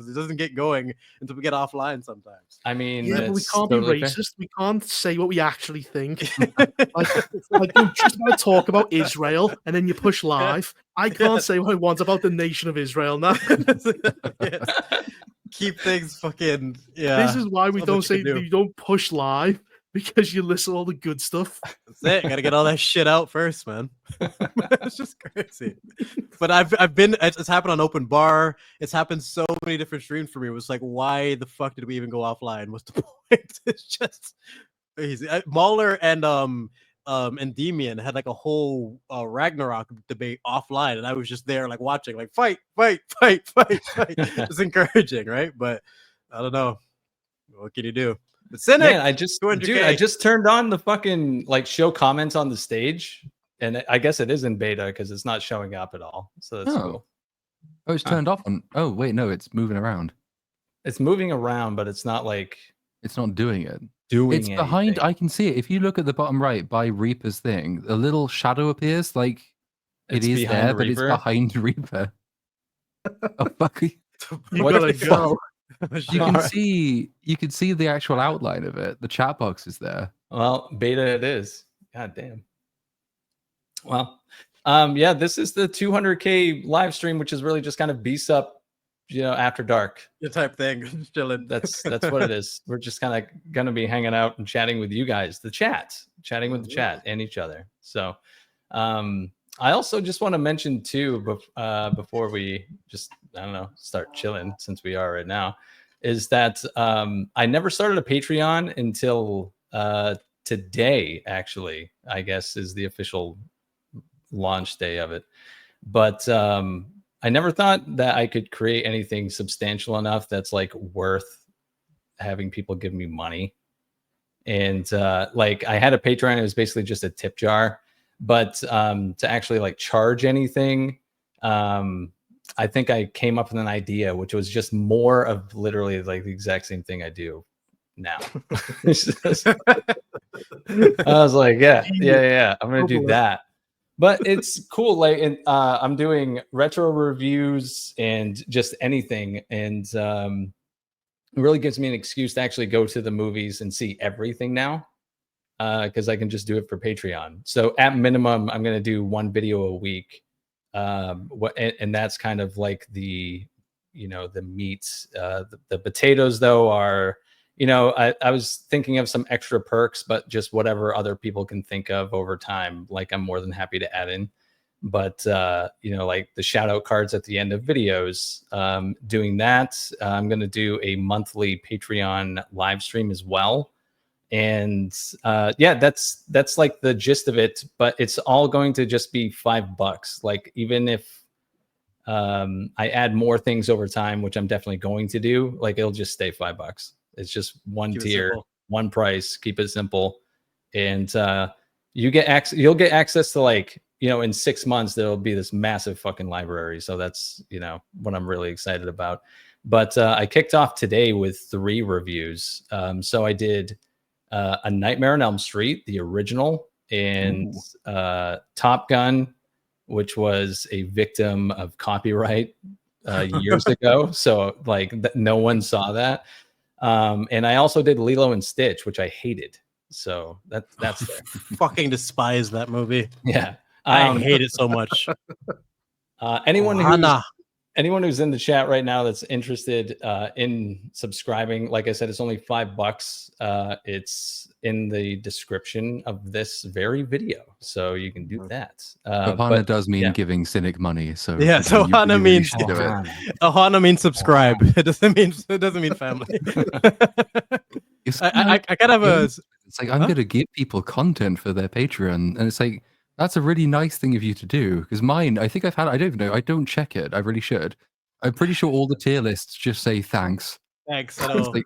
It doesn't get going until we get offline sometimes. I mean, yeah, but we can't totally be racist. fair. We can't say what we actually think. like you just want to talk about Israel, and then you push live. I can't say what I want about the nation of Israel now. Yes. Keep things fucking This is why we That's don't what you say can do. you don't push live, because you listen to all the good stuff. That's it. Gotta get all that shit out first, man. It's just crazy. But I've been. It's happened on open bar. It's happened so many different streams for me. It was like, why the fuck did we even go offline? What's the point? It's just crazy. Mahler and Demian had like a whole Ragnarok debate offline, and I was just there like watching, like fight. It's encouraging, right? But I don't know. What can you do? But Cynic, Man, I just turned on the fucking like show comments on the stage, and I guess it is in beta because it's not showing up at all. So that's cool. Oh, it's turned off on. Oh wait, no, it's moving around. It's moving around, but it's not like it's not doing it. It's behind. anything. I can see it. If you look at the bottom right by Reaper's thing, a little shadow appears. Like it is there, but it's behind Reaper. Oh fuck! You gotta go. You can see the actual outline of it. The chat box is there. Well, beta it is. God damn. Well, yeah, this is the 200K live stream, which is really just kind of beast up, after dark. The type thing. Just chilling. That's what it is. We're just kind of gonna be hanging out and chatting with you guys, chatting with the chat and each other. So I also just want to mention too, before we just, I don't know, start chilling since we are right now, is that I never started a Patreon until today, actually, I guess is the official launch day of it. But I never thought that I could create anything substantial enough that's like worth having people give me money. And like I had a Patreon, it was basically just a tip jar. But to actually like charge anything, I think I came up with an idea, which was just more of literally like the exact same thing I do now. I was like, yeah, I'm gonna do that. But it's cool. Like, and, I'm doing retro reviews and just anything, and it really gives me an excuse to actually go to the movies and see everything now. Because I can just do it for Patreon. So at minimum, I'm going to do one video a week. And that's kind of like the meats. The potatoes, though, are, I was thinking of some extra perks, but just whatever other people can think of over time, like I'm more than happy to add in. But, like the shout out cards at the end of videos, doing that. I'm going to do a monthly Patreon live stream as well. And that's like the gist of it, but it's all going to just be $5. Like even if I add more things over time, which I'm definitely going to do, like it'll just stay $5. It's just one tier, one price, keep it simple. And you'll get access to, like, in 6 months there'll be this massive fucking library. So that's what I'm really excited about. But I kicked off today with 3 reviews. So I did A Nightmare on Elm Street, the original, and Top Gun, which was a victim of copyright years ago. So like no one saw that. And I also did Lilo and Stitch, which I hated. So that's there. Fucking despise that movie. Yeah. I hate it so much. Anyone who's in the chat right now that's interested in subscribing, like I said, it's only $5. It's in the description of this very video, so you can do that. Ohana does mean giving Cynic money, so yeah. So Ohana means Ohana means subscribe. It doesn't mean family. I kind of a. It's like I'm going to give people content for their Patreon, and it's like. That's a really nice thing of you to do, because mine, I think I don't even know. I don't check it. I really should. I'm pretty sure all the tier lists just say thanks. Thanks. I know. Like,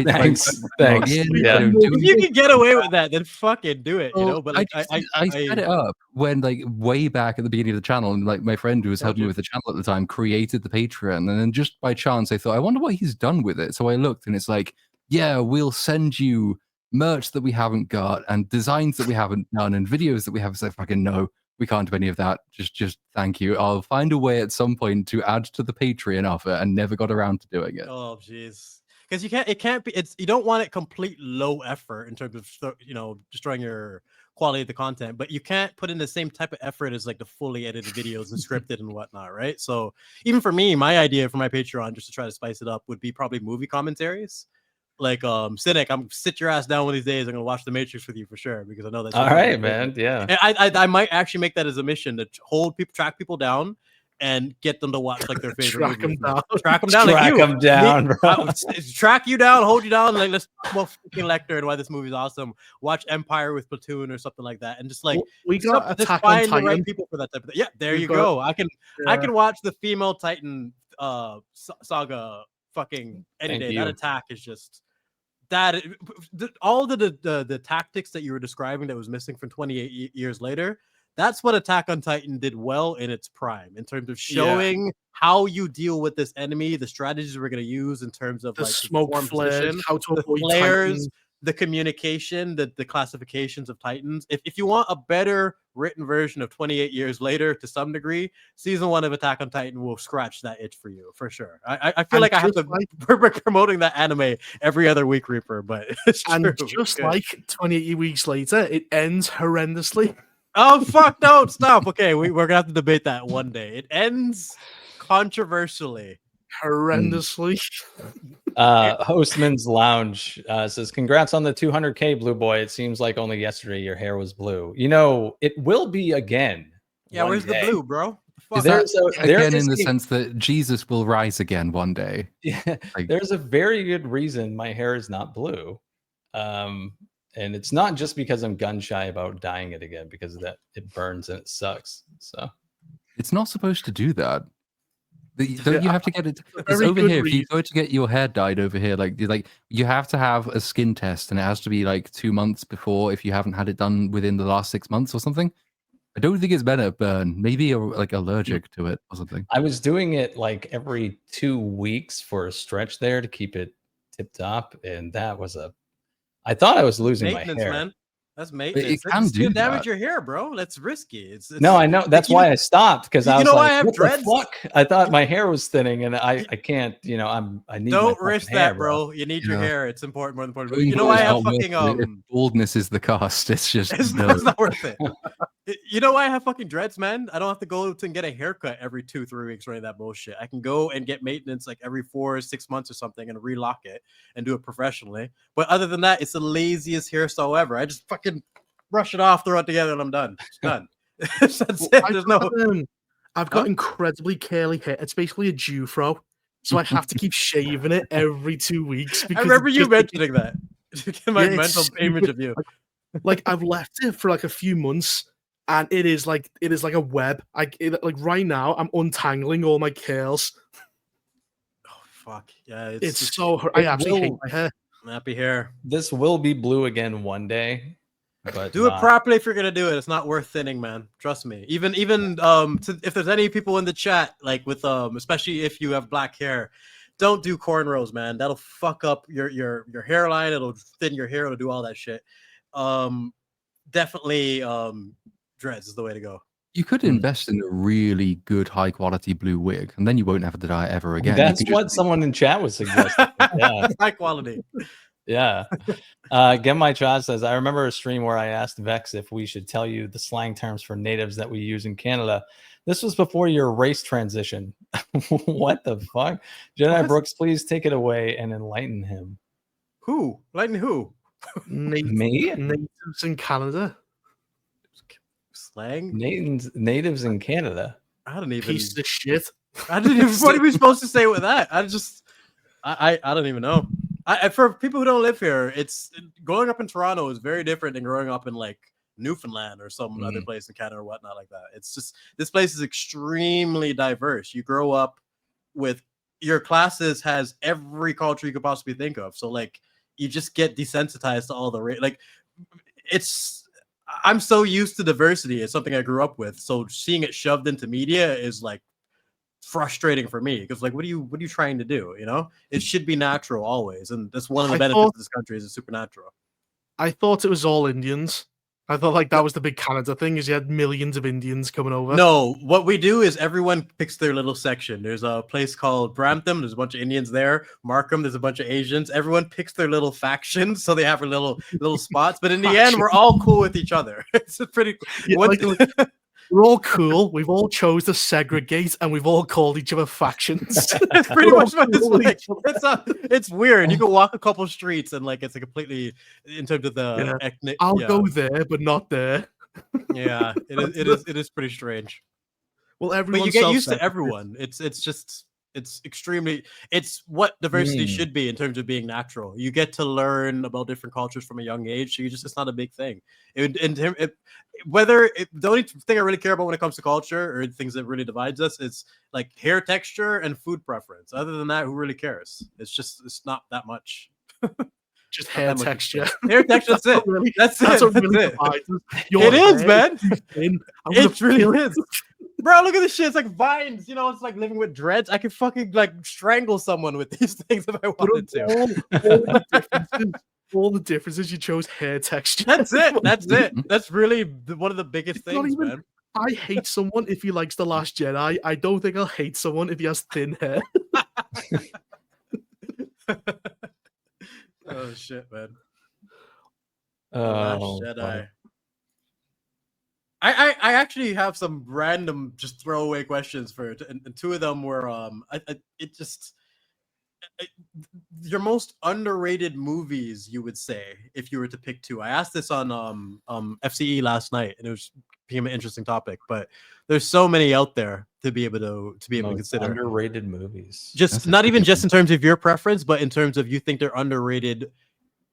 thanks. Yeah. If you can get away with that, then fucking do it. But like, I set it up when, like, way back at the beginning of the channel, and like my friend who was helping me with the channel at the time created the Patreon, and then just by chance I thought, I wonder what he's done with it. So I looked, and it's like, yeah, we'll send you merch that we haven't got, and designs that we haven't done, and videos that we haven't. So fucking no, we can't do any of that. Just thank you. I'll find a way at some point to add to the Patreon offer, and never got around to doing it. Oh, jeez. Because it can't be. You don't want it complete low effort in terms of destroying your quality of the content, but you can't put in the same type of effort as like the fully edited videos and scripted and whatnot, right? So even for me, my idea for my Patreon, just to try to spice it up, would be probably movie commentaries. Like Cynic, I'm sit your ass down one of these days. I'm gonna watch The Matrix with you for sure, because I know that's all right, man. Yeah, and I might actually make that as a mission to track people down and get them to watch like their favorite Track them down. Track them down. Track them down, bro. Track you down, hold you down. Like, let's talk about fucking Lecter and why this movie's awesome. Watch Empire with Platoon or something like that, and just like we got Attack find on Titan. the right people for that type of thing. Yeah, there you go. I can watch the female Titan saga fucking any day. That attack is just that. All the tactics that you were describing that was missing from 28 years later. That's what Attack on Titan did well in its prime, in terms of showing how you deal with this enemy, the strategies we're going to use in terms of the like smoke flares, how to avoid flares, Titans. The communication, the classifications of Titans. If you want a better written version of 28 years later, to some degree, season 1 of Attack on Titan will scratch that itch for you for sure. I feel like I have to we're promoting that anime every other week, Reaper, but it's true. And just like 28 weeks later, it ends horrendously. Oh fuck! No, stop. Okay, we're gonna have to debate that one day. It ends controversially, horrendously. Hostman's Lounge says, "Congrats on the 200K, Blue Boy. It seems like only yesterday your hair was blue. You know, it will be again. Yeah, where's the blue, bro? There's in the sense that Jesus will rise again one day. Yeah, there's a very good reason my hair is not blue. And it's not just because I'm gun shy about dyeing it again, because of that it burns and it sucks. So it's not supposed to do that. Don't you have to get it? It's over here. If you go to get your hair dyed over here, like you have to have a skin test, and it has to be like 2 months before if you haven't had it done within the last 6 months or something. I don't think it's meant to burn. Maybe you're like allergic to it or something. I was doing it like every 2 weeks for a stretch there to keep it tip top, and that was I thought I was losing my hair. Man. That's maintenance. It can damage your hair, bro. That's risky. It's no, I know. That's why I stopped, because I was like, I have dreads. What the fuck? I thought my hair was thinning, and I can't. You know, I need. Don't risk that, hair, bro. You need your hair. It's important, more important. You know, I have fucking baldness is the cost. It's just it's not worth it. You know why I have fucking dreads, man? I don't have to go and get a haircut every 2-3 weeks or any of that bullshit. I can go and get maintenance like every 4 or 6 months or something and relock it and do it professionally. But other than that, it's the laziest hairstyle ever. I just fucking brush it off, throw it together, and I'm done. It's done. That's it. There's I've got incredibly curly hair. It's basically a Jufro, so I have to keep shaving it every 2 weeks. I remember you mentioning that. My mental image of you. Like I've left it for like a few months. And it is like a web. Like right now, I'm untangling all my curls. Oh fuck! Yeah, it's so. I actually hate my hair. Nappy hair. This will be blue again one day, but do it properly if you're gonna do it. It's not worth thinning, man. Trust me. Even if there's any people in the chat, like with especially if you have black hair, don't do cornrows, man. That'll fuck up your hairline. It'll thin your hair. It'll do all that shit. Definitely. Dreads is the way to go. You could invest in a really good high quality blue wig, and then you won't have to dye ever again. That's what someone in chat was suggesting. Yeah. High quality. Yeah. Get My Child says, I remember a stream where I asked Vex if we should tell you the slang terms for natives that we use in Canada. This was before your race transition. What the fuck? Jedi Brooks, please take it away and enlighten him. Who? Enlighten who? Me? Natives in Canada. Slang? Natives in Canada. I don't even. Piece of shit. I didn't even. What are we supposed to say with that? I don't even know. For people who don't live here, it's growing up in Toronto is very different than growing up in like Newfoundland or some other place in Canada or whatnot like that. It's just this place is extremely diverse. You grow up with your classes has every culture you could possibly think of. So like you just get desensitized to all the like it's. I'm so used to diversity. It's something I grew up with. So seeing it shoved into media is like frustrating for me because like what are you trying to do? You know, it should be natural always, and that's one of the benefits of this country is it's supernatural. I thought it was all Indians. I thought like that was the big Canada thing, is you had millions of Indians coming over. No, what we do is everyone picks their little section. There's a place called Brampton. There's a bunch of Indians there. Markham, there's a bunch of Asians. Everyone picks their little factions, so they have their little spots. But in the end, we're all cool with each other. It's a pretty. Yeah, we're all cool. We've all chose to segregate, and we've all called each other factions. It's pretty much what it's like. It's weird. You can walk a couple streets and like it's a completely in terms of the ethnic. I'll go there, but not there. Yeah, it is pretty strange. Well, everyone. But you get used to everyone. It's extremely. It's what diversity should be in terms of being natural. You get to learn about different cultures from a young age. So it's not a big thing. The only thing I really care about when it comes to culture or things that really divides us is like hair texture and food preference. Other than that, who really cares? It's not that much. Just hair texture. Hair texture. That's it. That's what really divides us. It is, man. It really is. Bro, look at this shit. It's like vines. You know, it's like living with dreads. I could fucking like strangle someone with these things if I wanted to. All the differences, you chose hair texture. That's it. That's it. That's really one of the biggest things, man. I hate someone if he likes The Last Jedi. I don't think I'll hate someone if he has thin hair. Oh shit, man. Oh, Last Jedi. I actually have some random just throwaway questions for it, and two of them were your most underrated movies, you would say, if you were to pick two. I asked this on FCE last night, and it became an interesting topic. But there's so many out there to be able to consider. Underrated movies. Just not even just in terms of your preference, but in terms of you think they're underrated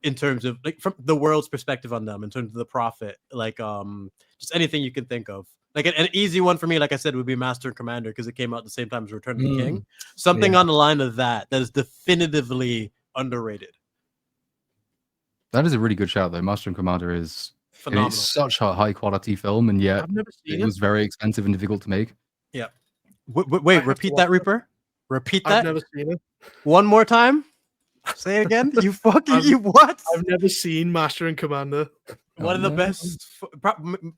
in terms of like from the world's perspective on them, in terms of the profit, like just anything you can think of. Like an easy one for me, like I said, would be Master and Commander because it came out at the same time as Return of the King. Something on the line of that is definitively underrated. That is a really good shout, though. Master and Commander is phenomenal. It's such a high quality film, and yet it was very expensive and difficult to make. Yeah. Wait, repeat that, Reaper. Repeat that. I've never seen it. One more time. Say it again. You what? I've never seen Master and Commander. One of the best,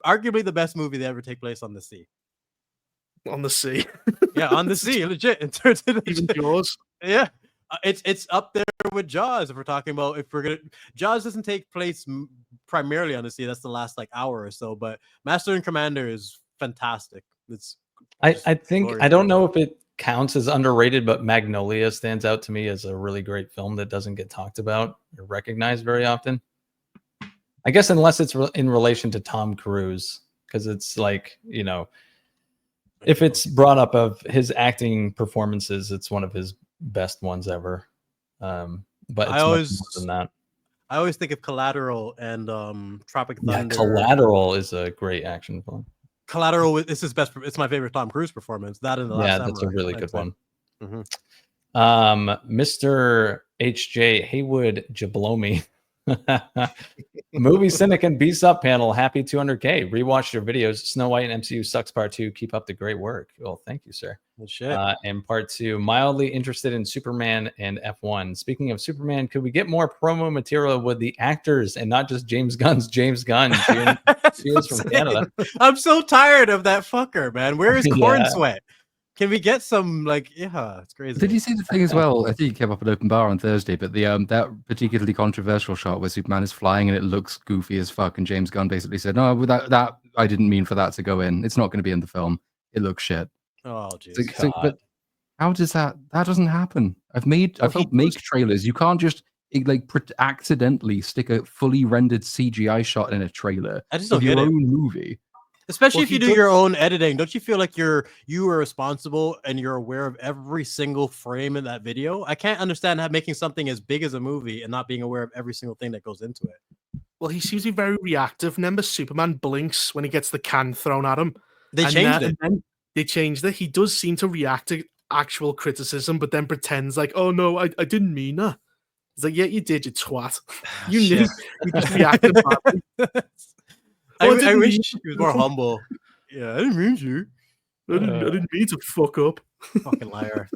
arguably the best movie to ever take place on the sea. On the sea. Yeah, on the sea, legit. In terms of even Jaws. Yeah, it's up there with Jaws. If we're talking about Jaws doesn't take place primarily on the sea. That's the last like hour or so. But Master and Commander is fantastic. I think I don't know if it counts as underrated, but Magnolia stands out to me as a really great film that doesn't get talked about or recognized very often. I guess unless it's in relation to Tom Cruise, because it's like, you know, if it's brought up of his acting performances, it's one of his best ones ever. But it's much more than that. I always think of Collateral and Tropic Thunder. Yeah, Collateral is a great action film. Collateral is his best. It's my favorite Tom Cruise performance. That and the Last that's Samurai, a really good one. Mm-hmm. Mr. H.J. Haywood Jablomi. Movie Cynic and Beast Up panel. Happy 200K. Rewatched your videos. Snow White and MCU sucks part 2. Keep up the great work. Well, thank you, sir. Good shit. And part 2, mildly interested in Superman and F1. Speaking of Superman, could we get more promo material with the actors and not just James Gunn's James Gunn? She is from Canada. I'm so tired of that fucker, man. Where is Corn Sweat? Can we get some it's crazy. Did you see the thing as well? I think it came up at Open Bar on Thursday, but the that particularly controversial shot where Superman is flying and it looks goofy as fuck, and James Gunn basically said, "No, that I didn't mean for that to go in. It's not going to be in the film. It looks shit." Oh, jeez. But how does that doesn't happen? I've helped make trailers. You can't just accidentally stick a fully rendered CGI shot in a trailer of your own movie. Especially if you do your own editing, don't you feel like you are responsible and you're aware of every single frame in that video? I can't understand making something as big as a movie and not being aware of every single thing that goes into it. Well, he seems to be very reactive. Remember, Superman blinks when he gets the can thrown at him. They changed it. And then they changed it. He does seem to react to actual criticism, but then pretends like, "Oh no, I didn't mean that." It's like, "Yeah, you did, you twat. You knew. You just reacted badly." I wish he was more humble. Yeah, I didn't mean to. I didn't mean to fuck up. Fucking liar.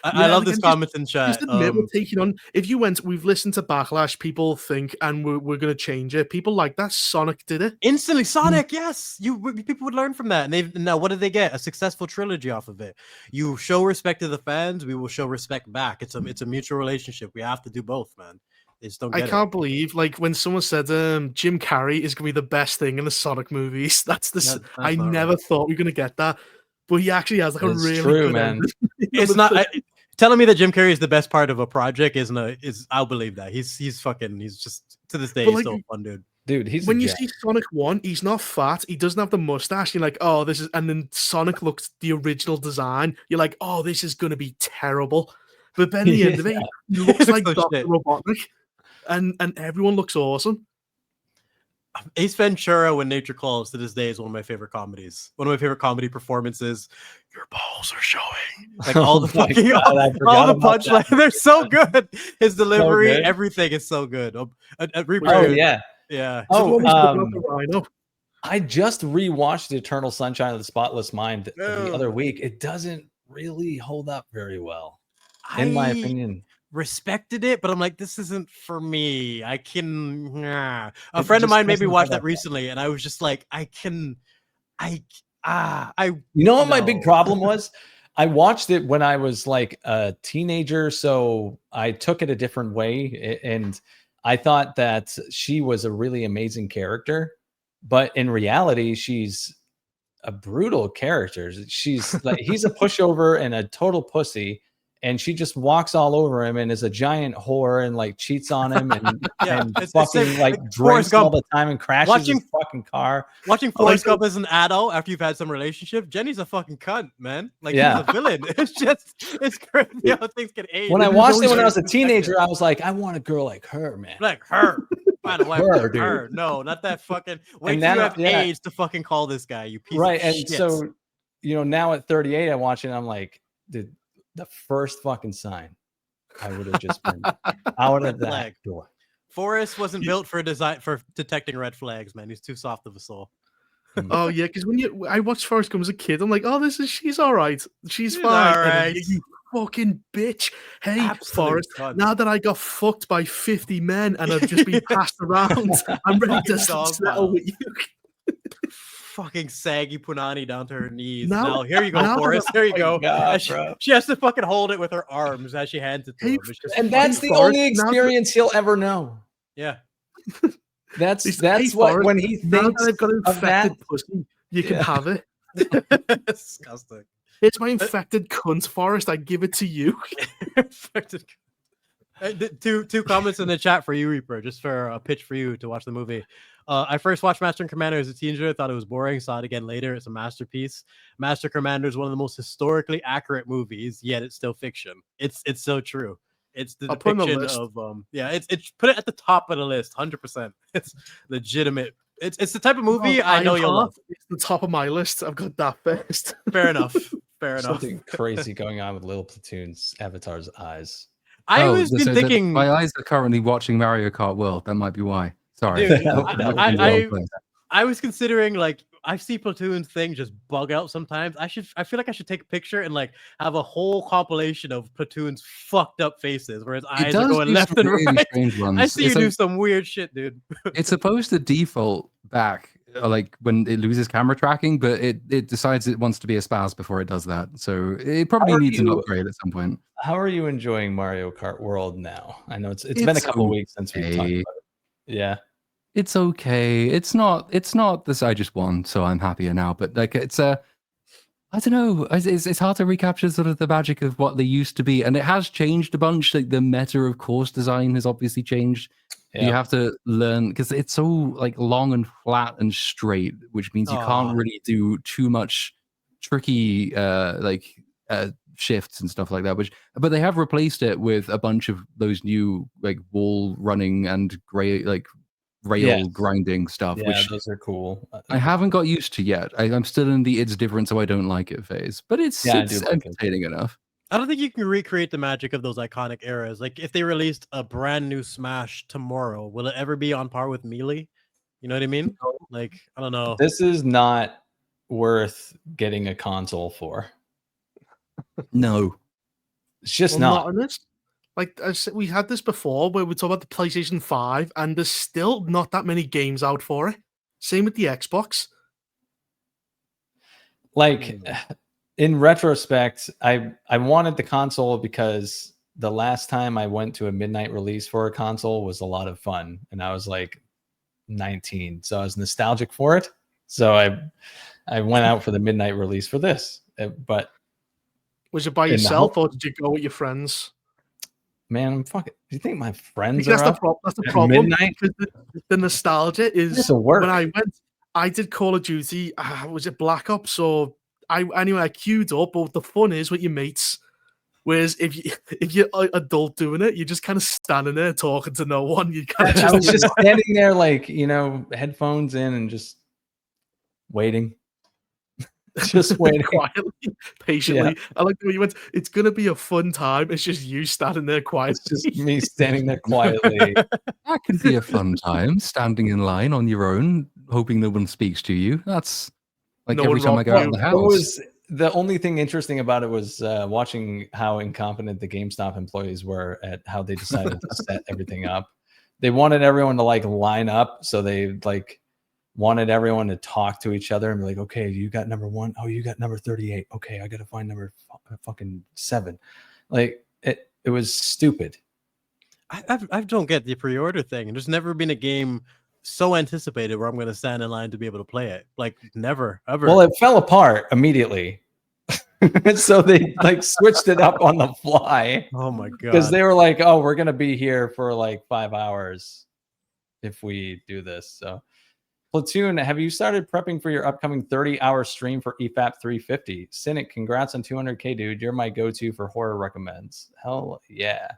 I love this comment in chat. Just admit we're taking on. If you went, we've listened to Backlash. People think, and we're going to change it. People like that. Sonic did it instantly. Sonic, yes, people would learn from that. And they've now, what did they get? A successful trilogy off of it. You show respect to the fans, we will show respect back. It's a mutual relationship. We have to do both, man. They just don't get I can't believe, like, when someone said Jim Carrey is going to be the best thing in the Sonic movies. That's I never thought we were going to get that, but he actually has like a really good man. It's not telling me that Jim Carrey is the best part of a project. I'll believe that. He's just to this day he's still a fun dude. Dude, he's when you see Sonic 1, he's not fat. He doesn't have the mustache. You're like, oh, this is, and then Sonic looks the original design. You're like, oh, this is going to be terrible. But then the end of it, he looks like Dr. Robotnik. And everyone looks awesome. Ace Ventura, When Nature Calls, to this day is one of my favorite comedies. One of my favorite comedy performances. Your balls are showing. Like all the fucking, all the punchlines. They're so good. His delivery, everything is so good. Yeah. Oh, I just rewatched Eternal Sunshine of the Spotless Mind the other week. It doesn't really hold up very well, in my opinion. Respected it, but I'm like, this isn't for me. A friend of mine made me watch that recently, and I was just like, you know what my big problem was? I watched it when I was like a teenager, so I took it a different way, and I thought that she was a really amazing character, but in reality, she's a brutal character. She's like, he's a pushover and a total pussy. And she just walks all over him and is a giant whore and like cheats on him and, and fucking like drinks all the time and crashes his fucking car. Watching Forrest Gump as an adult after you've had some relationship, Jenny's a fucking cunt, man. Like she's a villain. It's crazy how things can age. When I watched it when I was a teenager, I was like, I want a girl like her, man. Like her. By the way, her. No, not that fucking. Wait till you have age to fucking call this guy, you piece of shit. And so, you know, now at 38, I watch it and I'm like, dude, the first fucking sign, I would have just been out of that door. Forrest wasn't built for detecting red flags, man. He's too soft of a soul. Oh yeah, because I watched Forrest Gump as a kid, I'm like, oh, she's all right, she's fine. All right. You fucking bitch. Hey, Forrest, now that I got fucked by 50 men and I've just been passed around, I'm ready to settle with you. Fucking saggy punani down to her knees. Now here you go, Forrest. Here you go. God, she has to fucking hold it with her arms as she hands it to him. And that's the only experience he'll ever know. Yeah. That's what when he thinks I've got infected pussy, you can have it. Disgusting. It's my infected cunt, Forrest. I give it to you. Infected. Two comments in the chat for you, Reaper, just for a pitch for you to watch the movie. I first watched Master and Commander as a teenager. I thought it was boring. Saw it again later. It's a masterpiece. Master Commander is one of the most historically accurate movies, yet it's still fiction. It's so true. It's the depiction of it's put it at the top of the list, 100%. It's legitimate. It's the type of movie I know you'll love. It's the top of my list. I've got that first. Fair enough. Fair enough. Something crazy going on with Little Platoon's Avatar's eyes. I always been thinking my eyes are currently watching Mario Kart World. That might be why. Sorry. Dude, I was considering, like, I see Platoon's thing just bug out sometimes. I feel like I should take a picture and like have a whole compilation of Platoon's fucked up faces where his eyes are going left and right. I see you do some weird shit, dude. It's supposed to default back like when it loses camera tracking, but it decides it wants to be a spaz before it does that. So it probably needs an upgrade at some point. How are you enjoying Mario Kart World now? I know it's been a couple of weeks since we talked about it. Yeah. It's okay. It's not this. I just won, so I'm happier now. But like, it's I don't know. It's hard to recapture sort of the magic of what they used to be, and it has changed a bunch. Like the meta of course design has obviously changed. Yeah. You have to learn because it's so like long and flat and straight, which means you can't really do too much tricky shifts and stuff like that. But they have replaced it with a bunch of those new like wall running and rail grinding stuff, which those are cool. I haven't got used to yet. I'm still in the it's different so I don't like it phase, but it's entertaining enough. I don't think you can recreate the magic of those iconic eras. Like if they released a brand new Smash tomorrow, will it ever be on par with Melee? You know what I mean? Like, I don't know. This is not worth getting a console for. No. It's just not in this. Like I said, we had this before where we talk about the PlayStation 5, and there's still not that many games out for it. Same with the Xbox. Like, in retrospect, I wanted the console because the last time I went to a midnight release for a console was a lot of fun, and I was like 19, so I was nostalgic for it. So I went out for the midnight release for this. But was it by yourself or did you go with your friends? Man, I'm fucking. Do you think my friends that's are that's the problem. Midnight? The nostalgia is when I went. I did Call of Duty. Was it Black Ops? So I queued up. But the fun is with your mates. Whereas if you're adult doing it, you're just kind of standing there talking to no one. You kind of I was just standing there, like, headphones in and just waiting. Just waiting quietly, patiently. Yeah. I like the way you went. It's gonna be a fun time. It's just you standing there quietly. It's just me standing there quietly. That could be a fun time, standing in line on your own, hoping no one speaks to you. That's like every time I go out of the house. The only thing interesting about it was watching how incompetent the GameStop employees were at how they decided to set everything up. They wanted everyone to line up, so they wanted everyone to talk to each other and be like, okay, you got number 1. Oh, you got number 38. Okay, I got to find number fucking 7. Like, it was stupid. I don't get the pre-order thing. There's never been a game so anticipated where I'm going to stand in line to be able to play it. Like, never, ever. Well, it fell apart immediately. So they switched it up on the fly. Oh my God. Because they were like, oh, we're going to be here for 5 hours if we do this. So Platoon, have you started prepping for your upcoming 30-hour stream for EFAP 350? Cynic, congrats on 200K, dude. You're my go-to for horror recommends. Hell yeah.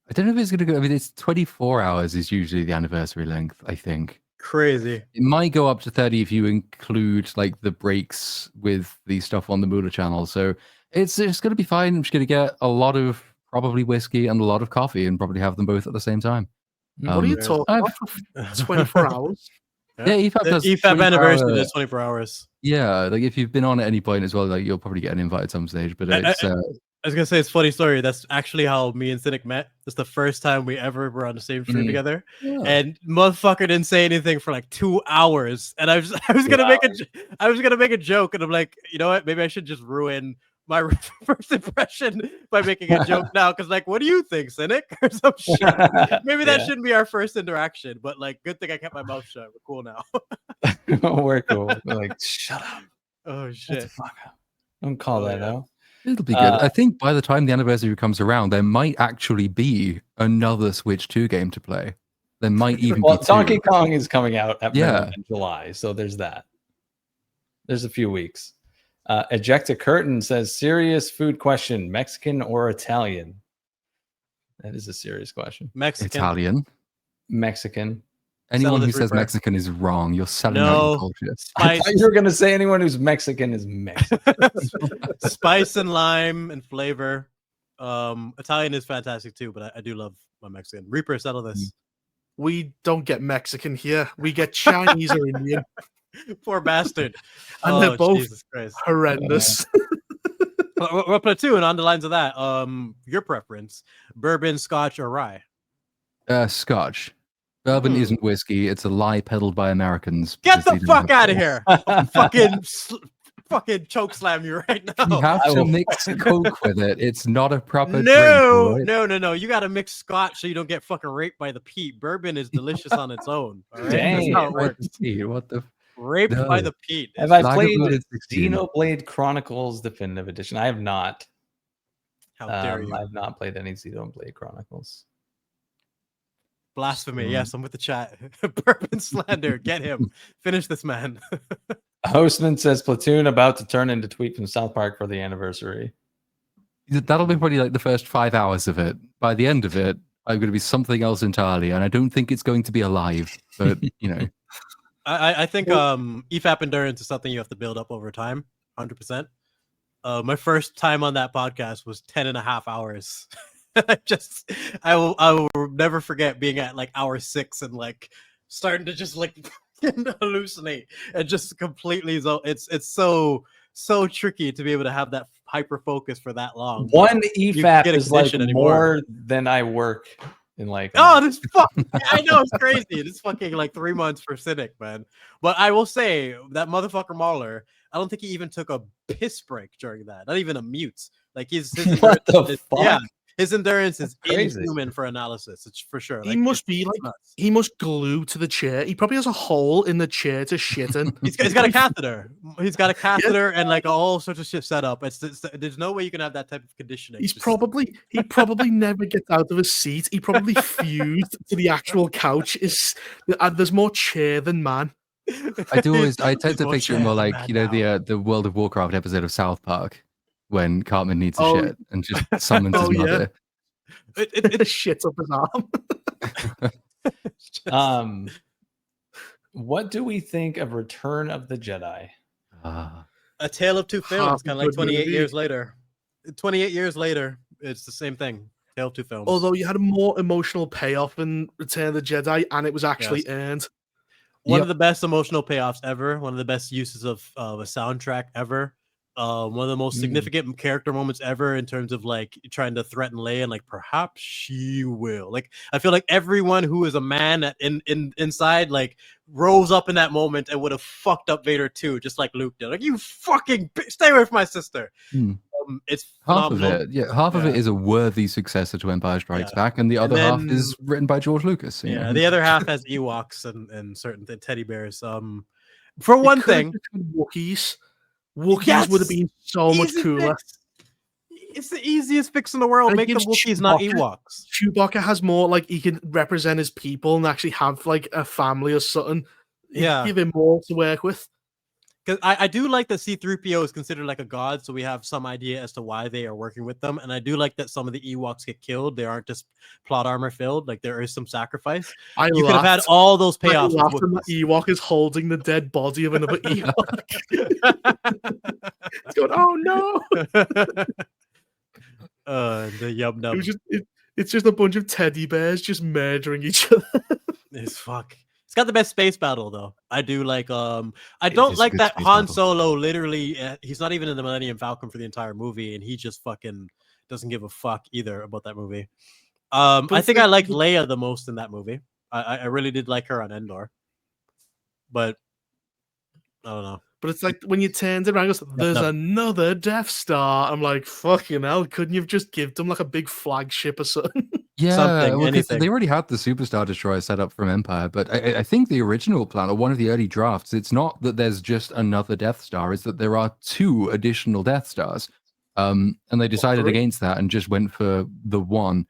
I don't know if it's going to go. I mean, it's 24 hours is usually the anniversary length, I think. Crazy. It might go up to 30 if you include the breaks with the stuff on the Moolah channel. So it's going to be fine. I'm just going to get a lot of probably whiskey and a lot of coffee and probably have them both at the same time. What are you talking about? 24 hours? Yeah, EFAP anniversary is 24 hours. Yeah, if you've been on at any point as well, you'll probably get an invite at some stage. But it's I was gonna say it's a funny story. That's actually how me and Cynic met. It's the first time we ever were on the same stream together. Yeah. And motherfucker didn't say anything for 2 hours. And I was gonna make a joke, and I'm like, you know what? Maybe I should just ruin my first impression by making a joke now, because what do you think, Cynic? Or some shit. Maybe that shouldn't be our first interaction, but good thing I kept my mouth shut. We're cool now. We're cool. We're shut up. Oh shit. Shut the fuck up. Don't call that out. It'll be good. I think by the time the anniversary comes around, there might actually be another Switch 2 game to play. There might even be Donkey Kong is coming out in July, so there's that. There's a few weeks. Eject a Curtain says, serious food question, Mexican or Italian? That is a serious question. Italian. Mexican. Anyone who says Mexican is wrong. You're selling out your culture. I thought you were going to say anyone who's Mexican is Mexican. Spice and lime and flavor. Italian is fantastic too, but I do love my Mexican. Reaper, settle this. We don't get Mexican here. We get Chinese or Indian. Poor bastard. And they're both horrendous. Well, Platoon, on the lines of that, your preference, bourbon, scotch, or rye? Scotch. Bourbon isn't whiskey. It's a lie peddled by Americans. Get the fuck out of here. Fucking choke slam you right now. You have to mix Coke with it. It's not a proper drink. No. You got to mix scotch so you don't get fucking raped by the peat. Bourbon is delicious on its own. All right? Dang. That's how it works. What the... Raped by the peat. Have I played Xenoblade Chronicles Definitive Edition? I have not. How dare you? I've not played any Xenoblade Chronicles. Blasphemy. Yes, I'm with the chat. Bourbon slander. Get him. Finish this man. Hostman says Platoon about to turn into tweet from South Park for the anniversary. That'll be probably the first 5 hours of it. By the end of it, I'm going to be something else entirely, and I don't think it's going to be alive. But I think EFAP endurance is something you have to build up over time. 100%. My first time on that podcast was 10.5 hours. I will never forget being at hour 6 and starting to just hallucinate and just completely it's so so tricky to be able to have that hyper focus for that long. One You EFAP get a is like condition anymore. more than I work in like. Oh, this fuck! I know it's crazy. It's fucking like 3 months for Cynic, man. But I will say that motherfucker Mahler, I don't think he even took a piss break during that. Not even a mute. Like his What the is, fuck? yeah, his endurance is crazy. inhuman for analysis. It's for sure. He Like, must be like nuts. he must glue to the chair. He probably has a hole in the chair to shit in. He's got a catheter. He's got a catheter and like all sorts of shit set up. There's no way you can have that type of conditioning. He probably never gets out of his seat. He probably fused to the actual couch. There's more chair than man. I tend to More picture it chair more than like, man you know, now. the World of Warcraft episode of South Park when Cartman needs a Oh. shit and just summons Oh, his yeah. mother. It shits up his arm. What do we think of Return of the Jedi? A Tale of Two Films, kind of like good 28 movie. years later. 28 years later, it's the same thing. Tale of Two Films. Although you had a more emotional payoff in Return of the Jedi, and it was actually earned. One of the best emotional payoffs ever. One of the best uses of a soundtrack ever. One of the most significant character moments ever in terms of like trying to threaten Leia and like perhaps she will. Like I feel like everyone who is a man inside like rose up in that moment and would have fucked up Vader too, just like Luke did. Like you fucking stay away from my sister. It's half phenomenal. of it, half of it is a worthy successor to Empire Strikes Back, and the other half is written by George Lucas. Yeah, the other half has Ewoks and certain teddy bears. For one thing, Wookiees would have been so much cooler. It's the easiest fix in the world. And Make the Wookiees not Ewoks. Chewbacca has more like he can represent his people and actually have like a family or something. Yeah, give him more to work with. Because I do like that C-3PO is considered like a god, so we have some idea as to why they are working with them. And I do like that some of the Ewoks get killed. They aren't just plot armor filled. Like there is some sacrifice. You could have had all those payoffs. The Ewok is holding the dead body of another Ewok. It's going, oh no! The yub nub. It's just a bunch of teddy bears just murdering each other. It's fuck. It's got the best space battle though. I do like I don't like that Han Solo literally he's not even in the Millennium Falcon for the entire movie and he just fucking doesn't give a fuck either about that movie. I think I liked Leia the most in that movie. I really did like her on Endor. But I don't know. But it's like when you turned it around, goes, there's another Death Star. I'm like, fucking hell, couldn't you have just give them like a big flagship or something? Yeah, well, they already had the Superstar Destroyer set up from Empire, but I think the original plan, or one of the early drafts, it's not that there's just another Death Star, it's that there are 2 additional Death Stars. And they decided against that and just went for the one.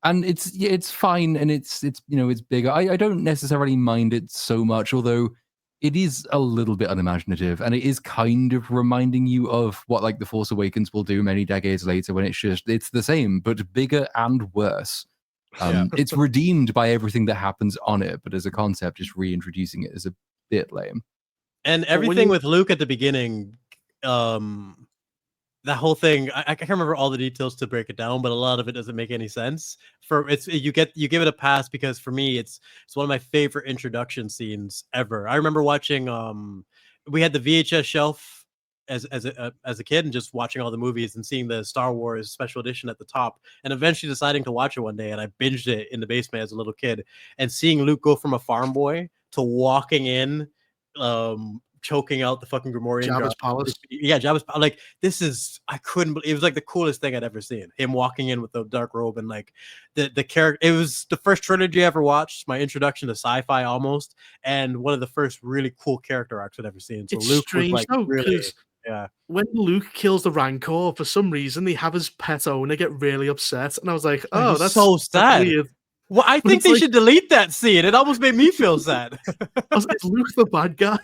And it's fine, and it's it's bigger. I don't necessarily mind it so much, although it is a little bit unimaginative, and it is kind of reminding you of what like The Force Awakens will do many decades later, when it's the same but bigger and worse. It's redeemed by everything that happens on it, but as a concept, just reintroducing it is a bit lame. And everything with Luke at the beginning, that whole thing, I can't remember all the details to break it down, but a lot of it doesn't make any sense. You give it a pass because for me it's one of my favorite introduction scenes ever. I remember watching we had the VHS shelf as a kid and just watching all the movies and seeing the Star Wars special edition at the top and eventually deciding to watch it one day, and I binged it in the basement as a little kid and seeing Luke go from a farm boy to walking in choking out the fucking Grimorian Jabba's palace. Yeah, Jabba's palace. Like this is, I couldn't believe it was like the coolest thing I'd ever seen. Him walking in with the dark robe and like the character. It was the first trilogy I ever watched, my introduction to sci-fi almost, and one of the first really cool character arcs I'd ever seen. So it's Luke strange was like though, really, yeah. When Luke kills the Rancor, for some reason they have his pet owner get really upset, and I was like, "Oh, that's so sad." Weird. Well, I think they should delete that scene. It almost made me feel sad. I was like, "Is Luke the bad guy?"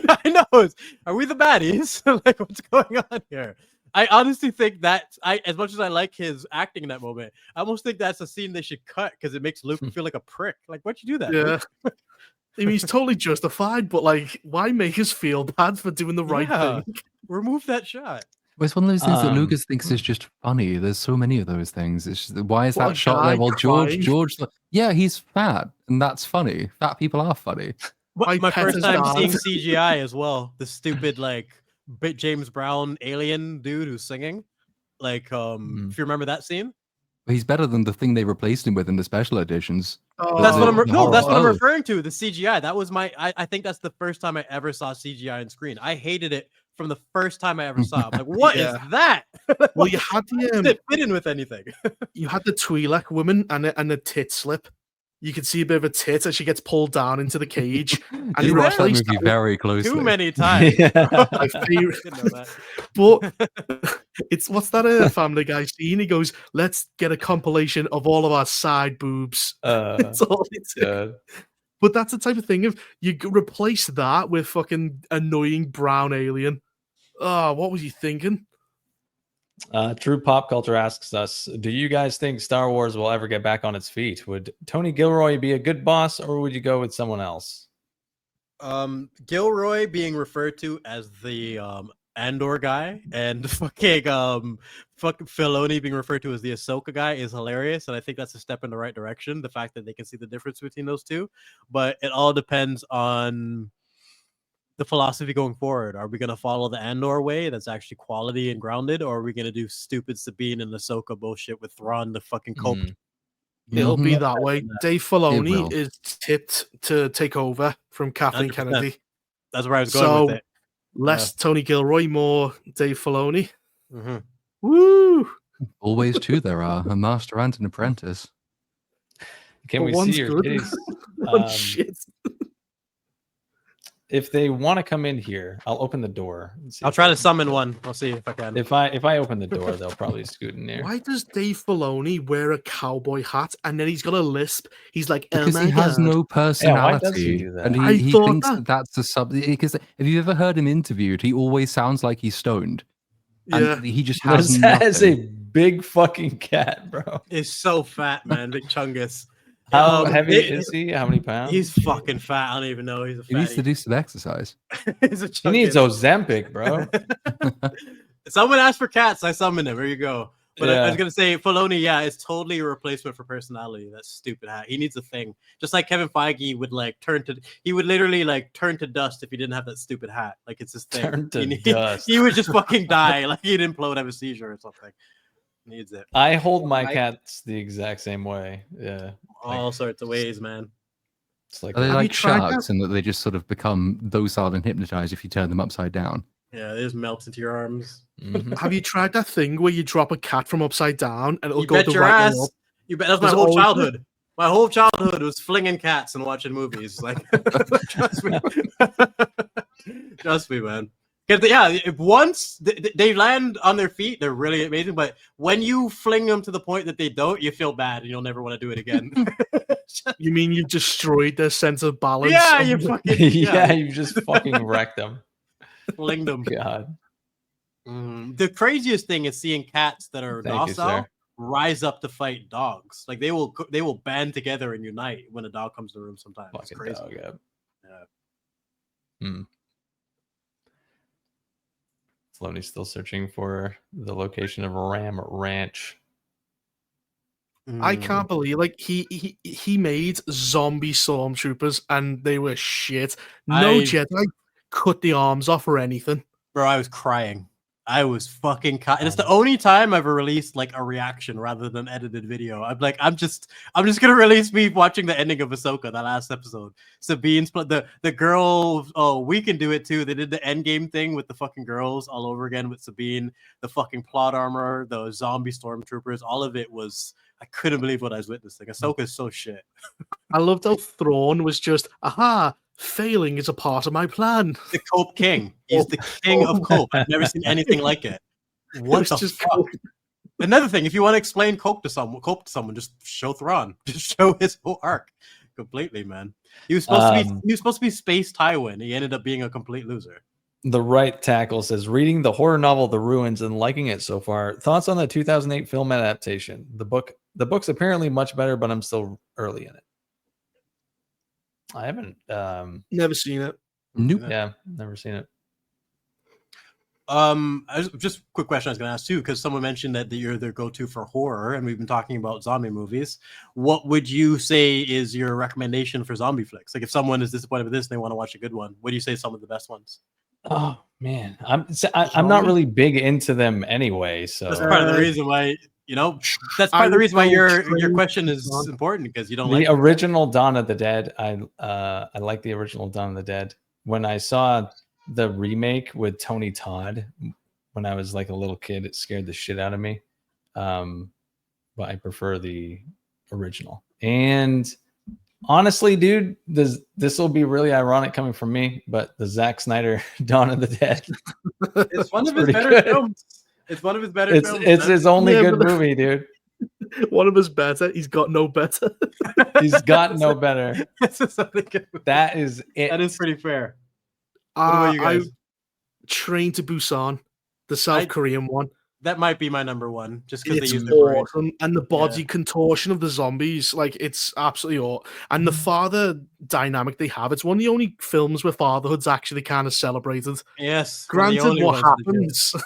I know. Are we the baddies? Like, what's going on here? I honestly think that as much as I like his acting in that moment, I almost think that's a scene they should cut because it makes Luke feel like a prick. Like, why'd you do that? Yeah. I mean, he's totally justified, but like, why make us feel bad for doing the right thing? Remove that shot. Well, it's one of those things that Lucas thinks is just funny. There's so many of those things. It's just, why is that shot there? Well, George, yeah, he's fat, and that's funny. Fat people are funny. My first time seeing CGI as well. The stupid like James Brown alien dude who's singing. Like, if you remember that scene. He's better than the thing they replaced him with in the special editions. That's what I'm that's what I'm Oh. referring to. The CGI. That was I think that's the first time I ever saw CGI on screen. I hated it from the first time I ever saw it. I'm like, what is that? Well, you had it fit in with anything. You had the Twi'lek woman and the tit slip. You could see a bit of a tit as she gets pulled down into the cage. And you watched that movie very closely. Too many times. My favorite. But it's what's that Family Guy scene? He goes, "Let's get a compilation of all of our side boobs." That's all it's. But that's the type of thing of you replace that with fucking annoying brown alien. Oh, what was you thinking? True Pop Culture asks us, do you guys think Star Wars will ever get back on its feet? Would Tony Gilroy be a good boss, or would you go with someone else? Gilroy being referred to as the Andor guy, and fucking Filoni being referred to as the Ahsoka guy is hilarious, and I think that's a step in the right direction. The fact that they can see the difference between those two, but it all depends on the philosophy going forward. Are we going to follow the Andor way that's actually quality and grounded, or are we going to do stupid Sabine and Ahsoka bullshit with Thrawn the fucking cope? It'll be that way. Dave Filoni is tipped to take over from Kathleen 100%. Kennedy. That's where I was going with it. Less Tony Gilroy, more Dave Filoni. Woo! Always two there are, a master and an apprentice. Can we see your kitties? Shit. If they want to come in here, I'll open the door. I'll try to summon one. I'll see if I can. If I open the door, they'll probably scoot in there. Why does Dave Filoni wear a cowboy hat and then he's got a lisp? He's like, because he has no personality. Why does he do that? And he thinks that's a sub. Because if you've ever heard him interviewed, he always sounds like he's stoned. And he just has has a big fucking cat, bro. He's so fat, man. Big chungus. How heavy is he? How many pounds? He's fucking fat. I don't even know. He's a fatty. He needs to do some exercise. He needs Ozempic, bro. Someone asked for cats. I summoned him. There you go. But I was going to say, Filoni, it's totally a replacement for personality. That stupid hat. He needs a thing. Just like Kevin Feige would he would literally like turn to dust if he didn't have that stupid hat. Like it's his thing. Turn to dust. He would just fucking die. Like he'd implode, have a seizure or something. Needs it. I hold my cats the exact same way. Yeah. All sorts of ways, man. It's like, are they like sharks and that they just sort of become docile and hypnotized if you turn them upside down? Yeah, they just melt into your arms. Have you tried that thing where you drop a cat from upside down and it'll go the your right ass. way up? You bet. That's my whole childhood. My whole childhood was flinging cats and watching movies. Like, trust me. Trust me, man. If once they land on their feet, they're really amazing. But when you fling them to the point that they don't, you feel bad and you'll never want to do it again. You mean you've destroyed their sense of balance? Yeah, you fucking you just fucking wrecked them. Fling them. God. The craziest thing is seeing cats that are docile rise up to fight dogs. Like they will band together and unite when a dog comes to the room. Sometimes it's crazy. Dog, Filoni's still searching for the location of Ram Ranch. I can't believe he made zombie stormtroopers and they were shit. No Jedi cut the arms off or anything. Bro, I was crying. I was fucking and it's the only time I've ever released like a reaction rather than edited video. I'm just gonna release me watching the ending of Ahsoka, that last episode. Sabine's the girl. Oh, we can do it too. They did the end game thing with the fucking girls all over again with Sabine, the fucking plot armor, the zombie stormtroopers. All of it was. I couldn't believe what I was witnessing. Ahsoka is so shit. I loved how Thrawn was just, failing is a part of my plan. The Cope King. He's the king of Cope. I've never seen anything like it. What the fuck? Cool. Another thing, if you want to explain Cope to someone, just show Thrawn. Just show his whole arc completely, man. He was supposed to be Space Tywin. He ended up being a complete loser. The right tackle says, reading the horror novel The Ruins and liking it so far. Thoughts on the 2008 film adaptation? The book's apparently much better, but I'm still early in it. I haven't never seen it. Nope. Yeah, never seen it. Just a quick question I was going to ask too, because someone mentioned that you're their go-to for horror, and we've been talking about zombie movies. What would you say is your recommendation for zombie flicks? Like, if someone is disappointed with this and they want to watch a good one, what do you say some of the best ones? Oh, Man, I'm not really big into them anyway. So that's part of the reason why that's part of the reason why your question is important, because you don't like the original Dawn of the Dead. I like the original Dawn of the Dead. When I saw the remake with Tony Todd when I was like a little kid, it scared the shit out of me. But I prefer the original. And honestly, dude, this will be really ironic coming from me, but the Zack Snyder Dawn of the Dead. It's one of his better films. It's one of his better films. It's his only good movie, dude. One of his better. He's got no better. He's got no better. That is it. That is pretty fair. What about you guys? Train to Busan, the South Korean one. That might be my number one, just because they use awesome. And the body contortion of the zombies, like, it's absolutely awesome. And the father dynamic they have, it's one of the only films where fatherhood's actually kind of celebrated. Yes. Granted, what happens?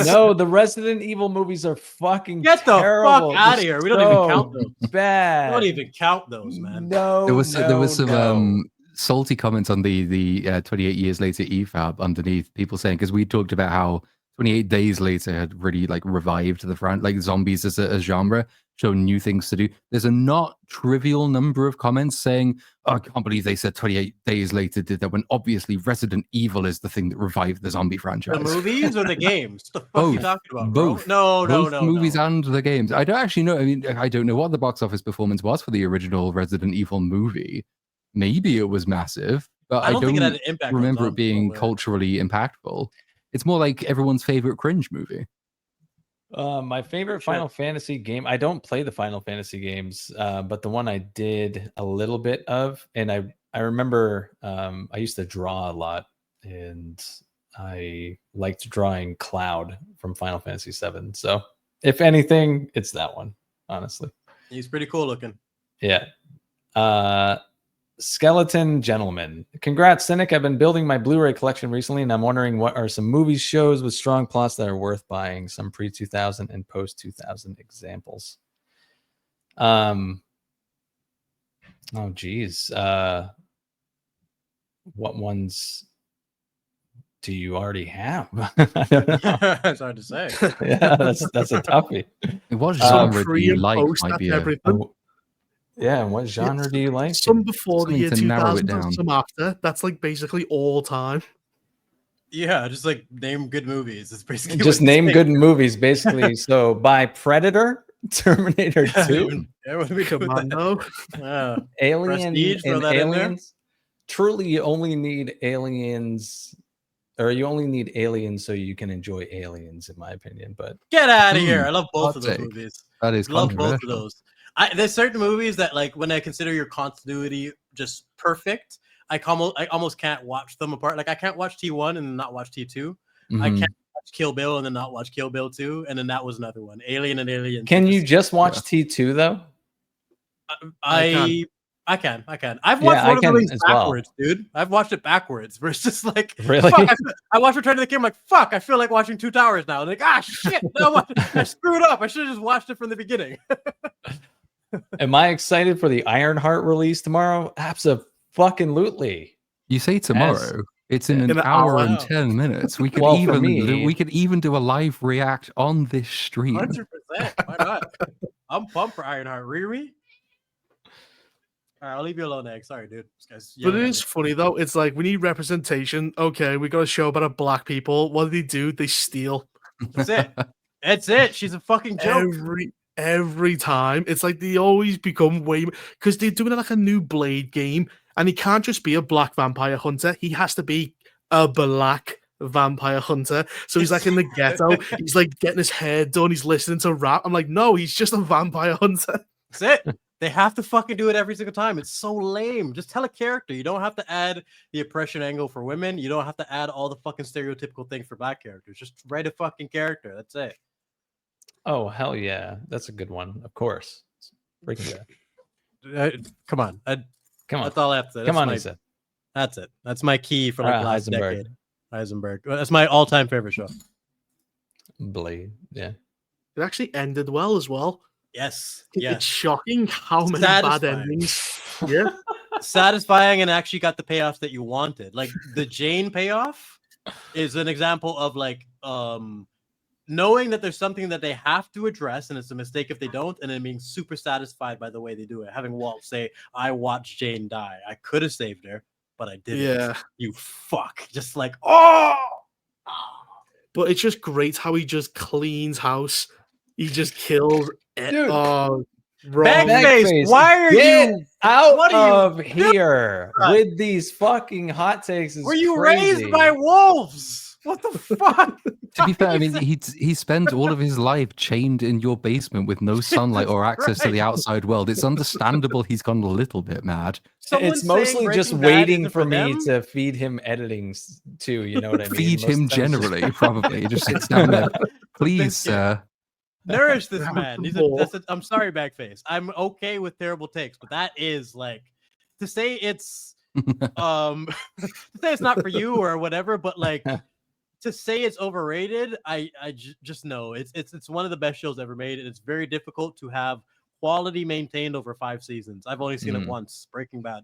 No, the Resident Evil movies are fucking Get the terrible. fuck out of here. We don't even count those. Bad. We don't even count those, man. No, there was some salty comments on the 28 years later EFAB underneath, people saying, because we talked about how 28 Days Later had really like revived the front, like zombies as a genre, shown new things to do. There's a not trivial number of comments saying, oh, I can't believe they said 28 Days Later did that, when obviously Resident Evil is the thing that revived the zombie franchise. The movies or the games? What the fuck Both. are you talking about, Both. bro? No. Movies and the games. I don't actually know. I mean, I don't know what the box office performance was for the original Resident Evil movie. Maybe it was massive, but I don't think it had an impact remember it being culturally impactful. It's more like everyone's favorite cringe movie. My favorite Final Fantasy game. I don't play the Final Fantasy games, but the one I did a little bit of, and I remember I used to draw a lot, and I liked drawing Cloud from Final Fantasy VII. So if anything, it's that one, honestly. He's pretty cool looking. Yeah. Skeleton Gentleman. Congrats, Cynic. I've been building my Blu-ray collection recently, and I'm wondering what are some movies, shows with strong plots that are worth buying. Some pre-2000 and post-2000 examples. Oh, geez. What ones do you already have? I don't know. It's hard to say. Yeah, that's a toughie. What genre do you like? Might be Yeah, and what genre do you like? Some before the year 2000 and some after. That's like basically all time. Yeah, just like name good movies. It's basically just name good movies, basically. So by Predator, Terminator 2, Commando, Alien, and Aliens. Truly, you only need Aliens, or you only need Aliens so you can enjoy Aliens, in my opinion. But get out of here! I love both of those movies. That is love both of those. There's certain movies that, like, when I consider your continuity just perfect, I almost can't watch them apart. Like, I can't watch T1 and not watch T2. Mm-hmm. I can't watch Kill Bill and then not watch Kill Bill 2, and then that was another one. Alien and Alien. Can you just watch T2 though? I can. I've watched Lord of the Rings backwards, dude. I've watched it backwards. Where it's just like, really? Fuck, I watched Return of the King. I'm like, fuck, I feel like watching Two Towers now. I'm like, shit, no, I screwed up. I should have just watched it from the beginning. Am I excited for the Ironheart release tomorrow? Absolutely. You say tomorrow. It's in an hour and 10 minutes. We could we could even do a live react on this stream. 100%. Why not? I'm pumped for Ironheart. Riri? All right, I'll leave you alone, Egg. Sorry, dude. But it is funny, though. It's like, we need representation. Okay, we got a show about black people. What do they do? They steal. That's it. That's it. She's a fucking joke. Every time. It's like they always become way... Because they're doing like a new Blade game, and he can't just be a black vampire hunter. He has to be a black vampire hunter. So he's like in the ghetto. He's like getting his hair done. He's listening to rap. I'm like, no, he's just a vampire hunter. That's it. They have to fucking do it every single time. It's so lame. Just tell a character. You don't have to add the oppression angle for women. You don't have to add all the fucking stereotypical things for black characters. Just write a fucking character. That's it. Oh, hell yeah. That's a good one. Of course. Breaking Bad. Come on. Come on. That's all I have to say. Come on, Lisa. That's it. That's my key for like last Heisenberg. decade. Heisenberg. That's my all-time favorite show. Blade. Yeah. It actually ended well as well. Yes. It's shocking how many bad endings. Yeah. Satisfying, and actually got the payoffs that you wanted. Like the Jane payoff is an example of like knowing that there's something that they have to address, and it's a mistake if they don't, and then being super satisfied by the way they do it. Having Walt say, "I watched Jane die. I could have saved her, but I didn't." Yeah. You fuck. Just like, oh. But it's just great how he just cleans house. He just kills. Dude. Oh, Backface, why are you out of here with these fucking hot takes? Were you raised by wolves? What the fuck? To be fair, I mean, he spent all of his life chained in your basement with no sunlight or access to the outside world. It's understandable he's gone a little bit mad. It's mostly just waiting for me to feed him editing too. You know what I mean? Feed him generally, probably. He just sits down there. Please, sir. Nourish this man. I'm sorry, Backface. I'm okay with terrible takes, but that is like to say it's to say it's not for you or whatever, but like to say it's overrated, I just know it's one of the best shows ever made, and it's very difficult to have quality maintained over 5 seasons. I've only seen it once, Breaking Bad.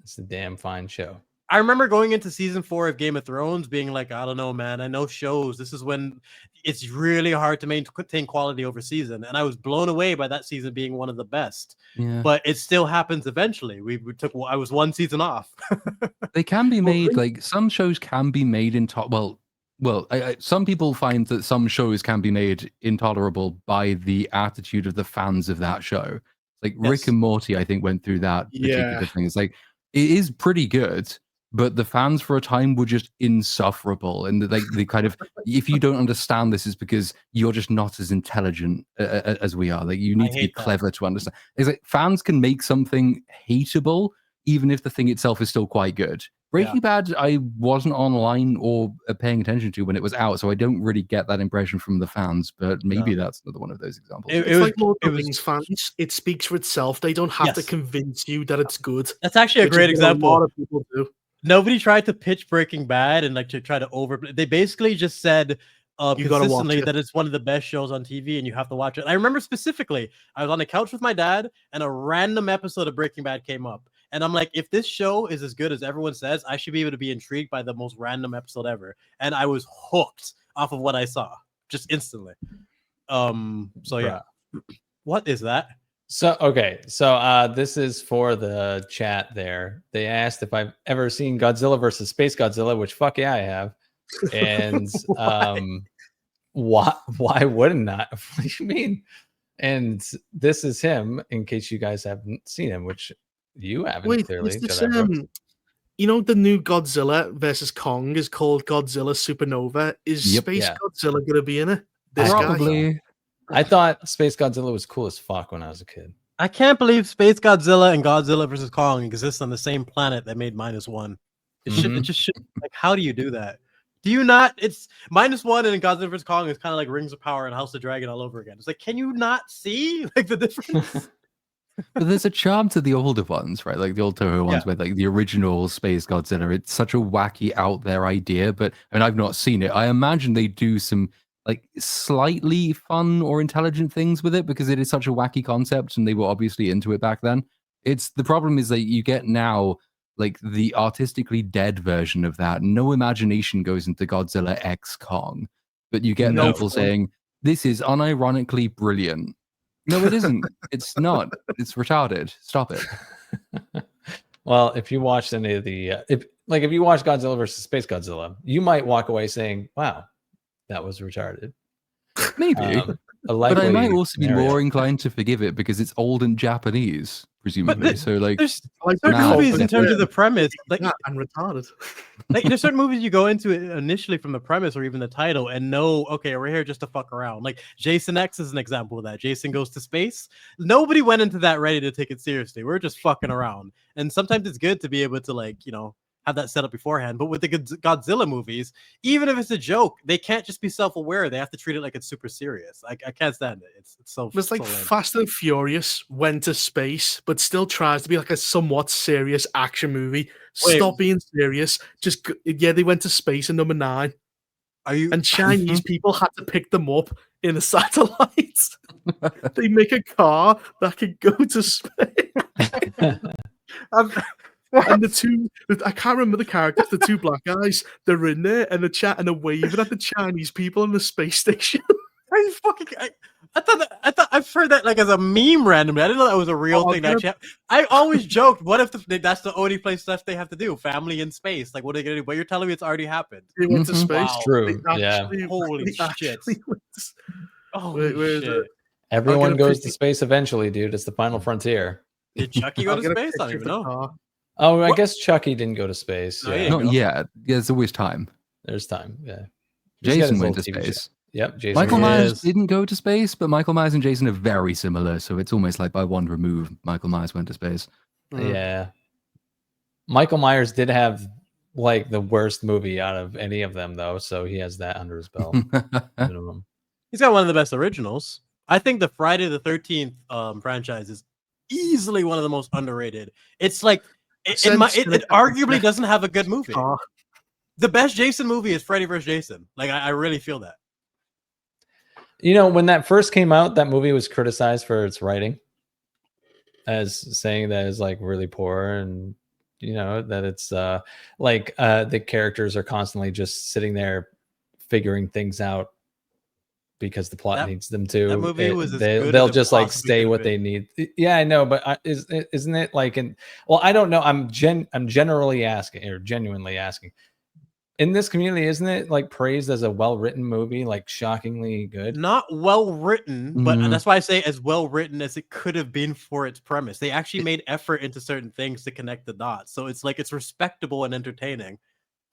It's a damn fine show. I remember going into season 4 of Game of Thrones being like, I don't know, man. I know shows. This is when it's really hard to maintain quality over season. And I was blown away by that season being one of the best. Yeah. But it still happens eventually. I was 1 season off. They can be made, like some shows can be made in some people find that some shows can be made intolerable by the attitude of the fans of that show. Like Rick and Morty, I think, went through that particular thing. It's like, it is pretty good, but the fans for a time were just insufferable. And like they kind of, if you don't understand this, is because you're just not as intelligent as we are. Like you need to be clever to understand. It's like fans can make something hateable, even if the thing itself is still quite good. Breaking Bad, I wasn't online or paying attention to when it was out, so I don't really get that impression from the fans. But maybe that's another one of those examples. It's like Lord of the Rings fans. It speaks for itself. They don't have to convince you that it's good. That's actually a great example. A lot of people do. Nobody tried to pitch Breaking Bad and like to try to overplay. They basically just said consistently that it's one of the best shows on TV and you have to watch it. I remember specifically, I was on the couch with my dad and a random episode of Breaking Bad came up. And I'm like, if this show is as good as everyone says, I should be able to be intrigued by the most random episode ever. And I was hooked off of what I saw just instantly. So yeah. What is that? So this is for the chat there. They asked if I've ever seen Godzilla versus Space Godzilla, which fuck yeah, I have. And why wouldn't I? What do you mean? And this is him, in case you guys haven't seen him, which you haven't clearly. You know, the new Godzilla versus Kong is called Godzilla Supernova. Is Space Godzilla going to be in it? Probably. I thought Space Godzilla was cool as fuck when I was a kid. I can't believe Space Godzilla and Godzilla vs. Kong exist on the same planet that made -1. It just should. Like, how do you do that? Do you not? It's -1 and Godzilla vs. Kong is kind of like Rings of Power and House of Dragon all over again. It's like, can you not see like the difference? But there's a charm to the older ones, right? Like the old Toho ones with like the original Space Godzilla. It's such a wacky out there idea, but I mean, I've not seen it. I imagine they do some like slightly fun or intelligent things with it because it is such a wacky concept and they were obviously into it back then. The problem is that you get now like the artistically dead version of that. No imagination goes into Godzilla X Kong, but you get people saying this is unironically brilliant. No, it isn't. It's not. It's retarded. Stop it. Well, if you watched any of the if you watch Godzilla versus Space Godzilla, you might walk away saying, wow, that was retarded. Maybe. But I might also be more inclined to forgive it because it's old and Japanese, presumably. So like there's certain movies in terms of the premise, like and retarded. Like there's certain movies you go into it initially from the premise or even the title and know, okay, we're here just to fuck around. Like Jason X is an example of that. Jason Goes to Space. Nobody went into that ready to take it seriously. We're just fucking around. And sometimes it's good to be able to like, have that set up beforehand. But with the Godzilla movies, even if it's a joke, they can't just be self-aware. They have to treat it like it's super serious. I can't stand it. It's so. It's like Fast and Furious went to space, but still tries to be like a somewhat serious action movie. Stop being serious. They went to space in number 9. And Chinese people had to pick them up in a satellite. They make a car that can go to space. And I can't remember the characters, the two black guys, they're in there and they're chatting and they're waving at the Chinese people in the space station. Are you fucking? I thought I've heard that like as a meme randomly. I didn't know that was a real thing. I always joked, what if that's the only place stuff they have to do? Family in space. Like, what are they gonna do? But you're telling me it's already happened. They went to space. Wow. True. Yeah. Holy shit. Holy shit. Everyone goes to space eventually, dude. It's the final frontier. Did Chucky go to space? I don't even know. Oh, I guess Chucky didn't go to space. No, Yeah. Not yet. Yeah, there's always time. There's time. Yeah. Jason went to space. Yep. Jason. Michael Myers didn't go to space, but Michael Myers and Jason are very similar, so it's almost like by one remove, Michael Myers went to space. Yeah. Michael Myers did have like the worst movie out of any of them, though, so he has that under his belt. Minimum. He's got one of the best originals. I think the Friday the 13th franchise is easily one of the most underrated. It's like it arguably doesn't have a good movie. The best Jason movie is Freddy vs. Jason. Like I really feel that. You know, when that first came out, that movie was criticized for its writing, as saying that it's like really poor, and you know that it's the characters are constantly just sitting there figuring things out because the plot needs them to. That movie was they'll just like stay what they need. Yeah, I know, but isn't it like well, I don't know. I'm genuinely asking. In this community, isn't it like praised as a well-written movie, like shockingly good? Not well-written, but that's why I say as well-written as it could have been for its premise. They actually made effort into certain things to connect the dots. So it's like it's respectable and entertaining.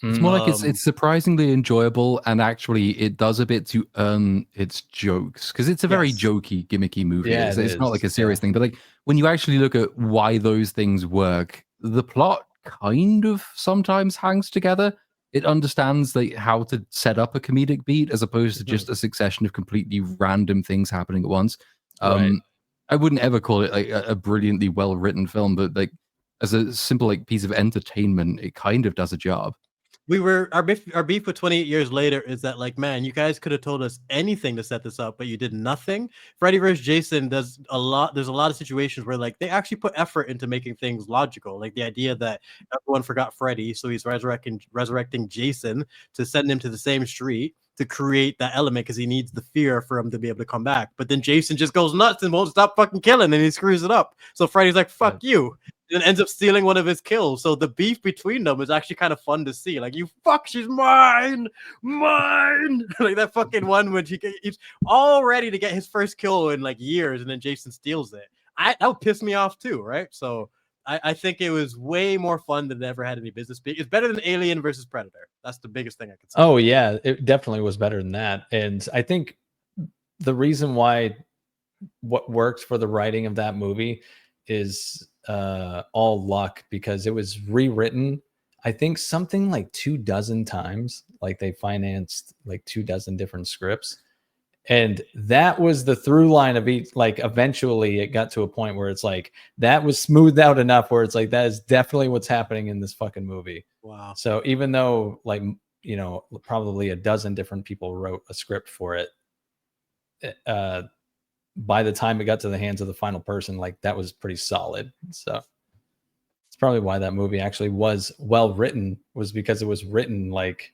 It's more like it's surprisingly enjoyable, and actually it does a bit to earn its jokes, because it's a very jokey, gimmicky movie. Yeah, it's not like a serious thing, but like when you actually look at why those things work, the plot kind of sometimes hangs together. It understands like how to set up a comedic beat as opposed to just a succession of completely random things happening at once. I wouldn't ever call it like a brilliantly well-written film, but like as a simple like piece of entertainment, it kind of does a job. Our beef with 28 years later is that like, man, you guys could have told us anything to set this up, but you did nothing. Freddy vs. Jason does a lot. There's a lot of situations where like they actually put effort into making things logical. Like the idea that everyone forgot Freddy, so he's resurrecting Jason to send him to the same street to create that element because he needs the fear for him to be able to come back. But then Jason just goes nuts and won't stop fucking killing, and he screws it up. So Freddy's like, fuck you. And ends up stealing one of his kills. So the beef between them is actually kind of fun to see. Like, you fuck, she's mine. Like that fucking one when he's all ready to get his first kill in like years, and then Jason steals it. That would piss me off too, right? So I think it was way more fun than it ever had any business being. It's better than Alien versus Predator. That's the biggest thing I could say. Oh yeah, it definitely was better than that. And I think the reason why what worked for the writing of that movie is all luck, because it was rewritten, I think something like 24 times. Like they financed like 24 different scripts, and that was the through line of each. Like eventually it got to a point where it's like that was smoothed out enough where it's like that is definitely what's happening in this fucking movie. Wow. So even though like, you know, probably 12 different people wrote a script for it, by the time it got to the hands of the final person, like that was pretty solid. So it's probably why that movie actually was well written, was because it was written like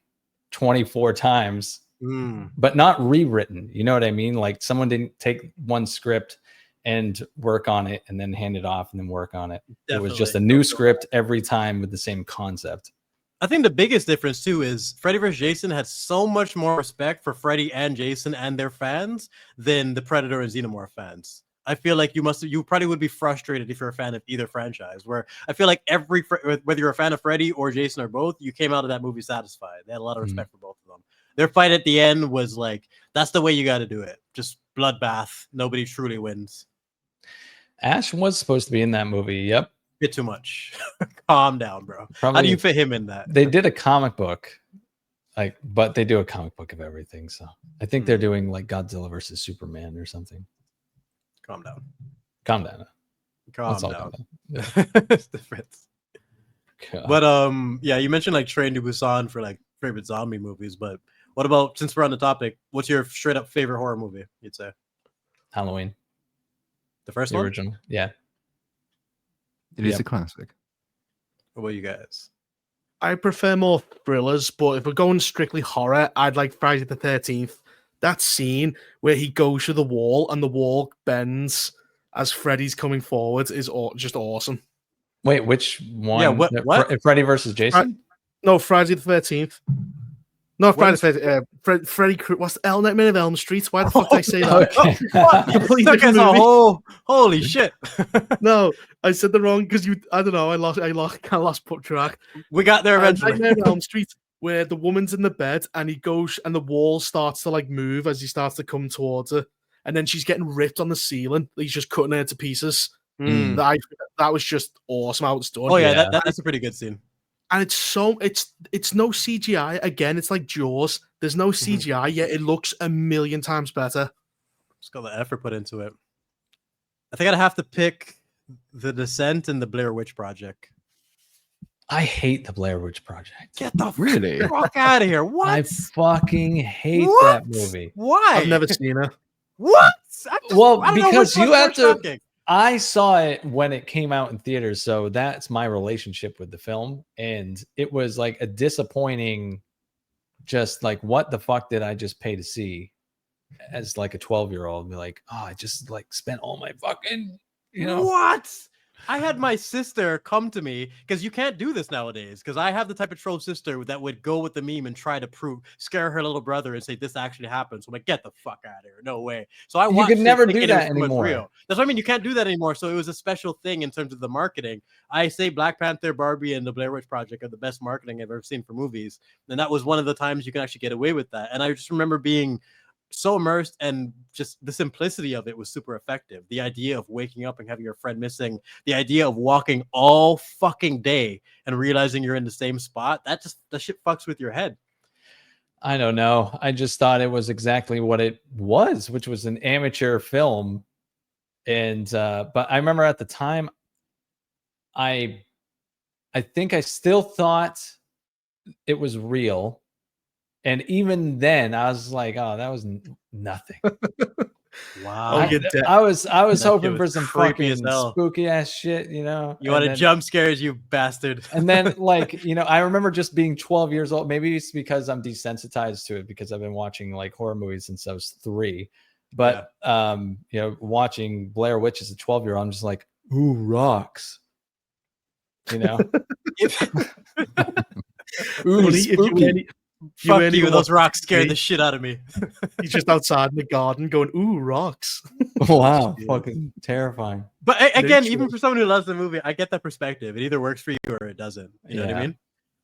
24 times, but not rewritten. You know what I mean? Like someone didn't take one script and work on it and then hand it off and then work on it. Definitely. It was just a new script every time with the same concept. I think the biggest difference too is Freddy vs. Jason had so much more respect for Freddy and Jason and their fans than the Predator and Xenomorph fans. I feel like you probably would be frustrated if you're a fan of either franchise, where I feel like whether you're a fan of Freddy or Jason or both, you came out of that movie satisfied. They had a lot of respect for both of them. Their fight at the end was like, that's the way you got to do it. Just bloodbath. Nobody truly wins. Ash was supposed to be in that movie. Yep. Bit too much. Calm down, bro. Probably, how do you fit him in that? They did a comic book, but they do a comic book of everything. So I think they're doing like Godzilla versus Superman or something. Calm down. Calm down. Calm down. It's different. But yeah, you mentioned like Train to Busan for like favorite zombie movies, but what about, since we're on the topic, what's your straight up favorite horror movie? You'd say Halloween. The first the one? Original. Yeah. It is a classic. What about you guys? I prefer more thrillers, but if we're going strictly horror, I'd like Friday the 13th. That scene where he goes through the wall and the wall bends as Freddy's coming forward is just awesome. Wait, which one? Yeah, what? Freddy versus Jason? No, Friday the 13th. No, Friday the 13th. Freddy. What's the Nightmare on Elm Street? Why the fuck did I say that? Okay. Completely Took us different a movie. holy shit. No, I said the wrong because I don't know. I lost track. We got there eventually. Nightmare on Elm Street, where the woman's in the bed and he goes and the wall starts to like move as he starts to come towards her, and then she's getting ripped on the ceiling. He's just cutting her to pieces. Mm. That was just awesome how it's done. Oh yeah, that's a pretty good scene. And it's no CGI. Again, it's like Jaws. There's no CGI, yet it looks a million times better. Just got the effort put into it. I think I'd have to pick The Descent and the Blair Witch Project. I hate the Blair Witch Project. Get the Really? fuck out of here. What? I fucking hate What? that movie. Why? I've never seen it. What? Well, I don't know because which you one's have more to. shocking. I saw it when it came out in theaters, so that's my relationship with the film. And it was like a disappointing, just like, what the fuck did I just pay to see as like a 12-year-old? Be like, oh, I just like spent all my fucking, What? I had my sister come to me because you can't do this nowadays. Because I have the type of troll sister that would go with the meme and try to scare her little brother and say this actually happened. So I'm like, get the fuck out of here, no way. So I watched. You could never do thinking that it was anymore. real. That's what I mean. You can't do that anymore. So it was a special thing in terms of the marketing. I say Black Panther, Barbie, and the Blair Witch Project are the best marketing I've ever seen for movies, and that was one of the times you can actually get away with that. And I just remember being so immersed, and just the simplicity of it was super effective. The idea of waking up and having your friend missing, the idea of walking all fucking day and realizing you're in the same spot, that shit fucks with your head. I don't know. I just thought it was exactly what it was, which was an amateur film. And but I remember at the time, I think I still thought it was real. And even then, I was like, "Oh, that was nothing." Wow. I was hoping was for some creepy as fucking hell. spooky ass shit, You wanted jump scares, you bastard. And then, like, I remember just being 12 years old. Maybe it's because I'm desensitized to it because I've been watching like horror movies since I was 3. But watching Blair Witch as a 12-year-old, I'm just like, ooh, rocks. Ooh, spooky. Fuck you, those rocks scared the shit out of me. He's just outside in the garden going, ooh, rocks. Wow, fucking terrifying. But again, even for someone who loves the movie, I get that perspective. It either works for you or it doesn't. You know what I mean?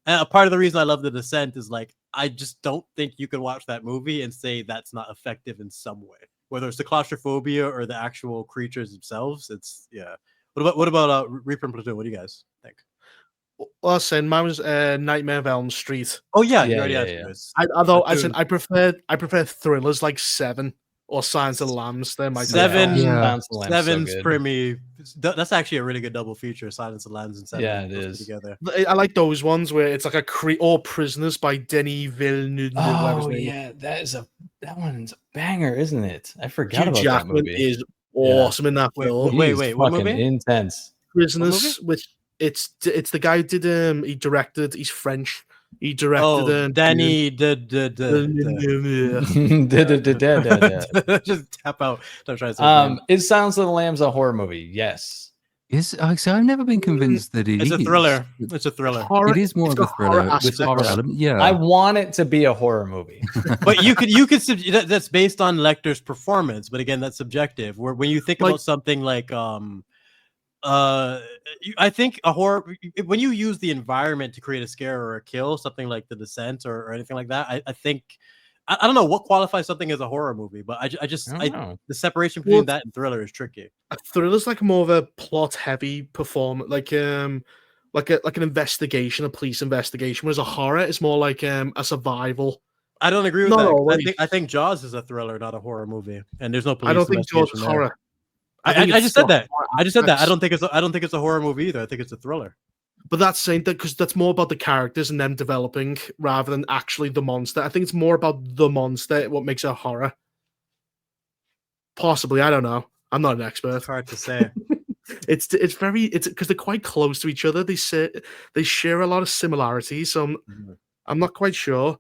And a part of the reason I love The Descent is like, I just don't think you can watch that movie and say that's not effective in some way. Whether it's the claustrophobia or the actual creatures themselves, it's What about Reaper and Platoon? What do you guys think? Well, I was saying mine was Nightmare of Elm Street. Oh yeah, you already answered this. I prefer thrillers like Seven or Silence of the Lambs. They're my Seven's pretty. That's actually a really good double feature. Silence of the Lambs and Seven. Yeah, it is. Together. I like those ones where it's like or Prisoners by Denis Villeneuve. Oh yeah, that one's a banger, isn't it? I forgot about that movie. Is awesome in that film. Wait, what movie? Intense. Prisoners, which it's the guy who did he directed. He's French. He directed Danny just tap out. Don't try to say it sounds like the Lamb's a horror movie. Yes. I've never been convinced that it is. It's a thriller. It's a thriller. It is more of a thriller with horror element. Yeah. I want it to be a horror movie. But you could that's based on Lecter's performance, but again, that's subjective. Where when you think about something like I think a horror, when you use the environment to create a scare or a kill, something like The Descent or anything like that, I think I don't know what qualifies something as a horror movie, but the separation between that and thriller is tricky. A thriller's like more of a plot heavy performance, like an investigation, a police investigation, whereas a horror is more like a survival. I don't agree with that. I think Jaws is a thriller, not a horror movie, and there's no police. I don't think Jaws is horror. I just said that. I just said that. I don't think it's a horror movie either. I think it's a thriller. But that's saying that because that's more about the characters and them developing rather than actually the monster. I think it's more about the monster, what makes it a horror. Possibly, I don't know. I'm not an expert. It's hard to say. It's because they're quite close to each other. They share a lot of similarities. So I'm not quite sure.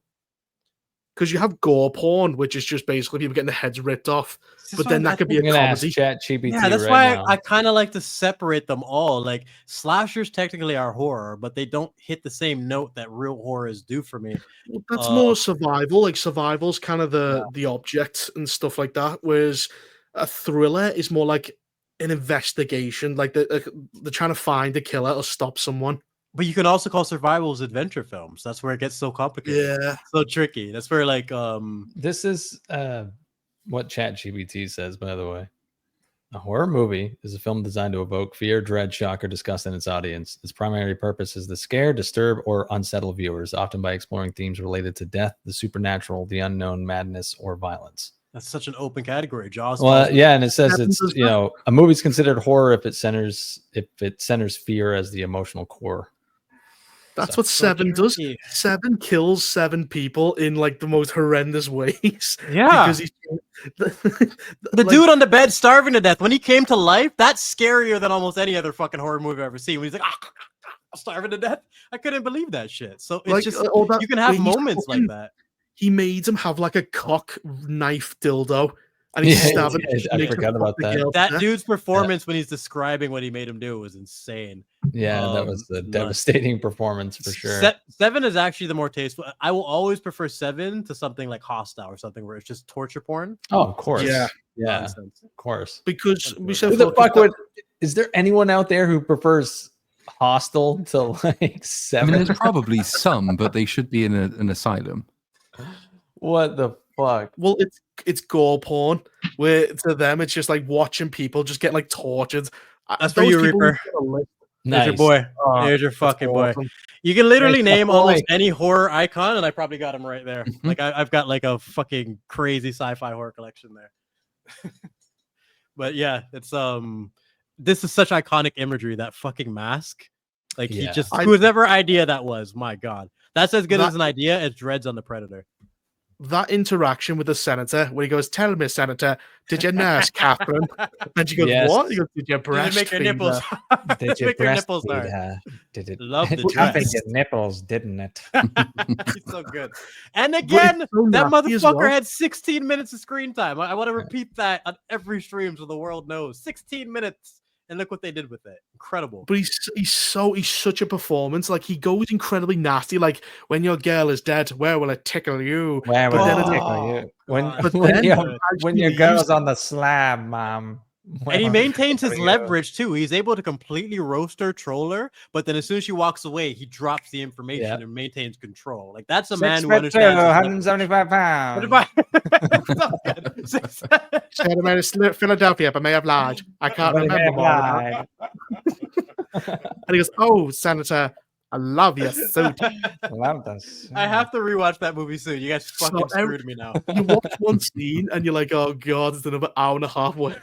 Because you have gore porn, which is just basically people getting their heads ripped off. But then that could be a comedy. ChatGPT. Yeah, that's why I kind of like to separate them all. Like slashers technically are horror, but they don't hit the same note that real horrors do for me. Well, that's more survival. Like survival's kind of the object and stuff like that. Whereas a thriller is more like an investigation. Like they're trying to find a killer or stop someone. But you can also call survivals adventure films. That's where it gets so complicated. Yeah. So tricky. That's where like this is what ChatGPT says, by the way. A horror movie is a film designed to evoke fear, dread, shock, or disgust in its audience. Its primary purpose is to scare, disturb, or unsettle viewers, often by exploring themes related to death, the supernatural, the unknown, madness, or violence. That's such an open category. Jaws. Well, yeah, and it says it's a movie's considered horror if it centers fear as the emotional core. That's what Seven does. Seven kills 7 people in like the most horrendous ways. Yeah. Because he's the dude on the bed starving to death. When he came to life, that's scarier than almost any other fucking horror movie I've ever seen. When he's like, starving to death. I couldn't believe that shit. So it's like, just you can have moments like that. He made him have like a cock knife dildo. And he's stabbing. I forgot about that. That dude's performance when he's describing what he made him do was insane. Yeah, that was a devastating performance for sure. 7 is actually the more tasteful. I will always prefer 7 to something like Hostile or something where it's just torture porn. Oh, of course. Yeah, of course. Because we said, is there anyone out there who prefers Hostile to like 7? I mean, there's probably some, but they should be in an asylum. What the fuck? Well, it's gore porn, where to them it's just like watching people just get like tortured. That's for you, Reaper. There's your boy. There's your fucking boy. You can literally name almost any horror icon, and I probably got him right there. Like I've got like a fucking crazy sci-fi horror collection there. But yeah, it's this is such iconic imagery. That fucking mask, like he just whoever idea that was. My God, that's as good as an idea as Dreads on the Predator. That interaction with the senator, where he goes, "Tell me, Senator, did you nurse Catherine?" And she goes, "What?" He goes, "Did you breastfeed make your nipples? Did you breastfeed her? Did it? Love the dress. Your nipples, didn't it?" He's so good. And again, that motherfucker had 16 minutes of screen time. I want to repeat that on every stream so the world knows. 16 minutes. And look what they did with it. Incredible. But he's such a performance. Like he goes incredibly nasty. Like when your girl is dead, where will it tickle you? Where will it tickle you? When your girl's on the slab, Mom. And he maintains his leverage too. He's able to completely roast her, troll her, but then as soon as she walks away, he drops the information and maintains control. Like that's a man who understands. 175 pounds. Philadelphia, but may have lied. I can't remember. And he goes, "Oh, Senator, I love your suit." I have to rewatch that movie soon. You guys fucking screwed me now. You watch one scene and you're like, "Oh God, it's another hour and a half away."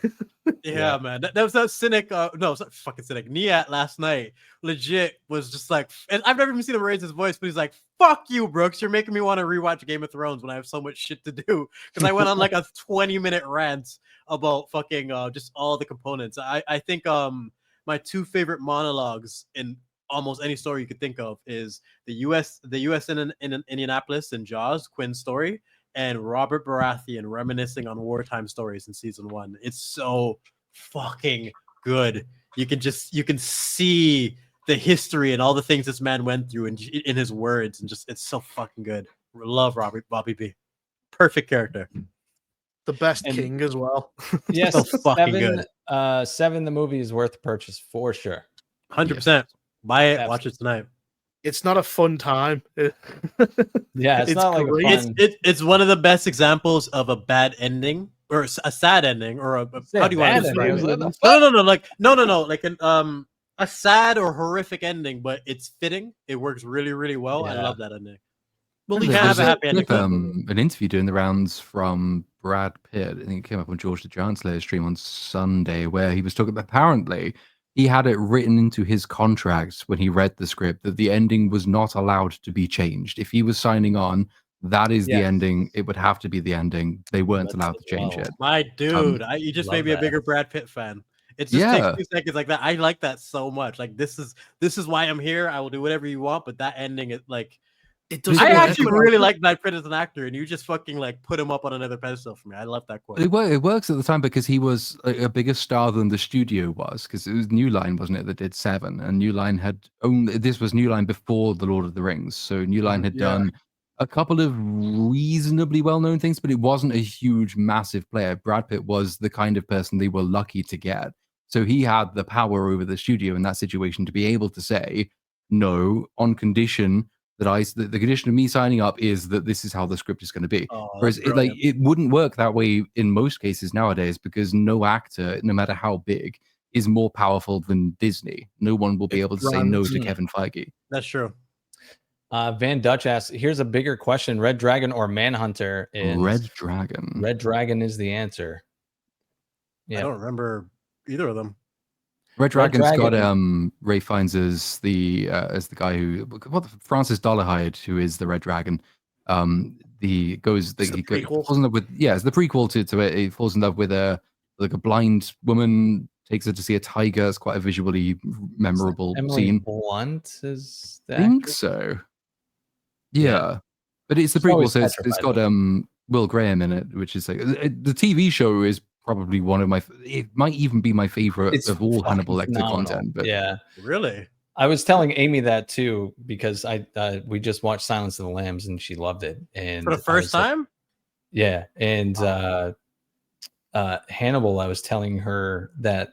Yeah, man. That was that Cynic. No, it's not fucking Cynic. Niat last night legit was just like, and I've never even seen him raise his voice, but he's like, "Fuck you, Brooks. You're making me want to rewatch Game of Thrones when I have so much shit to do." Because I went on like a 20-minute rant about fucking just all the components. I think my 2 favorite monologues in almost any story you could think of is the U.S. in Indianapolis and Jaws, Quinn's story, and Robert Baratheon reminiscing on wartime stories in season 1. It's so fucking good. You can see the history and all the things this man went through in his words, and just it's so fucking good. Love Bobby B. Perfect character. The best king as well. Yes, so fucking good. 7, the movie is worth the purchase for sure. 100%. Buy it. Watch it tonight. It's not a fun time. Yeah, it's not great. like a fun... it's one of the best examples of a bad ending or a sad ending or how do you want to describe it? No, like a sad or horrific ending, but it's fitting. It works really, really well. Yeah. I love that ending. Well, you can't have a happy ending. An interview doing the rounds from Brad Pitt. I think it came up on George the Giant Slayer stream on Sunday, where he was talking about apparently he had it written into his contract when he read the script that the ending was not allowed to be changed. If he was signing on, that is the ending. It would have to be the ending. They weren't allowed to change it. My dude, you just made me a bigger Brad Pitt fan. It just takes 2 seconds like that. I like that so much. Like this is why I'm here. I will do whatever you want. But that ending, it doesn't. I actually really like Brad Pitt as an actor, and you just fucking like put him up on another pedestal for me. I love that quote. It works at the time because he was a bigger star than the studio was, because it was New Line, wasn't it, that did Seven, and New Line had this was New Line before the Lord of the Rings, so New Line had done a couple of reasonably well-known things, but it wasn't a huge, massive player. Brad Pitt was the kind of person they were lucky to get, so he had the power over the studio in that situation to be able to say no on condition that the condition of me signing up is that this is how the script is going to be. Whereas it wouldn't work that way in most cases nowadays, because no actor, no matter how big, is more powerful than Disney. No one will be able to say no to Kevin Feige. That's true. Van Dutch asks, here's a bigger question: Red Dragon or Manhunter? Red Dragon. Red Dragon is the answer. I don't remember either of them. Red Dragon's got Ray Fiennes as the guy who Francis Dolarhyde, who is the Red Dragon. He falls in love with it's the prequel to it. He falls in love with a blind woman, takes her to see a tiger. It's quite a visually memorable scene. Blunt is that? I think so. Yeah, but it's the prequel, so it's got Will Graham in it, which is like the TV show is probably one of my. It might even be my favorite of all Hannibal Lecter content. But really, I was telling Amy that too, because we just watched Silence of the Lambs and she loved it, and for the first time. And Hannibal, I was telling her that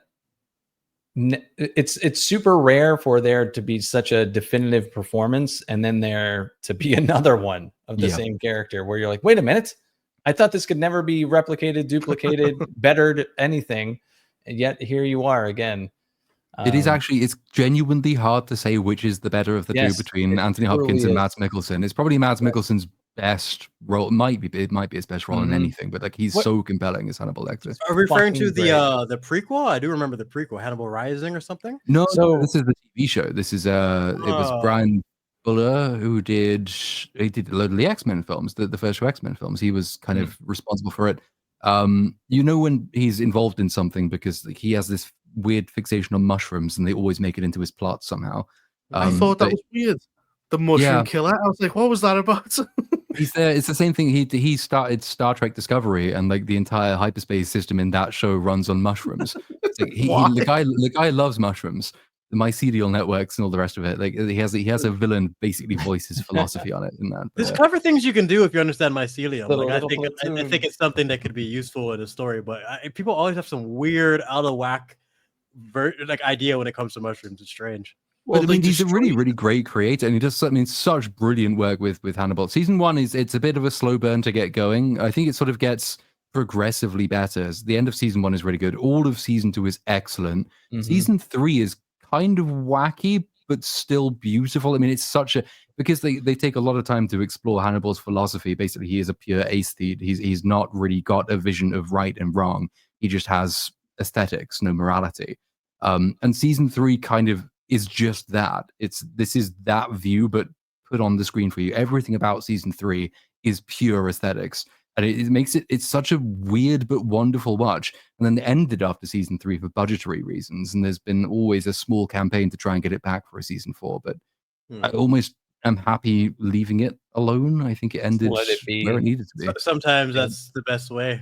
it's super rare for there to be such a definitive performance and then there to be another one of the same character where you're like, wait a minute, I thought this could never be replicated, duplicated, bettered, anything, and yet here you are again. It is actually, it's genuinely hard to say which is the better of the two between Anthony Hopkins and Mads Mikkelsen. It's probably Mads Mikkelsen's best role. It might be his best role in anything, but like he's so compelling as Hannibal Lecter. Are we referring to the prequel? I do remember the prequel, Hannibal Rising or something. No, this is the TV show. This is it was Brian Fuller who did a load of the X-Men films, the first two X-Men films. He was kind of responsible for it. You know, when he's involved in something because he has this weird fixation on mushrooms and they always make it into his plot somehow. I thought that was weird. The mushroom killer. I was like, what was that about? He's there. It's the same thing. He started Star Trek Discovery, and like the entire hyperspace system in that show runs on mushrooms. It's like the guy loves mushrooms, the mycelial networks and all the rest of it. Like he has a villain basically voice his philosophy on it. In that, there's clever things you can do if you understand mycelium. Like I think it's something that could be useful in a story, but people always have some weird out of whack idea when it comes to mushrooms. It's strange. Well, I mean, he's a really, really great creator, and he does such brilliant work with Hannibal. Season 1 it's a bit of a slow burn to get going. I think it sort of gets progressively better. The end of season 1 is really good. All of season 2 is excellent. Season 3 is kind of wacky, but still beautiful. I mean, it's because they take a lot of time to explore Hannibal's philosophy. Basically, he is a pure aesthete. He's not really got a vision of right and wrong. He just has aesthetics, no morality. And season 3 kind of is just that. This is that view, but put on the screen for you. Everything about season 3 is pure aesthetics, and it makes it's such a weird but wonderful watch. And then they ended after season 3 for budgetary reasons, and there's been always a small campaign to try and get it back for a season 4. But I almost am happy leaving it alone. I think it ended where it needed to be. Sometimes that's the best way.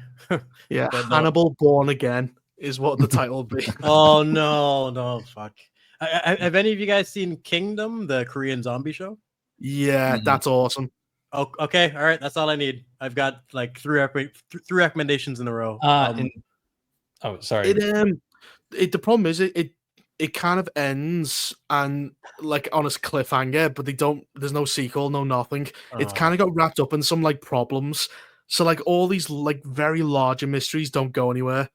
Yeah, Hannibal Born Again is what the title will be. Oh no, fuck. Have any of you guys seen Kingdom, the Korean zombie show? Yeah, that's awesome. Oh, okay, all right, that's all I need. I've got like three recommendations in a row. Sorry. The problem is it kind of ends and like on a cliffhanger, but there's no sequel, no nothing. It's kind of got wrapped up in some like problems. So like all these like very larger mysteries don't go anywhere.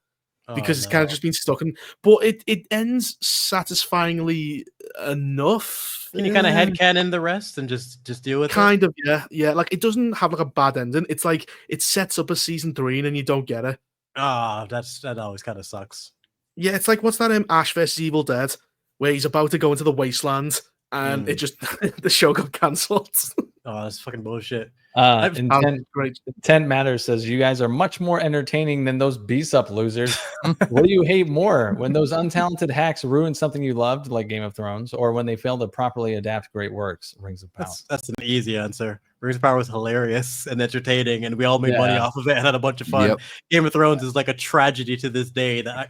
Because it's kind of just been stuck in, but it ends satisfyingly enough. Can you kind of headcanon the rest and just deal with it? Yeah. Like it doesn't have like a bad ending. It's like it sets up a season 3 and then you don't get it. That always kind of sucks. Yeah, it's like what's that? Ash vs Evil Dead, where he's about to go into the wasteland and it just the show got cancelled. Oh, that's fucking bullshit. Intent Matters says, you guys are much more entertaining than those B-Sup losers. What do you hate more? When those untalented hacks ruin something you loved, like Game of Thrones, or when they fail to properly adapt great works? Rings of Power. That's an easy answer. Rings of Power was hilarious and entertaining, and we all made money off of it and had a bunch of fun. Game of Thrones is like a tragedy to this day. That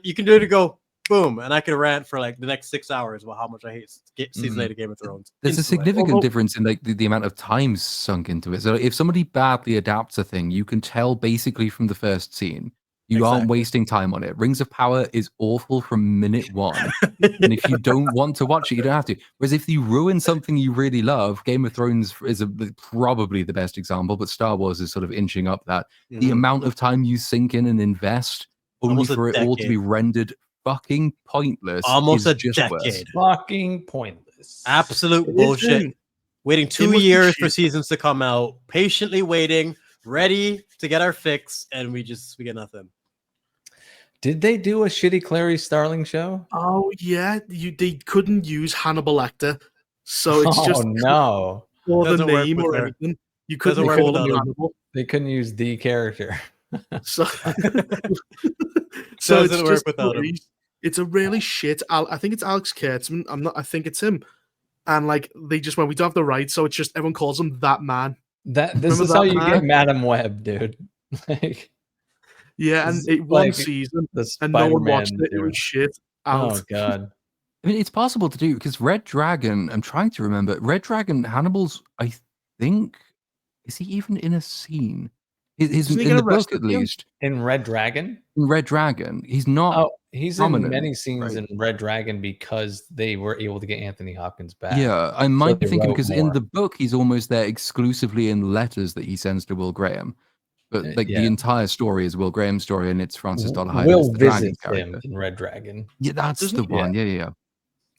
you can do it to go boom, and I can rant for like the next 6 hours about how much I hate season 8 of Game of Thrones. There's a significant difference in like the amount of time sunk into it. So if somebody badly adapts a thing, you can tell basically from the first scene. You aren't wasting time on it. Rings of Power is awful from minute 1. And if you don't want to watch it, you don't have to. Whereas if you ruin something you really love, Game of Thrones is probably the best example, but Star Wars is sort of inching up that. The amount of time you sink in and invest only for it all to be rendered fucking pointless. Almost a decade. Fucking pointless. Absolute bullshit. Waiting 2 years for seasons to come out, patiently waiting, ready to get our fix, and we get nothing. Did they do a shitty Clarice Starling show? Oh yeah, they couldn't use Hannibal Lecter, so it's just no or the name or anything. You couldn't call him Hannibal. They couldn't use the character. So it's just without him. It's a really shit. I think it's Alex Kurtzman. I think it's him. And like they just went, we don't have the rights, so it's just everyone calls him that man. This is how you get Madam Web, dude. Yeah, and one season, and no one watched it. It was shit. Oh god. I mean, it's possible to do because Red Dragon. I'm trying to remember. Red Dragon, Hannibal's. I think is he even in a scene? He's in the book at least. In Red Dragon. In Red Dragon, he's not. Oh, he's in many scenes in Red Dragon because they were able to get Anthony Hopkins back. Yeah, I might be thinking because in the book he's almost there exclusively in letters that he sends to Will Graham. But like the entire story is Will Graham's story, and it's Francis Dollar Will visits him in Red Dragon. Yeah, that's the one. Yeah.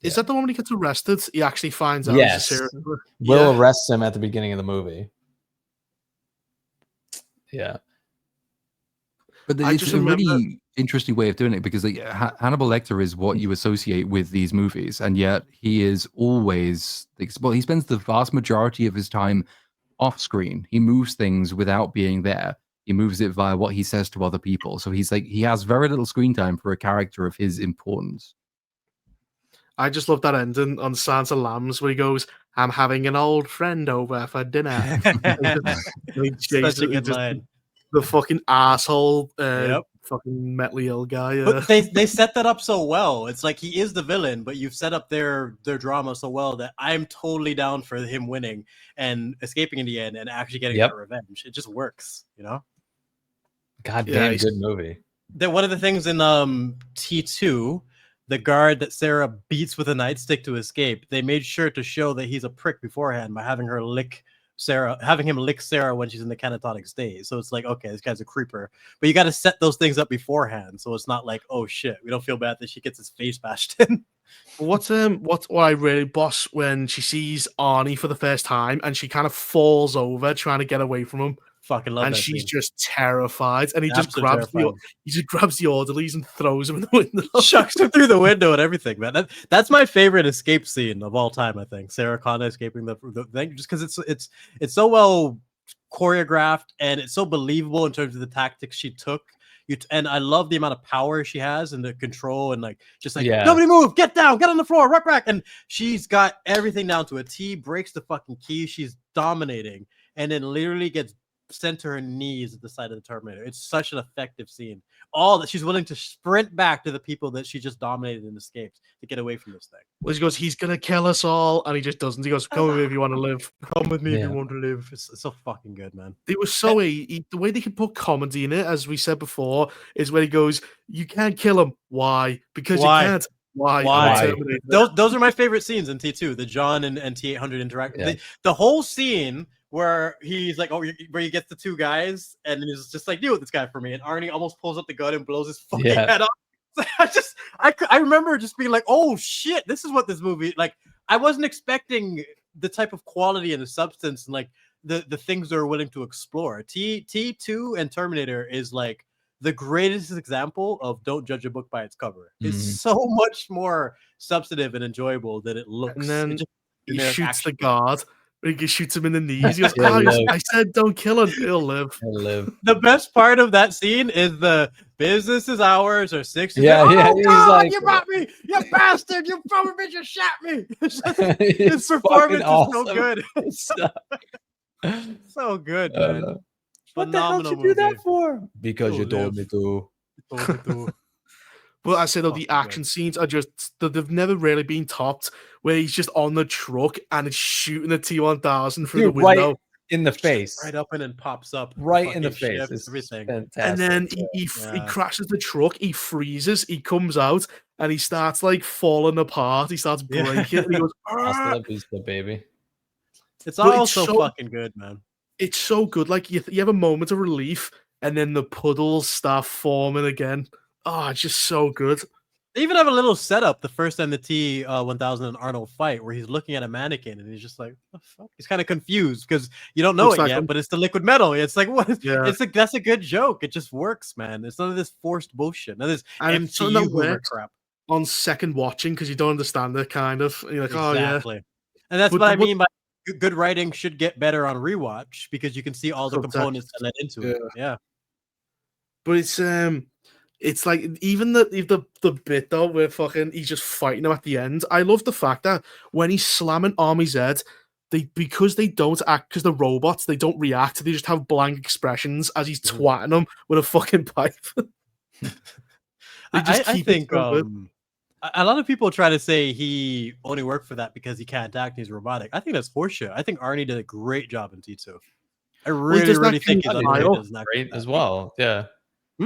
Is that the one when he gets arrested? He actually finds out. Yes. Will arrests him at the beginning of the movie. Yeah. But it's a really interesting way of doing it because Hannibal Lecter is what you associate with these movies, and yet he is always he spends the vast majority of his time off screen. He moves things without being there. He moves it via what he says to other people. So he has very little screen time for a character of his importance. I just love that ending on Santa Lambs where he goes, "I'm having an old friend over for dinner." Such a good line. The fucking asshole, fucking mentally ill guy. But they set that up so well. It's like he is the villain, but you've set up their drama so well that I'm totally down for him winning and escaping in the end and actually getting that revenge. It just works, you know. Goddamn good movie. One of the things in T2, the guard that Sarah beats with a nightstick to escape, they made sure to show that he's a prick beforehand by having him lick Sarah when she's in the catatonic state. So it's like, okay, this guy's a creeper. But you got to set those things up beforehand, so it's not like, oh shit, we don't feel bad that she gets his face bashed in. What I really boss when she sees Arnie for the first time and she kind of falls over trying to get away from him. Fucking love and that she's scene. Just terrified, and he just grabs the orderlies and throws them in the window, chucks her through the window and everything. Man, that's my favorite escape scene of all time. I think Sarah Connor escaping the thing, just because it's so well choreographed and it's so believable in terms of the tactics she took. And I love the amount of power she has and the control and nobody move, get down, get on the floor, rack, and she's got everything down to a T. Breaks the fucking key, she's dominating, and then literally gets sent to her knees at the side of the Terminator. It's such an effective scene. All that she's willing to sprint back to the people that she just dominated and escaped to get away from this thing. Well, he goes, he's gonna kill us all, and he just doesn't. He goes, come with me if you want to live. Come with me if you want to live. It's so fucking good, man. It was so the way they could put comedy in it, as we said before, is when he goes, you can't kill him. Why? Because you can't. Why? Those are my favorite scenes in T2. The John and T800 interact. Yeah. The whole scene where he's like, where he gets the two guys, and he's just like, deal with this guy for me. And Arnie almost pulls up the gun and blows his fucking head off. I remember just being like, oh shit, this is what this movie, like, I wasn't expecting the type of quality and the substance and like the things they're willing to explore. T2 and Terminator is like the greatest example of don't judge a book by its cover. It's so much more substantive and enjoyable than it looks. And then he shoots the guard. He shoots him in the knees. He goes, He'll live. I said don't kill him. He'll live. He'll live. The bbest part of that scene is the business is ours or 6. Yeah, yeah. Oh, He's God, like, you brought me, you bastard! You fucking bitch, you shot me. His it's performance fucking is so good. awesome. So good, man. What the hell did you do that for? Because you told me to. But I said, though, the Fucking action scenes are just, they've never really been topped, where he's just on the truck and it's shooting the T-1000 through the window. Right in the face. Right up and then pops up. Right in the fucking face. ship, It's everything. fantastic. And then he crashes the truck, he freezes, he comes out, and he starts like falling apart. He starts breaking. And he goes, Hasta "Ah!" la vista, baby. It's But all it's so so- fucking good, man. It's so good. Like you have a moment of relief, and then the puddles start forming again. Oh, it's just so good. They even have a little setup the first time the T-1000 and Arnold fight, where he's looking at a mannequin and he's just like, "What the fuck?" He's kind of confused because you don't know Looks it like yet, him. but it's the liquid metal. It's like what? Yeah. It's like that's a good joke. It just works, man. It's none of this forced bullshit. None of this And it's something that MCU humor works crap. on second watching because you don't understand it, kind of. And you're like, oh yeah. Exactly. And that's But what I what- mean by good writing should get better on rewatch because you can see all the Context. components that led into it. Yeah. But it's like even the bit though where fucking he's just fighting him at the end. I love the fact that when he's slamming Army's head, because they don't act because they're robots, they don't react. They just have blank expressions as he's twatting them with a fucking pipe. I think so good. a lot of people try to say he only worked for that because he can't act and he's robotic. I think that's horseshit. I think Arnie did a great job in T2. I really, does that really think he's kind of underrated smile. as an actor. Great as well. Yeah.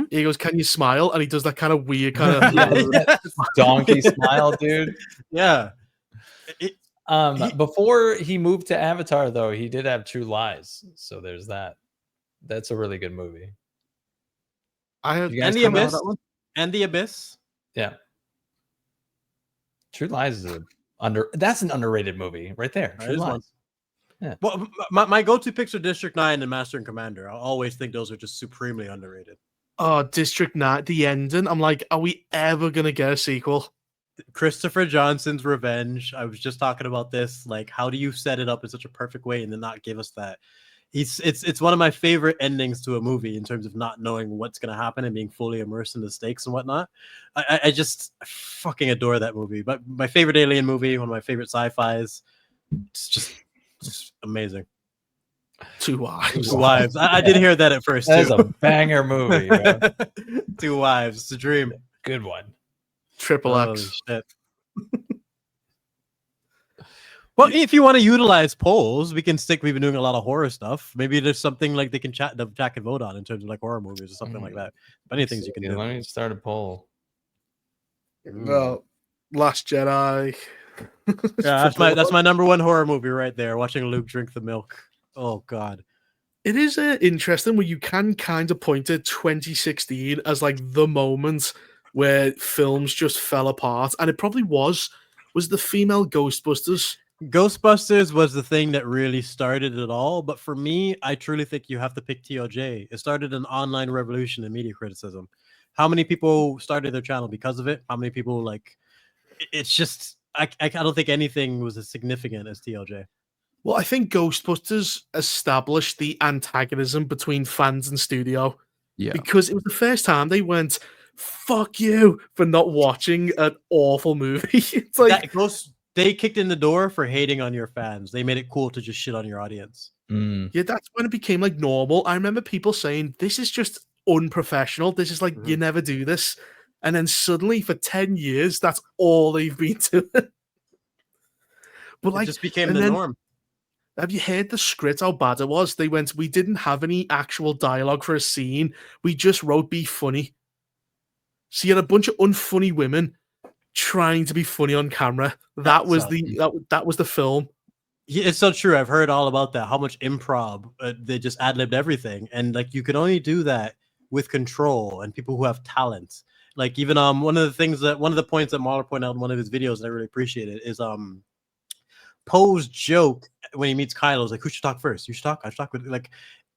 He goes, "Can you smile?" And he does that kind of weird kind of. Donkey smile, dude. Yeah. Before he moved to Avatar, though, he did have True Lies. So there's that. That's a really good movie. I have You guys And the come out Abyss. with that one? And the Abyss. Yeah. True Lies is that's an underrated movie right there. That True is Lies. one. Yeah. Well, my go-to picks are District 9 and Master and Commander. I always think those are just supremely underrated. Oh, District 9, the ending. I'm like, are we ever gonna get a sequel? Christopher Johnson's revenge. I was just talking about this. Like, how do you set it up in such a perfect way and then not give us that? It's one of my favorite endings to a movie in terms of not knowing what's going to happen and being fully immersed in the stakes and whatnot. I just fucking adore that movie. But my favorite alien movie, one of my favorite sci-fis. It's just amazing. Two Wives. Two Wives. I did hear that at first That's too. a banger movie. Bro. Two Wives. It's a dream. Good one. Triple Holy X. shit. Well, if you want to utilize polls, we've been doing a lot of horror stuff. Maybe there's something like they can chat and vote on in terms of like horror movies or something like that. Many things you can do. Let me start a poll. Well, Last Jedi. Yeah, that's my number one horror movie right there. Watching Luke drink the milk. Oh God. It is interesting where you can kind of point to 2016 as like the moment where films just fell apart, and it probably was the female Ghostbusters. Ghostbusters was the thing that really started it all, but for me, I truly think you have to pick TOJ. It started an online revolution in media criticism. How many people started their channel because of it? How many people like? It's just I don't think anything was as significant as TLJ. Well, I think Ghostbusters established the antagonism between fans and studio. Yeah. Because it was the first time they went, "Fuck you" for not watching an awful movie. It's like they kicked in the door for hating on your fans. They made it cool to just shit on your audience. Yeah, that's when it became like normal. I remember people saying, "This is just unprofessional. This is like you never do this." And then suddenly for 10 years, that's all they've been doing. But like, it just became the norm. Have you heard the script, how bad it was? They went, "We didn't have any actual dialogue for a scene. We just wrote be funny." So you had a bunch of unfunny women trying to be funny on camera. That was the film. Yeah, it's so true. I've heard all about that. How much improv they just ad-libbed everything, and like you can only do that with control and people who have talent. Like even one of the points that Mahler pointed out in one of his videos that I really appreciated is Poe's joke when he meets Kylo is like, "Who should talk first? You should talk. I should talk with." Like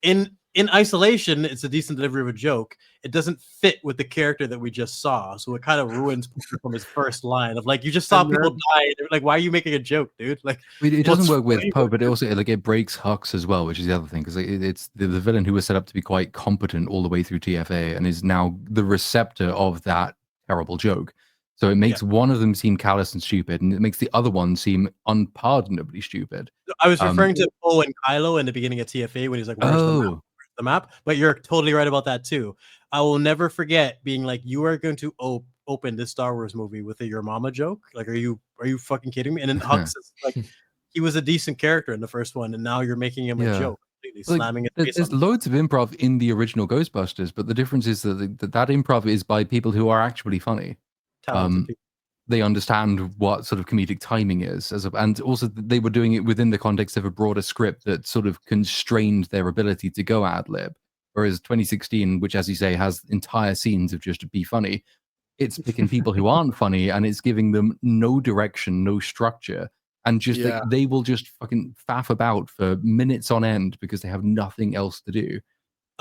in isolation, it's a decent delivery of a joke. It doesn't fit with the character that we just saw, so it kind of ruins from his first line of like, you just saw people die. Like, why are you making a joke, dude? Like, it doesn't work with Poe, but it also like it breaks Hux as well, which is the other thing, because it's the villain who was set up to be quite competent all the way through TFA and is now the receptor of that terrible joke. So it makes one of them seem callous and stupid, and it makes the other one seem unpardonably stupid. I was referring to Poe and Kylo in the beginning of TFA when he's like, "Where's the map?" But you're totally right about that too. I will never forget being like, "You are going to open this Star Wars movie with a your mama joke? Like, are you fucking kidding me?" And then Hux is like, he was a decent character in the first one, and now you're making him a joke, completely slamming it. There's loads of improv in the original Ghostbusters, but the difference is that that improv is by people who are actually funny. They understand what sort of comedic timing is, and also they were doing it within the context of a broader script that sort of constrained their ability to go ad lib. Whereas 2016, which, as you say, has entire scenes of just be funny, it's picking people who aren't funny and it's giving them no direction, no structure, and just they will just fucking faff about for minutes on end because they have nothing else to do.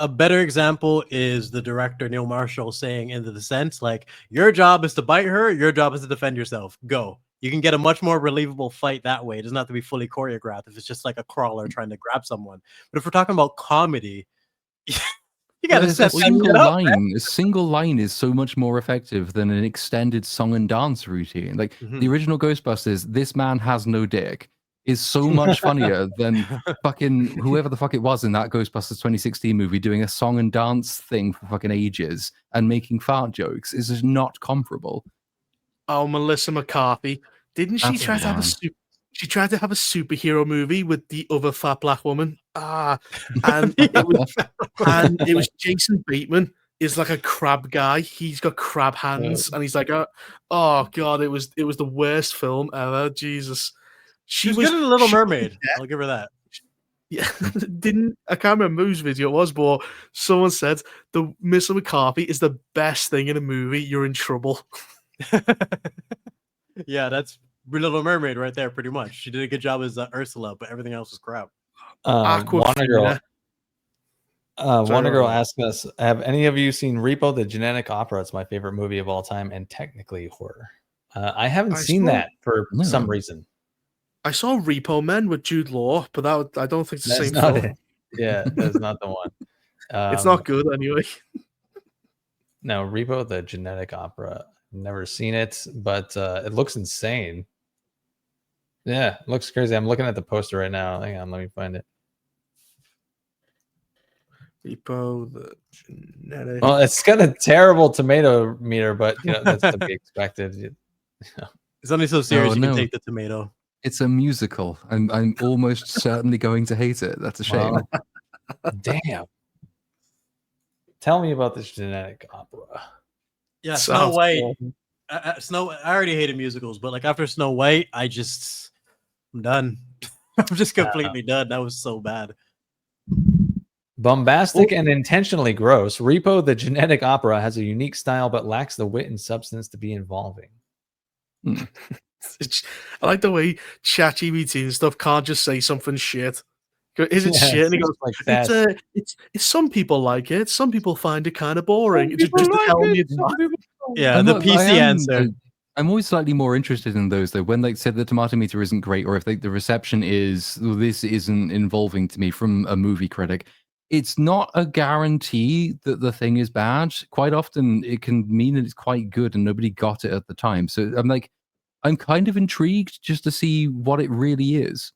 A better example is the director Neil Marshall saying in The Descent, like, your job is to bite her, your job is to defend yourself. Go. You can get a much more believable fight that way. It doesn't have to be fully choreographed if it's just like a crawler trying to grab someone. But if we're talking about comedy, you got to set a single line is so much more effective than an extended song and dance routine. Like the original Ghostbusters, this man has no dick, is so much funnier than fucking whoever the fuck it was in that Ghostbusters 2016 movie doing a song and dance thing for fucking ages and making fart jokes. Is just not comparable. Oh, Melissa McCarthy. Didn't she try to have she tried to have a superhero movie with the other fat black woman? And it was Jason Bateman is like a crab guy. He's got crab hands and he's like, oh god, it was the worst film ever. Jesus. She was good in The Little Mermaid. I'll give her that. Yeah, I can't remember whose video it was, but someone said the Melissa McCarthy is the best thing in a movie. You're in trouble. Yeah, that's Little Mermaid right there, pretty much. She did a good job as Ursula, but everything else was crap. Wonder Girl asked us, have any of you seen Repo the Genetic Opera? It's my favorite movie of all time and technically horror. I haven't seen that for some reason. I saw Repo Men with Jude Law, but I don't think it's the same film. Yeah, that's not the one. It's not good anyway. No, Repo the Genetic Opera. I've never seen it, but it looks insane. Yeah, it looks crazy. I'm looking at the poster right now. Hang on, let me find it. Repo the Genetic. Well, it's got a terrible tomato meter, but that's to be expected. It's only so serious you can take the tomato. It's a musical. I'm almost certainly going to hate it. That's a shame. Wow. Damn. Tell me about this Genetic Opera. Yeah, Snow White. I already hated musicals, but like after Snow White, I'm done. I'm just completely done. That was so bad. Bombastic and intentionally gross, Repo the Genetic Opera has a unique style but lacks the wit and substance to be involving. I like the way ChatGPT and stuff can't just say something shit. Is it shit? And he goes, like that. It's some people like it. Some people find it kind of boring. Just tell me it's not. Yeah, the PC answer. I'm always slightly more interested in those though. When said the tomato meter isn't great, or if the reception is this isn't involving to me from a movie critic, it's not a guarantee that the thing is bad. Quite often, it can mean that it's quite good and nobody got it at the time. So I'm kind of intrigued just to see what it really is.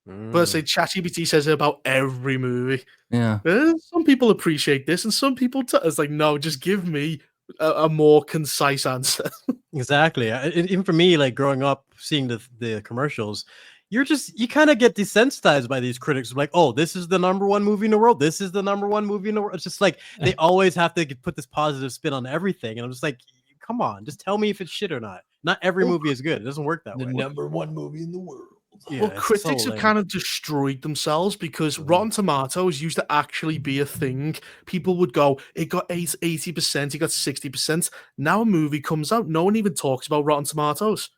But say ChatGPT says it about every movie. Yeah. Some people appreciate this, and some people it's like, no, just give me a more concise answer. Exactly. Even for me, like growing up, seeing the commercials, you kind of get desensitized by these critics. Like, oh, this is the #1 movie in the world. This is the #1 movie in the world. It's just like they always have to put this positive spin on everything, and I'm just like, come on, just tell me if it's shit or not. Not every movie is good. It doesn't work that way. The #1 movie in the world. Yeah, well, critics have kind of destroyed themselves because Rotten Tomatoes used to actually be a thing. People would go, it got 80%, it got 60%. Now a movie comes out, no one even talks about Rotten Tomatoes.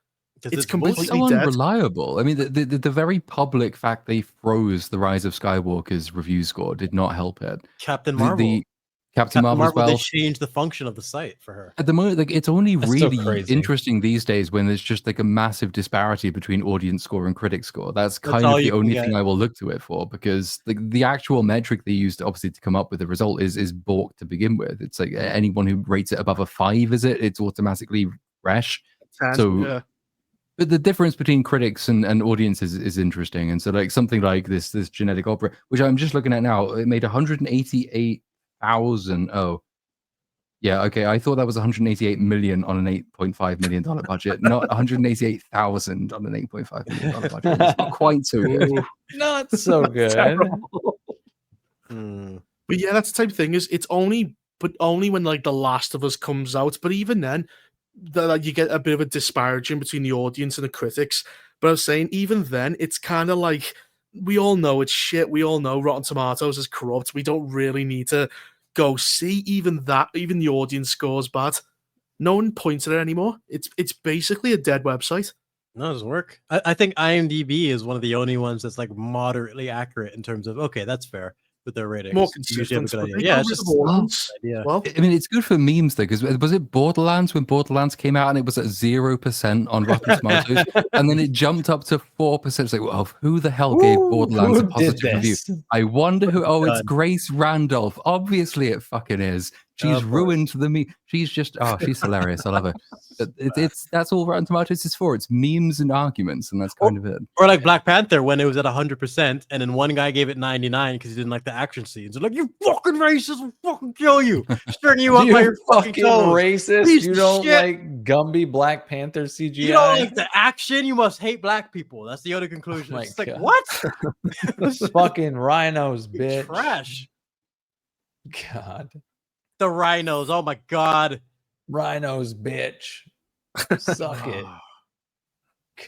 It's It's completely so dead. unreliable. I mean, the very public fact they froze the Rise of Skywalker's review score did not help it. Captain The Marvel. Captain Marvel as They well. changed the function of the site for her. At the moment, like it's only That's so really crazy. interesting these days when there's just like a massive disparity between audience score and critic score. That's kind all of you the can only get. thing I will look to it for, because the actual metric they used obviously to come up with the result is balk to begin with. It's like anyone who rates it above a 5, it's automatically fresh. 10, So yeah. but the difference between critics and audiences is interesting. And so like something like this genetic opera, which I'm just looking at now, it made 188,000. Oh, yeah, okay. I thought that was 188 million on an $8.5 million budget, not 188,000 on an $8.5 million budget. It's not quite so good. Not so good. But yeah, that's the type of thing. It's only when like The Last of Us comes out. But even then, you get a bit of a disparaging between the audience and the critics. But I was saying, even then, it's kind of like we all know it's shit. We all know Rotten Tomatoes is corrupt. We don't really need to go see even that. Even the audience scores bad. No one points at it anymore. It's basically a dead website. No, it doesn't work. I think IMDb is one of the only ones that's like moderately accurate in terms of okay, that's fair with their ratings. More You usually have a consistent. good idea. Yeah, it's just idea. Well, I mean, it's good for memes though, because was it Borderlands when Borderlands came out and it was at 0% on Rotten Tomatoes, and then it jumped up to 4%. It's like, well, who the hell gave Borderlands a positive review? I wonder who. Oh, it's Grace Randolph. Obviously, it fucking is. She's ruined the meme. She's just she's hilarious. I love her. That's all Rotten Tomatoes is for. It's memes and arguments, and that's kind of it. Or like Black Panther when it was at 100%, and then one guy gave it 99 because he didn't like the action scenes. They're like, "You fucking racist! We'll fucking kill you! String you up by your fucking toes! Racist! Piece You of don't shit. like Gumby Black Panther CGI? You don't like the action? You must hate black people." That's the other conclusion. Oh It's my like God. what? Fucking rhinos, bitch! Trash. God, The rhinos. Oh my God. rhinos, bitch! Suck it.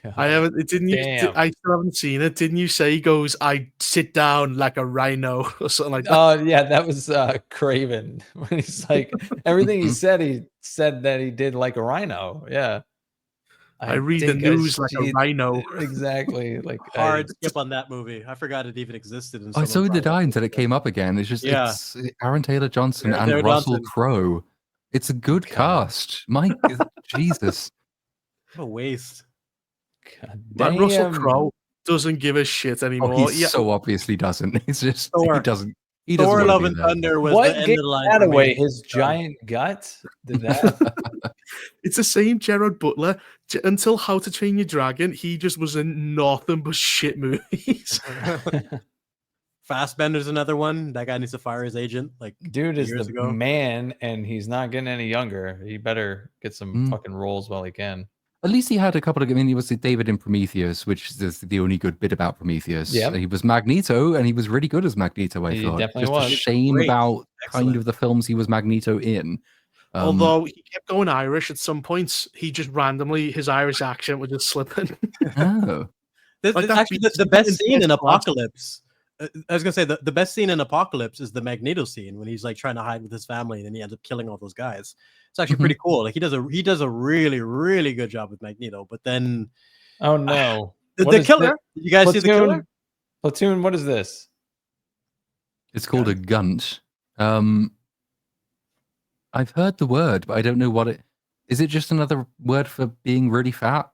God. I haven't. Didn't you? Damn. I still haven't seen it. Didn't you say he goes? I sit down like a rhino or something like that. Oh yeah, that was Craven when he's like everything he said that he did like a rhino. Yeah, I read the news like a rhino. Exactly. Like Hard skip on that movie. I forgot it even existed. In So did I until it came up again. It's just it's Aaron Taylor Johnson and Taylor Russell Johnson. Crowe. It's a good cast. My Jesus. What a waste. But Russell Crowe doesn't give a shit anymore. Oh, he so obviously doesn't. It's just Thor. he doesn't. Thor: Love and Thunder was what the end gave of the line. that for away? me. His giant gut did that. It's the same Gerard Butler. Until How to Train Your Dragon, he just was in nothing but shit movies. Fassbender's another one. That guy needs to fire his agent. Like, dude is years the ago. man, and he's not getting any younger. He better get some fucking roles while he can. At least he had a couple of. I mean, he was David in Prometheus, which is the only good bit about Prometheus. Yeah, he was Magneto, and he was really good as Magneto. I He thought. definitely Just was. a shame Great. about Excellent. kind of the films he was Magneto in. Although he kept going Irish at some points, he just randomly his Irish accent would just slip in. Oh, Like actually, the best scene in Apocalypse. I was gonna say the best scene in Apocalypse is the Magneto scene when he's like trying to hide with his family and then he ends up killing all those guys. It's actually pretty cool. Like he does a really really good job with Magneto. But then, oh no, the killer. Did you guys see the killer? Platoon. What is this? it's called a gunt. I've heard the word, but I don't know what it is. It just another word for being really fat?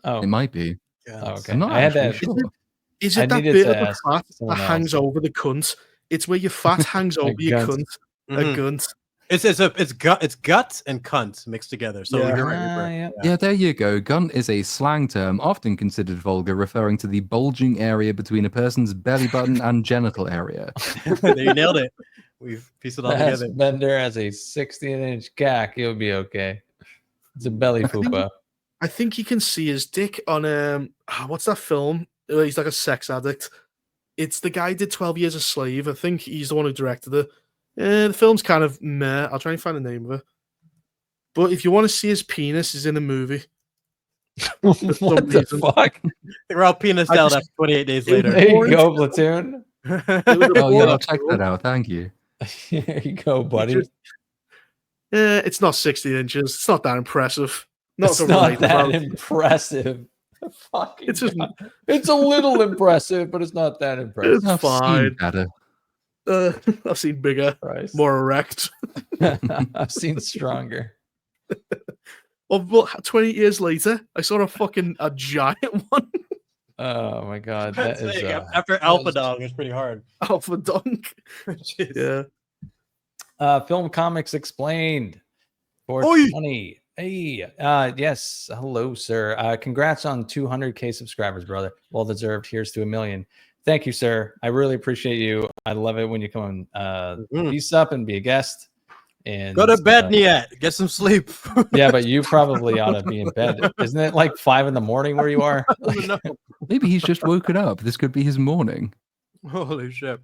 Oh, It might be. Yeah. oh, okay. I'm not I had actually that. sure. Is I it that needed bit to of the ask fat that someone hangs else. over the cunt? It's where your fat hangs over your gunt. cunt. A gunt. It's gut and cunt mixed together. So Yeah. you're right. Yeah. Yeah, there you go. Gunt is a slang term often considered vulgar, referring to the bulging area between a person's belly button and genital area. There, you nailed it. We've pieced it all together. Bender has a 16-inch cock. He'll be okay. It's a belly fupa. I think you can see his dick on what's that film? He's like a sex addict. It's the guy who did 12 Years a Slave. I think he's the one who directed it. The film's kind of meh. I'll try and find the name of it. But if you want to see his penis, he's in a movie. What the fuck? They're all penis out after 28 days later. There you go, Platoon. Oh, yeah, I'll check that out. Thank you. There you go, buddy. It's not 16 inches. It's not that impressive. Not It's to not write that about. impressive. Fucking It's just, God. It's a little impressive, but it's not that impressive. it's I've seen fine. better. I've seen bigger, Christ. more erect. I've seen stronger. Well, 20 years later, I saw a giant one. Oh my God, that is After Alpha Dog, it's pretty hard. Alpha Dunk. Jeez. Yeah. Film Comics Explained. 420. Hey, yes. Hello, sir. Congrats on 200K subscribers, brother. Well deserved. Here's to 1 million. Thank you, sir. I really appreciate you. I love it when you come and peace up and be a guest. And Go to bed, Niet. Get some sleep. yeah, but you probably ought to be in bed. Isn't it like 5 in the morning where you are? Maybe he's just woken up. This could be his morning. Holy shit.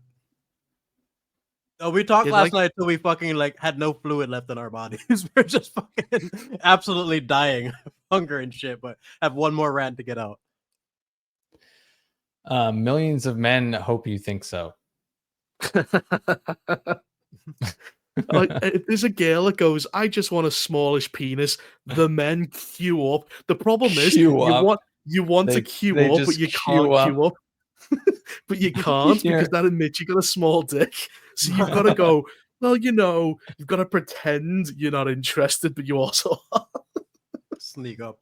Oh, we talked last night till we fucking had no fluid left in our bodies. We're just fucking absolutely dying of hunger and shit, but have one more rant to get out. Millions of men hope you think so. If there's a girl that goes, I just want a smallish penis, the men queue up. The problem is you want to queue up, but you can't queue up. But you can't because that admits you got a small dick. So you've got to go, well, you've got to pretend you're not interested, but you also are. Sneak up.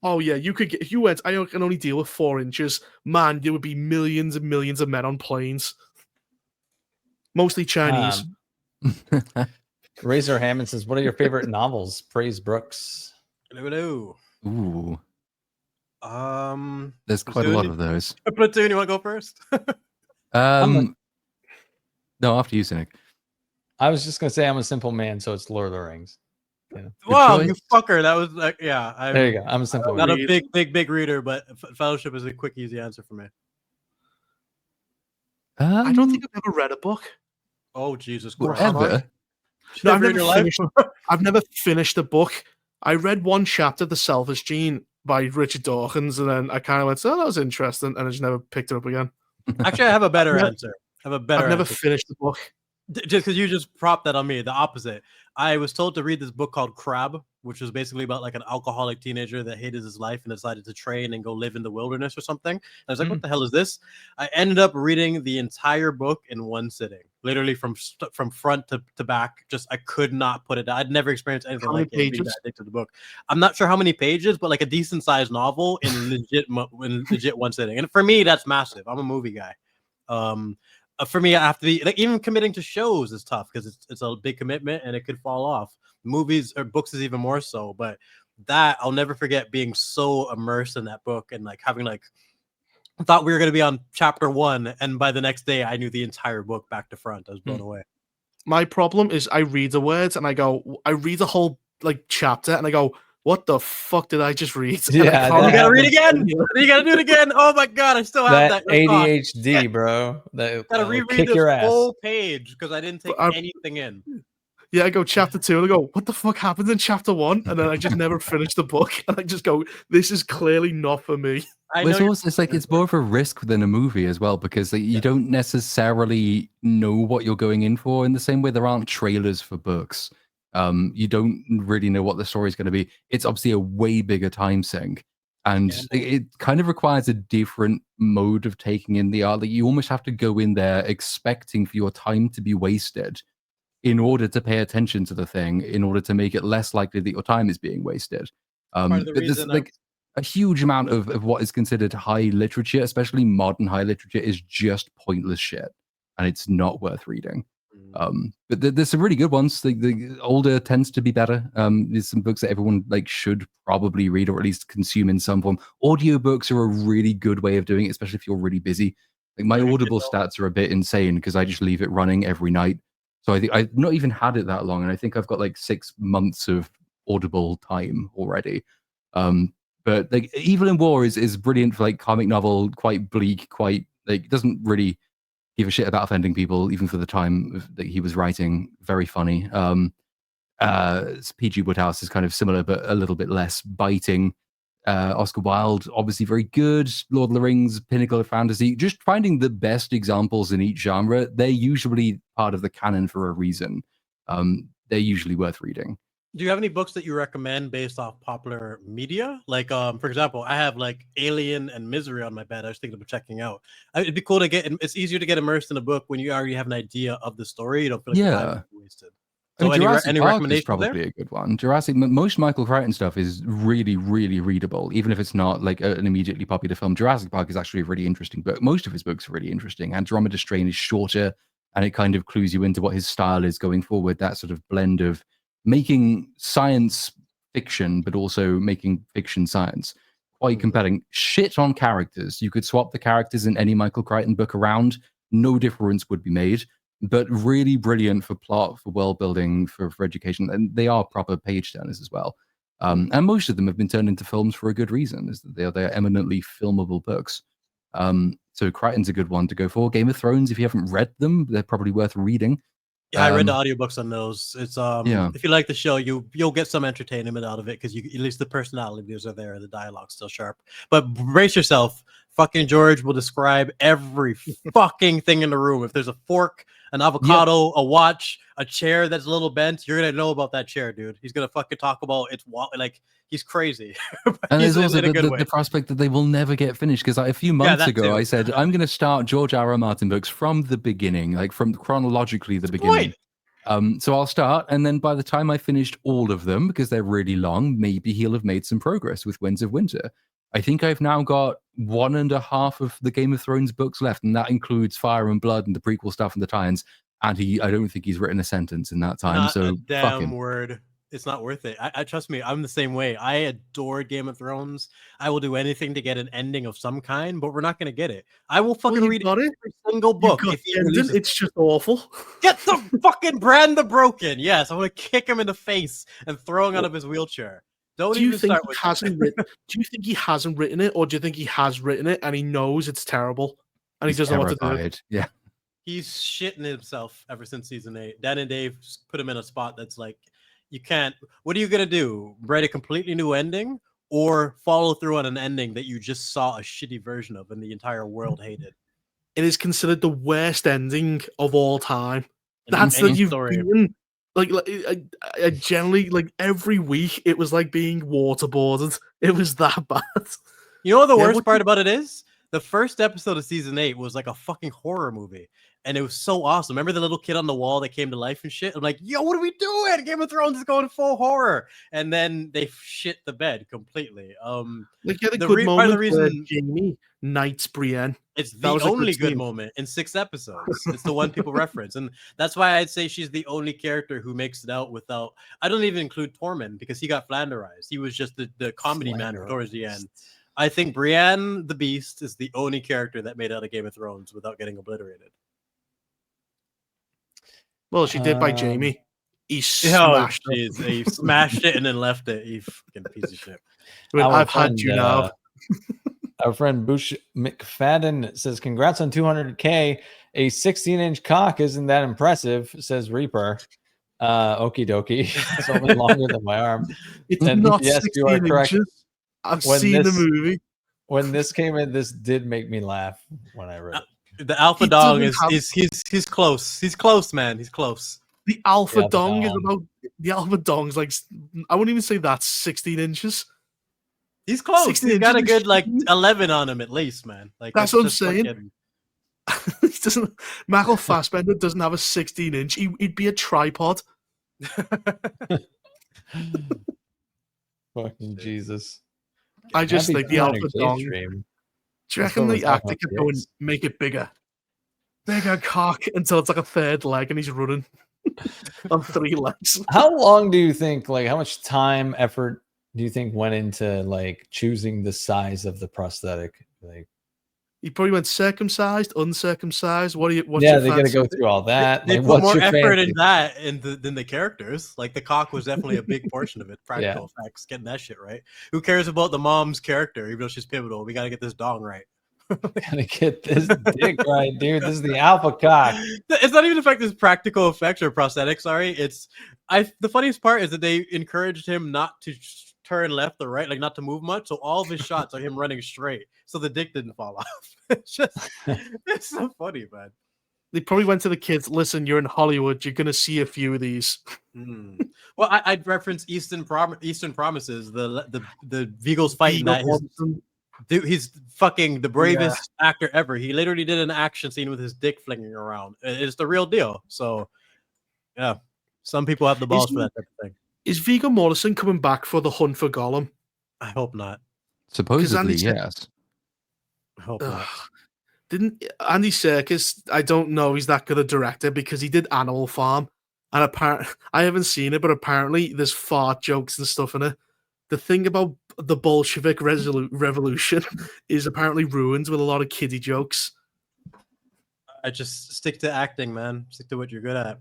Oh yeah, you could get, if you went, I can only deal with 4 inches. Man, there would be millions and millions of men on planes. Mostly Chinese. Razor Hammond says, what are your favorite novels? Praise Brooks. Hello. Ooh. There's quite a lot of those. Platoon, you want to go first? No, after you, Cynic. I was just gonna say I'm a simple man, so it's Lord of the Rings. Yeah. Wow, you fucker! That was yeah. There you go. I'm a simple man. Not a big reader, but Fellowship is a quick, easy answer for me. I don't think I've ever read a book. Oh Jesus Christ! Ever? No, I've never finished a book. I read one chapter, The Selfish Gene, by Richard Dawkins, and then I kind of went, "Oh, that was interesting," and I just never picked it up again. Actually, I have a better answer. I've never finished the book. Just because you just propped that on me, the opposite. I was told to read this book called Crab, which was basically about an alcoholic teenager that hated his life and decided to train and go live in the wilderness or something. And I was like, what the hell is this? I ended up reading the entire book in one sitting, literally from front to back. Just I could not put it down. I'd never experienced anything like it. Being that addicted to the book. I'm not sure how many pages, but a decent sized novel in legit one sitting. And for me, that's massive. I'm a movie guy. For me, I have to be even committing to shows is tough because it's a big commitment and it could fall off. Movies or books is even more so, but that I'll never forget being so immersed in that book and having I thought we were going to be on chapter 1, and by the next day I knew the entire book back to front. I was blown away. My problem is I read the words and I read the whole chapter and I go, what the fuck did I just read? Yeah, you gotta read again. You gotta do it again. Oh my god, I still have that ADHD, bro. Gotta reread this whole page because I didn't take anything in. Yeah, I go chapter 2 and I go, what the fuck happened in chapter 1? And then I just never finish the book. And I just go, this is clearly not for me. It's more of a risk than a movie as well, because you don't necessarily know what you're going in for in the same way there aren't trailers for books. You don't really know what the story is going to be. It's obviously a way bigger time sink, and it kind of requires a different mode of taking in the art. You almost have to go in there expecting for your time to be wasted in order to pay attention to the thing, in order to make it less likely that your time is being wasted. But there's a huge amount of what is considered high literature, especially modern high literature, is just pointless shit, and it's not worth reading. But there's some really good ones. The older tends to be better. There's some books that everyone should probably read or at least consume in some form. Audiobooks are a really good way of doing it, especially if you're really busy. My Audible stats are a bit insane because I just leave it running every night. So I think I've not even had it that long, and I think I've got 6 months of Audible time already. But Evil in War is brilliant for comic novel, quite bleak, quite doesn't really give a shit about offending people, even for the time that he was writing. Very funny. P.G. Woodhouse is kind of similar, but a little bit less biting. Oscar Wilde, obviously very good. Lord of the Rings, pinnacle of fantasy. Just finding the best examples in each genre. They're usually part of the canon for a reason. They're usually worth reading. Do you have any books that you recommend based off popular media? Like, for example, I have like Alien and Misery on my bed. I was thinking of checking out. It'd be cool to get. It's easier to get immersed in a book when you already have an idea of the story. You don't feel like the time Yeah. is wasted. I mean, So, Jurassic any Park is recommendations probably there? a good one. Most Michael Crichton stuff is really, really readable, even if it's not like an immediately popular film. Jurassic Park is actually a really interesting book. Most of his books are really interesting. Andromeda Strain is shorter, and it kind of clues you into what his style is going forward. That sort of blend of making science fiction, but also making fiction science. Quite compelling. Shit on characters. You could swap the characters in any Michael Crichton book around. No difference would be made, but really brilliant for plot, for world building, for education. And they are proper page turners as well. And most of them have been turned into films for a good reason, is that they're eminently filmable books. So Crichton's a good one to go for. Game of Thrones, if you haven't read them, they're probably worth reading. Yeah, I read the audiobooks on those. It's Yeah. if you like the show, you'll get some entertainment out of it because at least the personalities are there, the dialogue's still sharp. But brace yourself, fucking George will describe every fucking thing in the room. If there's a fork, an avocado, a watch, a chair that's a little bent, you're gonna know about that chair, dude. He's gonna fucking talk about it's like he's crazy. And He's there's also in a good way. the prospect that they will never get finished. Because a few months that ago, too. I said, I'm going to start George R. R. Martin books from the beginning, like from chronologically the beginning. So I'll start. And then by the time I finished all of them, because they're really long, maybe he'll have made some progress with Winds of Winter. I think I've now got 1.5 of the Game of Thrones books left. And that includes Fire and Blood and the prequel stuff and the tie-ins. And I don't think he's written a sentence in that time. Not so a fuck damn him. word. It's not worth it. I trust me, I'm the same way. I adore Game of Thrones. I will do anything to get an ending of some kind, but we're not gonna get it. I will fucking read every single book if he releases. It's just awful. Get the fucking Brand the Broken. Yes, I'm gonna kick him in the face and throw him out of his wheelchair. Do you think he hasn't written? Do you think he hasn't written it, or do you think he has written it and he knows it's terrible and he doesn't know what to do? Yeah. He's shitting himself ever since season 8. Dan and Dave put him in a spot that's like, you can't. What are you gonna do? Write a completely new ending, or follow through on an ending that you just saw a shitty version of and the entire world hated? It is considered the worst ending of all time. That's that you've been like I generally like every week it was like being waterboarded. It was that bad. You know what the worst part about it is? The first episode of season 8 was like a fucking horror movie. And it was so awesome. Remember the little kid on the wall that came to life and shit? I'm like, yo, what are we doing? Game of Thrones is going full horror. And then they shit the bed completely. Like you had a good moment where Jamie knights Brienne. It's the only good moment in 6 episodes. It's the one people reference. And that's why I'd say she's the only character who makes it out without... I don't even include Tormund because he got Flanderized. He was just the comedy man towards the end. I think Brienne the Beast is the only character that made out of Game of Thrones without getting obliterated. Well, she did by Jamie. He smashed it. He smashed it and then left it. You fucking piece of shit. I've had you now. Our friend Bush McFadden says, congrats on 200K. A 16-inch cock isn't that impressive, says Reaper. Okie dokie. It's only longer than my arm. It's not yes, 16 you are correct. Inches. I've seen the movie. When this came in, this did make me laugh when I read it. The alpha dong he's close. He's close, man. He's close. The alpha dong is about the alpha dong's like I wouldn't even say that's 16 inches. He's close. He's got a good like 11 on him at least, man. Like that's what I'm saying. He doesn't. Michael Fassbender doesn't have a 16-inch. He'd be a tripod. Fucking Jesus! I just think the alpha dong. Do you reckon the actor could go and make it bigger? Bigger cock until it's like a third leg and he's running on 3 legs. How long do you think, like, how much time, effort do you think went into, like, choosing the size of the prosthetic? Like, he probably went circumcised, uncircumcised. What's they got to go through all that. They put more effort in that than the characters. Like, the cock was definitely a big portion of it. Practical effects, getting that shit right. Who cares about the mom's character, even though she's pivotal? We got to get this dong right. Gotta get this dick right, dude. This is the alpha cock. It's not even the fact that it's practical effects or prosthetics. Sorry, the funniest part is that they encouraged him not to turn left or right, like not to move much. So all of his shots are him running straight, so the dick didn't fall off. It's so funny, man. They probably went to the kids. Listen, you're in Hollywood. You're gonna see a few of these. Well, I'd reference Eastern Promises. The Vigo's fighting that. Dude, he's fucking the bravest actor ever. He literally did an action scene with his dick flinging around. It's the real deal. So, yeah, some people have the balls for that type of thing. Is Viggo Mortensen coming back for the Hunt for Gollum? I hope not. Supposedly, yes. I hope not. Didn't Andy Serkis? I don't know. He's that good a director because he did Animal Farm, and apparently I haven't seen it, but apparently there's fart jokes and stuff in it. The thing about the Bolshevik revolution is apparently ruined with a lot of kiddie jokes. I just stick to acting, man. Stick to what you're good at.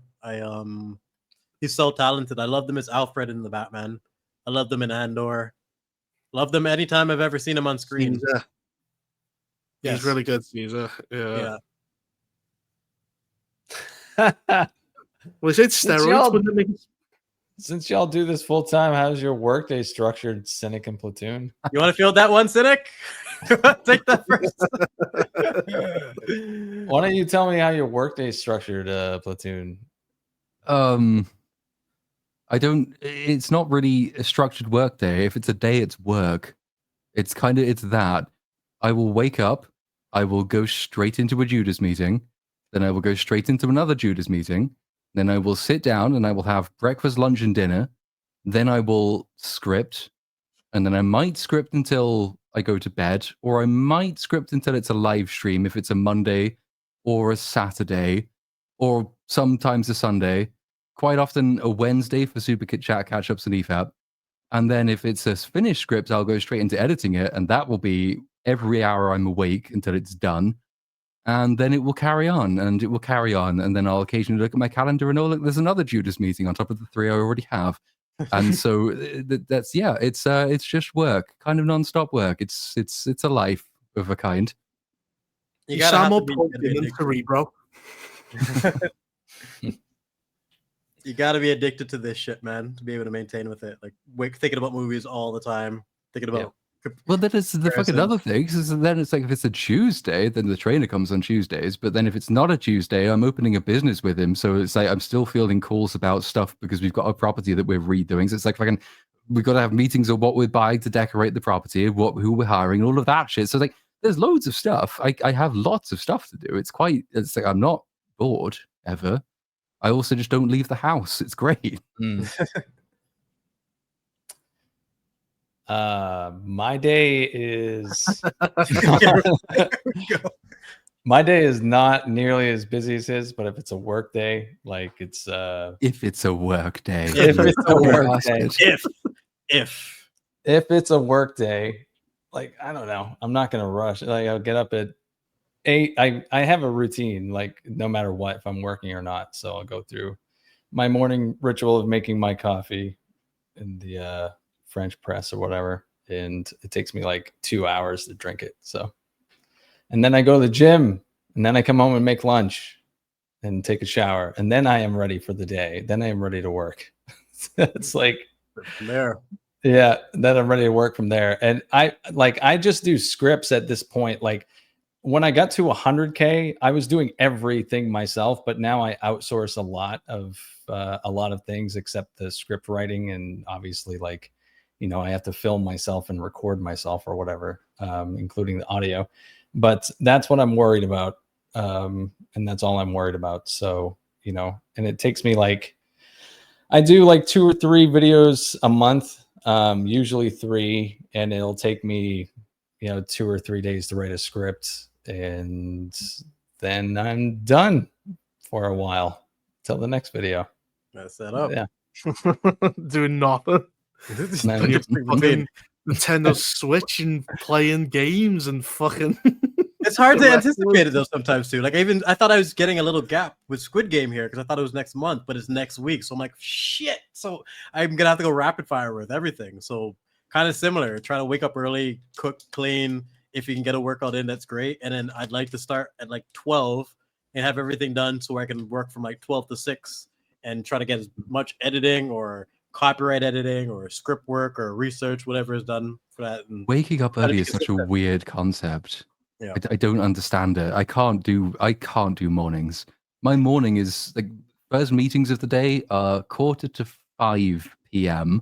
He's so talented. I loved him as Alfred in the Batman. I loved him in Andor. Loved him anytime I've ever seen him on screen. Caesar. Yes. He's really good, Caesar. Yeah. Well, he said steroids. Wouldn't it make Since y'all do this full time, how's your workday structured, Cynic and Platoon? You want to field that one, Cynic? Take that first. Why don't you tell me how your workday is structured, Platoon? I don't. It's not really a structured workday. If it's a day, it's work. It's that. I will wake up. I will go straight into a Judas meeting. Then I will go straight into another Judas meeting. Then I will sit down and I will have breakfast, lunch, and dinner. Then I will script. And then I might script until I go to bed. Or I might script until it's a live stream if it's a Monday or a Saturday. Or sometimes a Sunday. Quite often a Wednesday for Super Kit Chat, catch-ups, and EFAP. And then if it's a finished script, I'll go straight into editing it. And that will be every hour I'm awake until it's done. And then it will carry on, and it will carry on. And then I'll occasionally look at my calendar and, oh, look, there's another Judas meeting on top of the 3 I already have. And so it's just work, kind of non-stop work. It's a life of a kind. You sound more plugged in Cerebro. You got to be addicted to this shit, man, to be able to maintain with it. Like, thinking about movies all the time, thinking about. Yeah. Well, that is the fucking other thing. Because then it's like if it's a Tuesday, then the trainer comes on Tuesdays. But then if it's not a Tuesday, I'm opening a business with him. So it's like I'm still fielding calls about stuff because we've got a property that we're redoing. So it's like we've got to have meetings of what we're buying to decorate the property, who we're hiring, all of that shit. So like there's loads of stuff. I have lots of stuff to do. It's like I'm not bored ever. I also just don't leave the house. It's great. My day is my day is not nearly as busy as his, but if it's a work day, like it's if it's a work day. If it's a work day. If it's a work day, like I don't know. I'm not gonna rush. Like I'll get up at 8. I have a routine, like no matter what, if I'm working or not. So I'll go through my morning ritual of making my coffee in the French press or whatever, and it takes me like 2 hours to drink it. So, and then I go to the gym, and then I come home and make lunch and take a shower, and then I am ready for the day. Then I am ready to work. It's like from there. Yeah, then I'm ready to work from there. And I just do scripts at this point. Like when I got to 100K, I was doing everything myself, but now I outsource a lot of things except the script writing, and obviously like, you know, I have to film myself and record myself or whatever, including the audio. But that's what I'm worried about. And that's all I'm worried about. So, you know, and it takes me like, I do like 2 or 3 videos a month, usually 3, and it'll take me, you know, 2 or 3 days to write a script. And then I'm done for a while till the next video. That's that up. Yeah. Doing nothing. Fucking Nintendo Switch and playing games and fucking. It's hard to anticipate it though sometimes too. Like I thought I was getting a little gap with Squid Game here because I thought it was next month, but it's next week. So I'm like, shit. So I'm gonna have to go rapid fire with everything. So kind of similar. Try to wake up early, cook, clean. If you can get a workout in, that's great. And then I'd like to start at like 12 and have everything done so I can work from like 12 to 6 and try to get as much editing or copyright editing or script work or research, whatever is done for that. And waking up early is such a weird concept. Yeah. I don't understand it. I can't do mornings. my morning is like first meetings of the day are 4:45 p.m.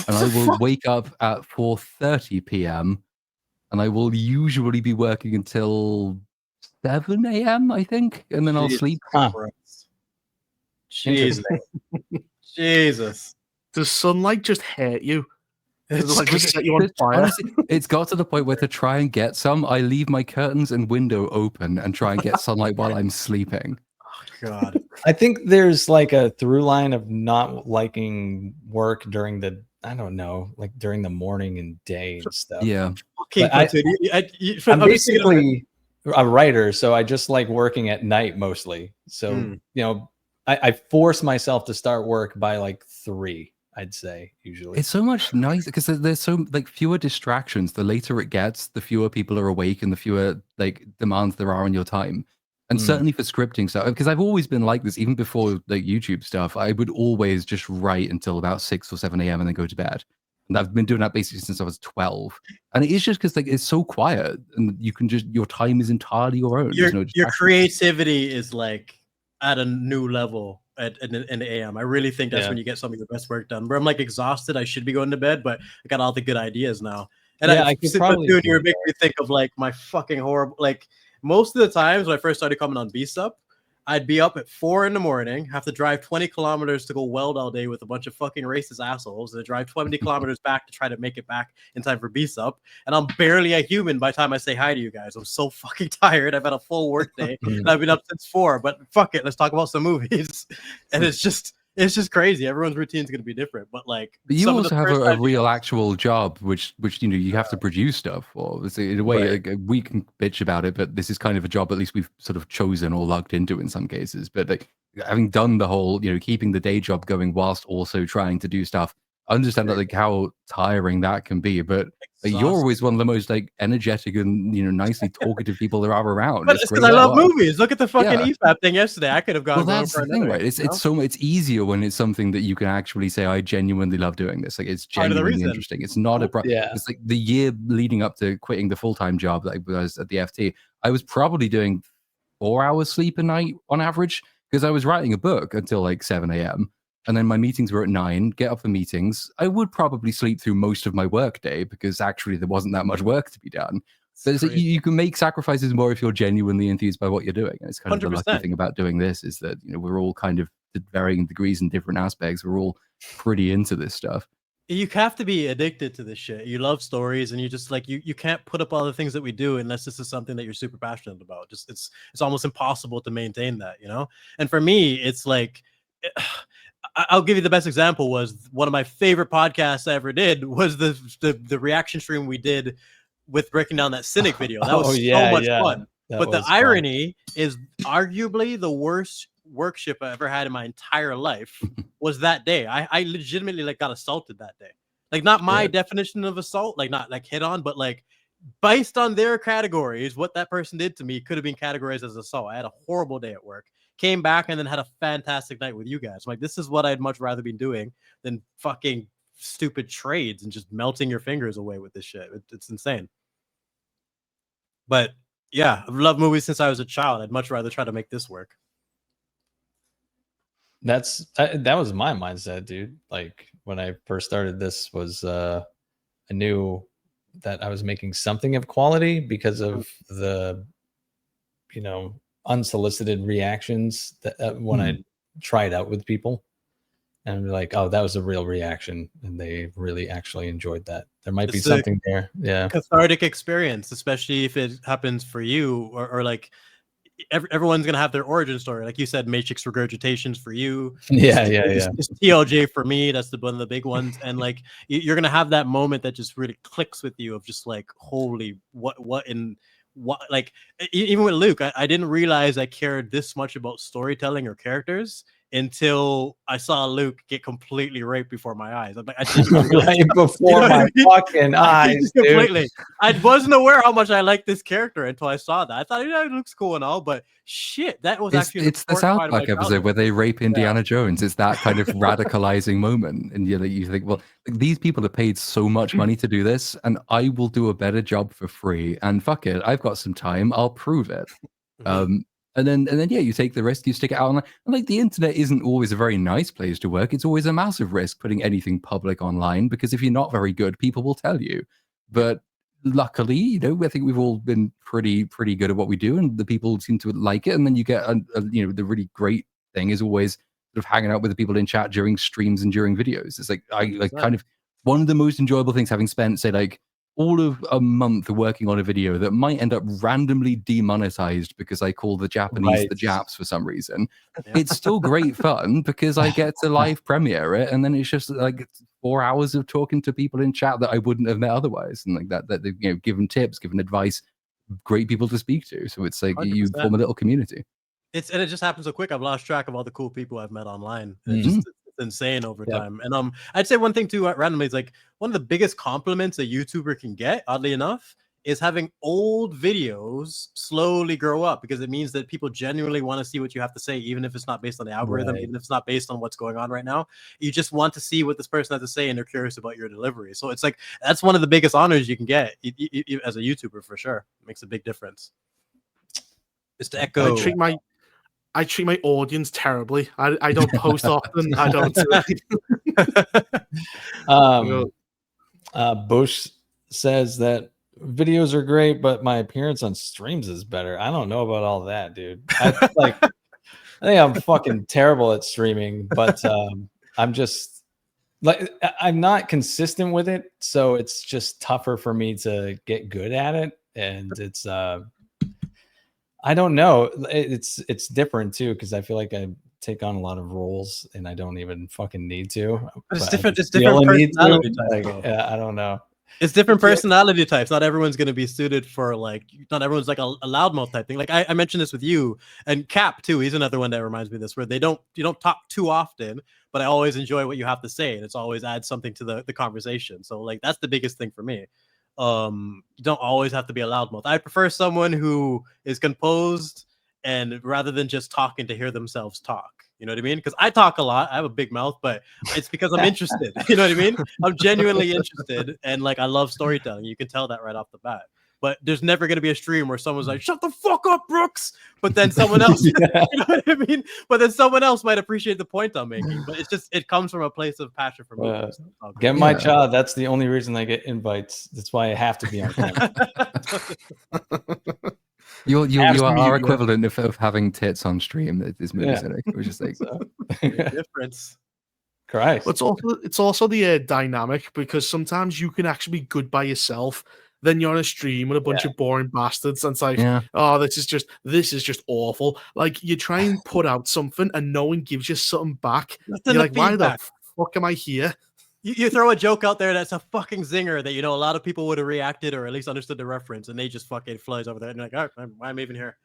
and I will wake up at 4:30 p.m. and I will usually be working until 7 a.m. I think, and then I'll sleep. Jesus. Jesus. Does sunlight just hurt you? Does it like just set you on fire? Honestly, it's got to the point where to try and get some, I leave my curtains and window open and try and get sunlight while I'm sleeping. Oh, God. I think there's like a through line of not liking work during the, I don't know, like during the morning and day and stuff. Yeah. I'm basically a writer, so I just like working at night mostly. So, you know, I force myself to start work by like 3. I'd say usually it's so much nicer because there's so like fewer distractions. The later it gets, the fewer people are awake and the fewer like demands there are on your time. And certainly for scripting stuff, because I've always been like this, even before like YouTube stuff, I would always just write until about 6 or 7 a.m. and then go to bed. And I've been doing that basically since I was 12. And it is just because like it's so quiet and you can just, your time is entirely your own. Your creativity is like at a new level in the AM. I really think that's when you get some of your best work done. Where I'm like exhausted, I should be going to bed, but I got all the good ideas now. And I could probably do you're making me think of like my fucking horrible, like most of the times when I first started coming on B-Sup, I'd be up at 4 in the morning, have to drive 20 kilometers to go weld all day with a bunch of fucking racist assholes, and then drive 20 kilometers back to try to make it back in time for B-Sup. And I'm barely a human by the time I say hi to you guys. I'm so fucking tired. I've had a full work day and I've been up since 4, but fuck it. Let's talk about some movies. And it's just crazy. Everyone's routine is going to be different, but like, but you also have a real actual job, which you know you have to produce stuff for. In a way, we can bitch about it, but this is kind of a job at least we've sort of chosen or lucked into in some cases. But like, having done the whole, you know, keeping the day job going whilst also trying to do stuff, I understand that like how tiring that can be. But you're always one of the most like energetic and, you know, nicely talkative people there are around. But it's because I love movies. Look at the fucking EFAP thing yesterday. I could have gone. Well, that's the thing, right? It's easier when it's something that you can actually say, I genuinely love doing this. Like it's genuinely interesting. It's not it's like the year leading up to quitting the full-time job that I was at the FT, I was probably doing 4 hours sleep a night on average because I was writing a book until like 7 a.m. And then my meetings were at 9, get up for meetings. I would probably sleep through most of my work day because actually there wasn't that much work to be done. But you can make sacrifices more if you're genuinely enthused by what you're doing. And it's kind of the lucky thing about doing this is that, you know, we're all kind of to varying degrees in different aspects. We're all pretty into this stuff. You have to be addicted to this shit. You love stories and you just like, you can't put up all the things that we do unless this is something that you're super passionate about. Just it's almost impossible to maintain that, you know? And for me, it's like, I'll give you the best example was one of my favorite podcasts I ever did was the reaction stream we did with breaking down that Cynic video. That was so much fun. But the irony is arguably the worst workship I ever had in my entire life was that day. I legitimately like got assaulted that day. Like not my definition of assault, like not like hit on, but like based on their categories, what that person did to me could have been categorized as assault. I had a horrible day at work. Came back and then had a fantastic night with you guys. I'm like, this is what I'd much rather be doing than fucking stupid trades and just melting your fingers away with this shit. It's insane. But yeah, I've loved movies since I was a child. I'd much rather try to make this work. That was my mindset, dude. Like when I first started this was I knew that I was making something of quality because of the, you know, unsolicited reactions that when I tried out with people and like, oh, that was a real reaction and they really actually enjoyed that. There might be something there. Yeah. Cathartic experience, especially if it happens for you or like everyone's going to have their origin story. Like you said, Matrix regurgitations for you. It's TLJ for me. That's one of the big ones. And like, you're going to have that moment that just really clicks with you of just like, holy, what like even with Luke, I didn't realize I cared this much about storytelling or characters until I saw Luke get completely raped before my eyes. I'm like, I didn't right before my fucking eyes, completely. I wasn't aware how much I liked this character until I saw that. I thought, yeah, it looks cool and all, but shit, that was actually it's the South Park episode where they rape Indiana Jones. It's that kind of radicalizing moment, and you think, well, these people are paid so much money to do this, and I will do a better job for free. And fuck it, I've got some time. I'll prove it. And then yeah, you take the risk, you stick it out online. And like the internet isn't always a very nice place to work. It's always a massive risk putting anything public online, because if you're not very good, people will tell you. But luckily, you know, I think we've all been pretty good at what we do, and the people seem to like it. And then you get you know, the really great thing is always sort of hanging out with the people in chat during streams and during videos. It's like kind of one of the most enjoyable things, having spent, say, like all of a month working on a video that might end up randomly demonetized because I call the Japanese the Japs for some reason. It's still great fun because I get to live premiere it, and then it's just like 4 hours of talking to people in chat that I wouldn't have met otherwise, and like that you know, given tips, given advice, great people to speak to. So it's like 100%. You form a little community. And it just happens so quick. I've lost track of all the cool people I've met online. It's insane over time. And I'd say one thing too, randomly, is like one of the biggest compliments a YouTuber can get, oddly enough, is having old videos slowly grow up, because it means that people genuinely want to see what you have to say, even if it's not based on the algorithm, even if it's not based on what's going on right now. You just want to see what this person has to say, and they're curious about your delivery. So it's like, that's one of the biggest honors you can get as a YouTuber, for sure. It makes a big difference. Just to echo. I treat my audience terribly. I don't post often. I don't do Bush says that videos are great, but my appearance on streams is better. I don't know about all that, dude. I think I'm fucking terrible at streaming, but I'm just like, I'm not consistent with it, so it's just tougher for me to get good at it, and it's I don't know. It's different too, because I feel like I take on a lot of roles and I don't even fucking need to. But it's different. It's different personality types. Like, yeah, I don't know. It's different personality types. Not everyone's going to be suited for, like, not everyone's like a loudmouth type thing. Like I mentioned this with you and Cap too. He's another one that reminds me of this, where you don't talk too often, but I always enjoy what you have to say, and it's always adds something to the conversation. So like that's the biggest thing for me. You don't always have to be a loudmouth. I prefer someone who is composed, and rather than just talking, to hear themselves talk. You know what I mean? Because I talk a lot. I have a big mouth, but it's because I'm interested. You know what I mean? I'm genuinely interested, and like I love storytelling. You can tell that right off the bat. But there's never going to be a stream where someone's like, "Shut the fuck up, Brooks," but then someone else, you know what I mean? But then someone else might appreciate the point I'm making. But it's just, it comes from a place of passion for me. Get my job. That's the only reason I get invites. That's why I have to be on camera. You are our equivalent of having tits on stream. That is Cynic. It was just like difference. Christ. It's also the dynamic, because sometimes you can actually be good by yourself. Then you're on a stream with a bunch of boring bastards, and it's like, oh, this is just awful. Like, you try and put out something, and no one gives you something back. You're like, why the fuck am I here? You throw a joke out there that's a fucking zinger that, you know, a lot of people would have reacted or at least understood the reference, and they just fucking flies over there, and you're like, all right, why am I even here?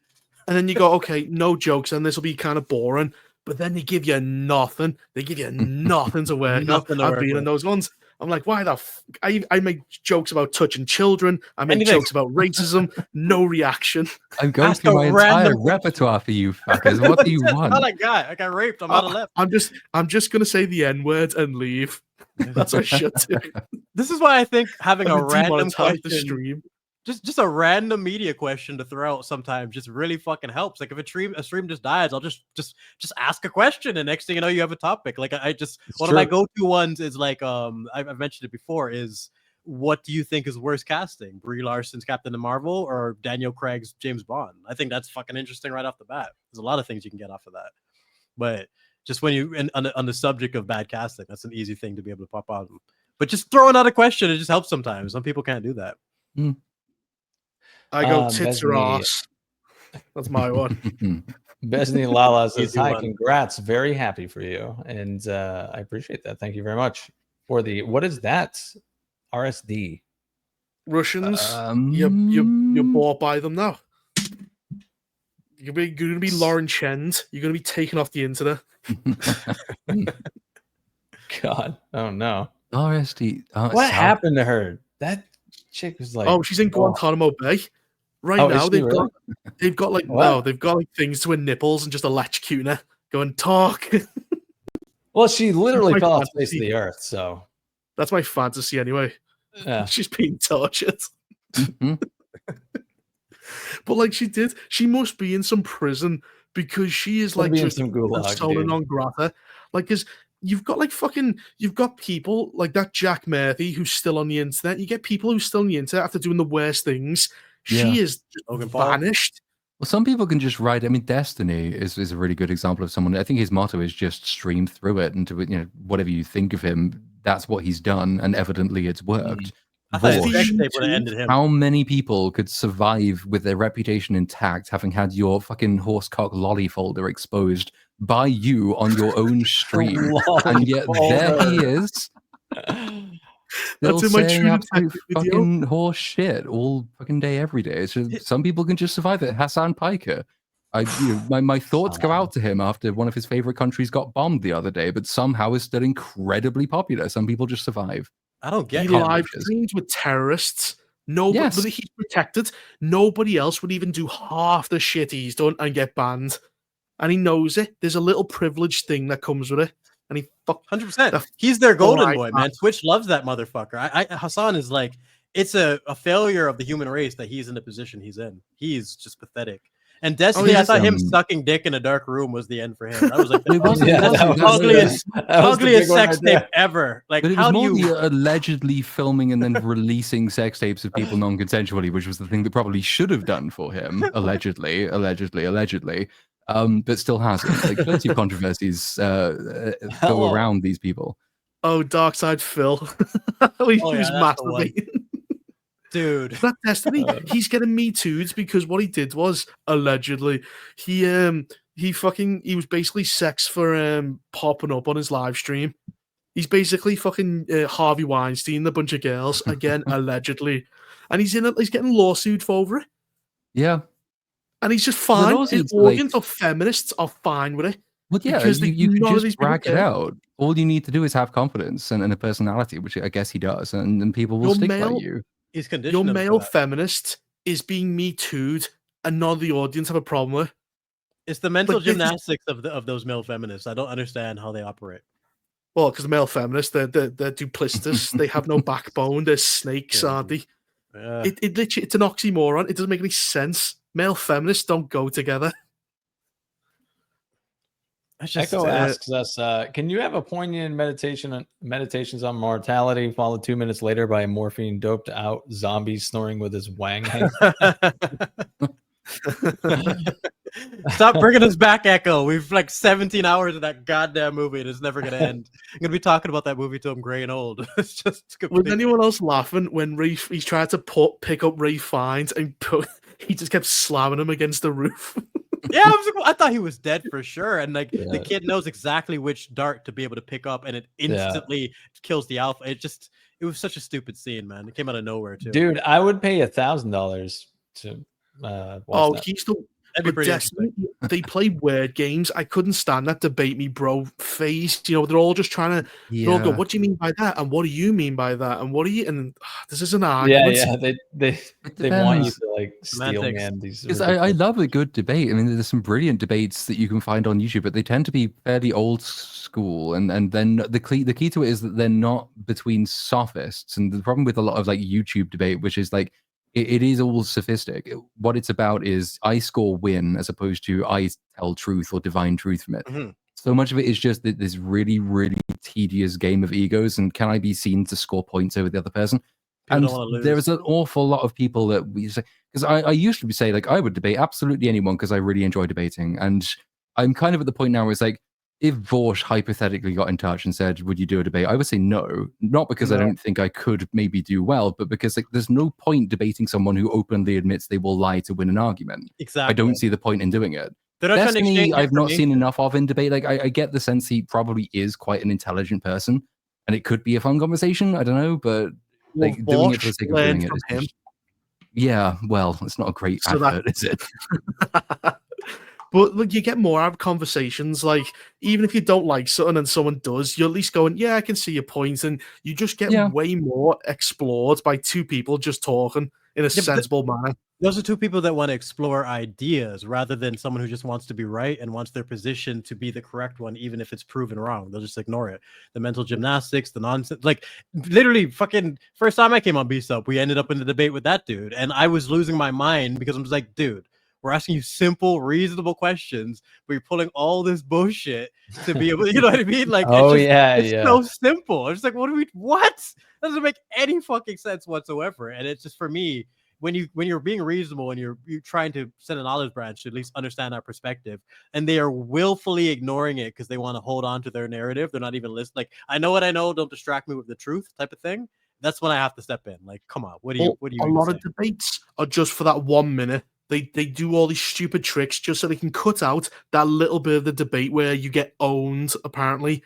And then you go, okay, no jokes, and this will be kind of boring. But then they give you nothing. They give you nothing to work on. I've been in those ones. I'm like, why the I make jokes about touching children. I make jokes about racism. No reaction. I'm going through my entire repertoire for you fuckers. What do you want? I'm that guy. I got raped. I'm out of left. I'm just gonna say the N-word and leave. That's what I should do. This is why I think having a random question, stream. Just a random media question to throw out sometimes just really fucking helps. Like if a stream just dies, I'll just ask a question, and next thing you know, you have a topic. Like one of my go-to ones is like I've mentioned it before, is what do you think is worse casting? Brie Larson's Captain Marvel or Daniel Craig's James Bond? I think that's fucking interesting right off the bat. There's a lot of things you can get off of that. But just when you on the subject of bad casting, that's an easy thing to be able to pop out. But just throwing out a question, it just helps sometimes. Some people can't do that. I go tits or ass. That's my one. Besney Lala says, hi, congrats. Very happy for you. And I appreciate that. Thank you very much for what is that? RSD. Russians. You're bought by them now. You're going to be Lauren Chend. You're going to be taken off the internet. God. Oh, no. RSD. What happened to her? That chick was like, oh, she's in Guantanamo Bay right now. They've got like things to her nipples and just electrocuting her, going talk. Well, she literally fell off the face of the earth, so that's my fantasy anyway. Yeah. She's being tortured. But like she must be in some prison because she is like just some gulag, persona non grata. Like, because you've got people like that Jack Murphy who's still on the internet. You get people who's still on the internet after doing the worst things. She is just vanished. Well, some people can just write. I mean, Destiny is a really good example of someone. I think his motto is just stream through it, and to whatever you think of him, that's what he's done, and evidently it's worked. I thought his sex tape would have ended him. How many people could survive with their reputation intact, having had your fucking horsecock lolly folder exposed by you on your own stream, and yet there he is. Still That's in my saying True absolute Detective fucking video. horse shit all fucking day, every day. It's just, some people can just survive it. Hassan Piker. My thoughts go out to him after one of his favorite countries got bombed the other day, but somehow is still incredibly popular. Some people just survive. I don't get He live streams with terrorists. Nobody, he's protected. Nobody else would even do half the shit he's done and get banned. And he knows it. There's a little privilege thing that comes with it. And he 100%. He's their golden boy, man. Twitch loves that motherfucker. Hassan is like, it's a failure of the human race that he's in the position he's in. He's just pathetic. And Destiny, I thought him sucking dick in a dark room was the end for him. I was like, the ugliest sex tape ever. Like, but it how was do more you the allegedly filming and then releasing sex tapes of people non-consensually, which was the thing that probably should have done for him, allegedly, but still hasn't. Like, plenty of controversies go around these people. Oh, Darkside Phil. He was masturbating. Dude, that Destiny, he's getting Me Too'd because what he did was allegedly he was basically sex for popping up on his live stream. He's basically fucking Harvey Weinstein, a bunch of girls again, allegedly, and he's getting lawsuit for over it. Yeah, and he's just fine. His audience of feminists are fine with it. Well, yeah, you can just brag it out. All you need to do is have confidence and a personality, which I guess he does, and people will stick by you. Your male feminist is being Me Too'd, and none of the audience have a problem with. It's the mental gymnastics of those male feminists. I don't understand how they operate. Well, because the male feminists, they're duplicitous. They have no backbone. They're snakes, aren't they? Yeah. It literally, it's an oxymoron. It doesn't make any sense. Male feminists don't go together. Echo asks us, can you have a poignant meditations on mortality followed 2 minutes later by a morphine doped out zombie snoring with his wang hanging? Stop bringing us back, Echo. We've like 17 hours of that goddamn movie and it's never going to end. I'm going to be talking about that movie till I'm gray and old. It's just Was anyone else laughing when he tried to pick up Ray Fiennes and he just kept slamming him against the roof? Yeah, I thought he was dead for sure. And like the kid knows exactly which dart to be able to pick up and it instantly kills the alpha. It was such a stupid scene, man. It came out of nowhere too. Dude, I would pay $1,000 to watch that. He's still Destiny, they play weird games. I couldn't stand that debate me bro phase. They're all just trying to they're all go, what do you mean by that? And what do you mean by that? And what do you this is an argument. Yeah. They want you to like steal man these. Because I love a good debate. I mean, there's some brilliant debates that you can find on YouTube, but they tend to be fairly old school. And then the key to it is that they're not between sophists. And the problem with a lot of like YouTube debate, which is like it is all sophistic. What it's about is I score win as opposed to I tell truth or divine truth from it. Mm-hmm. So much of it is just this really, really tedious game of egos. And can I be seen to score points over the other person? And there is an awful lot of people that we say, because I used to say like I would debate absolutely anyone because I really enjoy debating. And I'm kind of at the point now where it's like, if Vorsh hypothetically got in touch and said, would you do a debate? I would say no, not because I don't think I could maybe do well, but because like there's no point debating someone who openly admits they will lie to win an argument. Exactly. I don't see the point in doing it. Destiny, I've not seen enough of in debate. Like I get the sense he probably is quite an intelligent person and it could be a fun conversation. I don't know, but like doing it for the sake of doing it is just, yeah, well, it's not a great advert, is it? But like, you get more out of conversations. Like, even if you don't like something and someone does, you're at least going, yeah, I can see your point. And you just get way more explored by two people just talking in a sensible manner. Those are two people that want to explore ideas rather than someone who just wants to be right and wants their position to be the correct one, even if it's proven wrong. They'll just ignore it. The mental gymnastics, the nonsense. Like, literally, fucking first time I came on Beast Up, we ended up in the debate with that dude, and I was losing my mind because I was like, dude, we're asking you simple, reasonable questions, but you're pulling all this bullshit to be able, you know what I mean? Like, Oh, it's so simple. It's like, what? That doesn't make any fucking sense whatsoever. And it's just, for me, when you're being reasonable and you're trying to send an olive branch to at least understand our perspective, and they are willfully ignoring it because they want to hold on to their narrative, they're not even listening. Like, I know what I know, don't distract me with the truth type of thing. That's when I have to step in. Like, come on, what do you A lot of debates are just for that 1 minute. They do all these stupid tricks just so they can cut out that little bit of the debate where you get owned, apparently.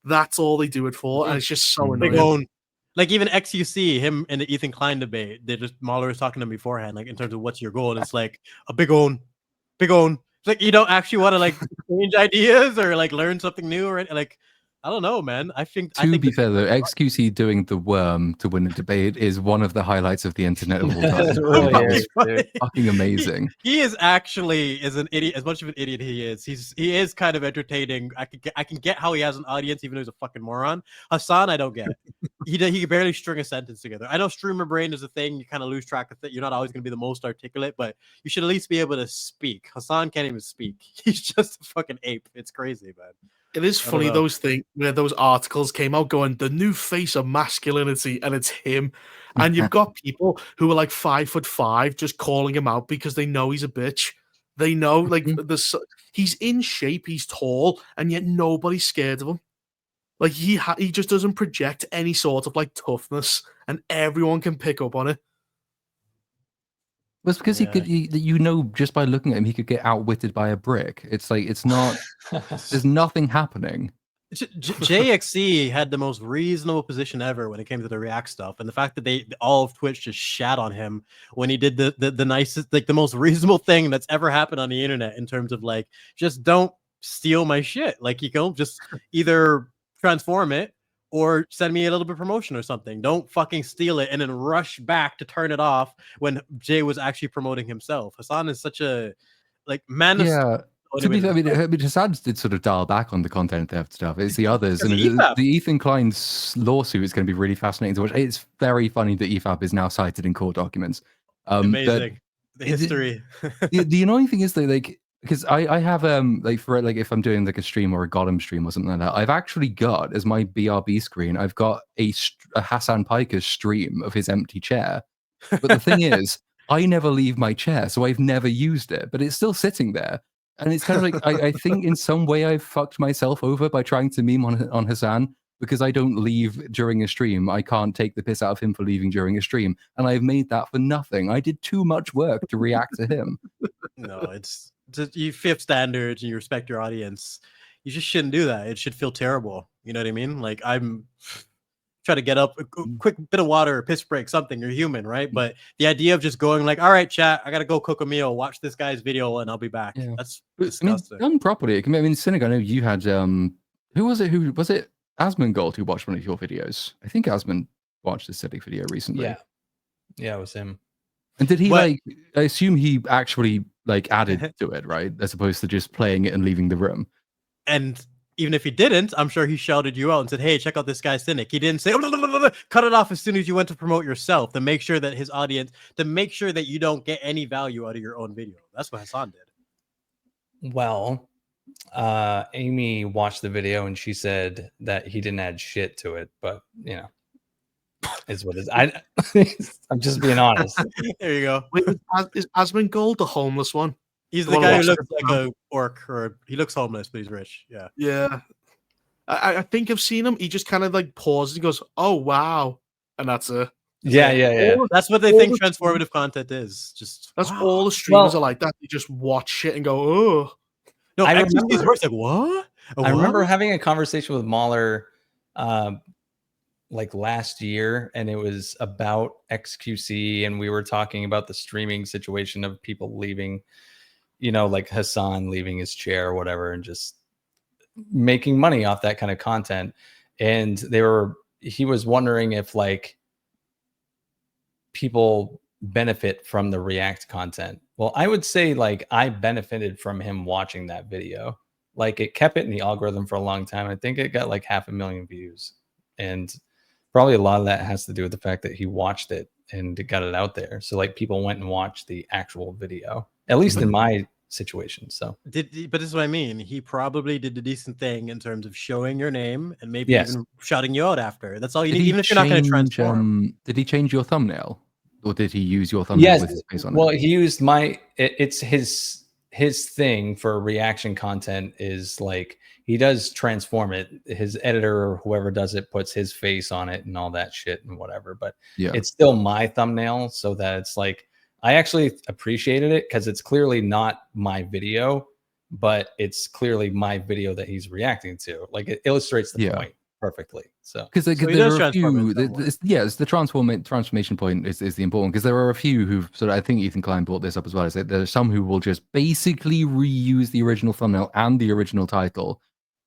That's all they do it for, and it's just so annoying. Like, even XUC, him and the Ethan Klein debate, they just, Mahler was talking to him beforehand, like, in terms of what's your goal, and it's like a big own. It's like, you don't actually want to like change ideas or like learn something new, or like, I don't know, man. I think to be fair though, XQC doing the worm to win a debate is one of the highlights of the internet of all time. It really is, fucking amazing. He is actually an idiot. As much of an idiot he is kind of entertaining. I can get how he has an audience, even though he's a fucking moron. Hassan, I don't get. He can barely string a sentence together. I know streamer brain is a thing. You kind of lose track of it. You're not always going to be the most articulate, but you should at least be able to speak. Hassan can't even speak. He's just a fucking ape. It's crazy, man. It is funny, those things where those articles came out going, the new face of masculinity, and it's him. And you've got people who are like 5'5" just calling him out because they know he's a bitch. They know, like, he's in shape, he's tall, and yet nobody's scared of him. Like, he just doesn't project any sort of like toughness, and everyone can pick up on it. Well, it's because he could, just by looking at him, he could get outwitted by a brick. It's like, it's not, there's nothing happening. JXC had the most reasonable position ever when it came to the React stuff, and the fact that all of Twitch just shat on him when he did the nicest, like the most reasonable thing that's ever happened on the internet in terms of like, just don't steal my shit. Like, you can just either transform it or send me a little bit of promotion or something. Don't fucking steal it and then rush back to turn it off when Jay was actually promoting himself. Hassan is such a man. Yeah. To be fair, I mean, Hassan did sort of dial back on the content theft stuff. It's the others. And the Ethan Klein's lawsuit is going to be really fascinating to watch. It's very funny that EFAB is now cited in court documents. Amazing. The history. The annoying thing is that, like, because I have like, for like, if I'm doing like a stream or a Gollum stream or something like that, I've actually got, as my BRB screen, I've got a Hassan Piker stream of his empty chair. But the thing is, I never leave my chair, so I've never used it, but it's still sitting there. And it's kind of like, I think in some way I've fucked myself over by trying to meme on Hassan, because I don't leave during a stream. I can't take the piss out of him for leaving during a stream. And I've made that for nothing. I did too much work to react to him. No, it's you fifth standards and you respect your audience. You just shouldn't do that. It should feel terrible. You know what I mean? Like, I'm try to get up, a quick bit of water, a piss break, something. You're human, right? But the idea of just going like, all right, chat, I gotta go cook a meal, watch this guy's video, and I'll be back. Yeah. That's disgusting. I mean, done properly. I mean, Cynic, I know you had who was it? Who was it? AsmonGold who watched one of your videos. I think Asmon watched the Cynic video recently. Yeah, it was him. And did he I assume he actually like added to it, right? As opposed to just playing it and leaving the room. And even if he didn't, I'm sure he shouted you out and said, hey, check out this guy Cynic. He didn't say, cut it off as soon as you went to promote yourself, to make sure that his audience, to make sure that you don't get any value out of your own video. That's what Hassan did. Well, Amy watched the video and she said that he didn't add shit to it, but you know, is what it is. I'm just being honest. There you go. Wait, is AsmonGold the homeless one? He's the guy who looks like a orc, or he looks homeless, but he's rich. Yeah. Yeah. I think I've seen him. He just kind of like pauses and goes, oh, wow. And that's it. Yeah. That's what they think transformative content is. Just that's all the streamers are like that. They just watch shit and go, oh. No, I remember his words like, what? I remember having a conversation with Mahler like last year, and it was about XQC, and we were talking about the streaming situation of people leaving, you know, like Hassan leaving his chair or whatever, and just making money off that kind of content. And he was wondering if like people benefit from the React content? Well, I would say like I benefited from him watching that video. Like it kept it in the algorithm for a long time. I think it got like 500,000 views, and probably a lot of that has to do with the fact that he watched it and got it out there. So like people went and watched the actual video, at least in my situation. So but this is what I mean. He probably did the decent thing in terms of showing your name and maybe even shouting you out after. That's all you need, even if you're not going to transform. Did he change your thumbnail, or did he use your thumbnail with his face on it? Well, he used it's his thing for reaction content is like he does transform it. His editor or whoever does it puts his face on it and all that shit and whatever. But it's still my thumbnail, so that it's like I actually appreciated it because it's clearly not my video, but it's clearly my video that he's reacting to. Like it illustrates the point perfectly. So because there are a few, it's the transformation point is the important, because there are a few who've sort of, I think Ethan Klein brought this up as well, is that there's some who will just basically reuse the original thumbnail and the original title,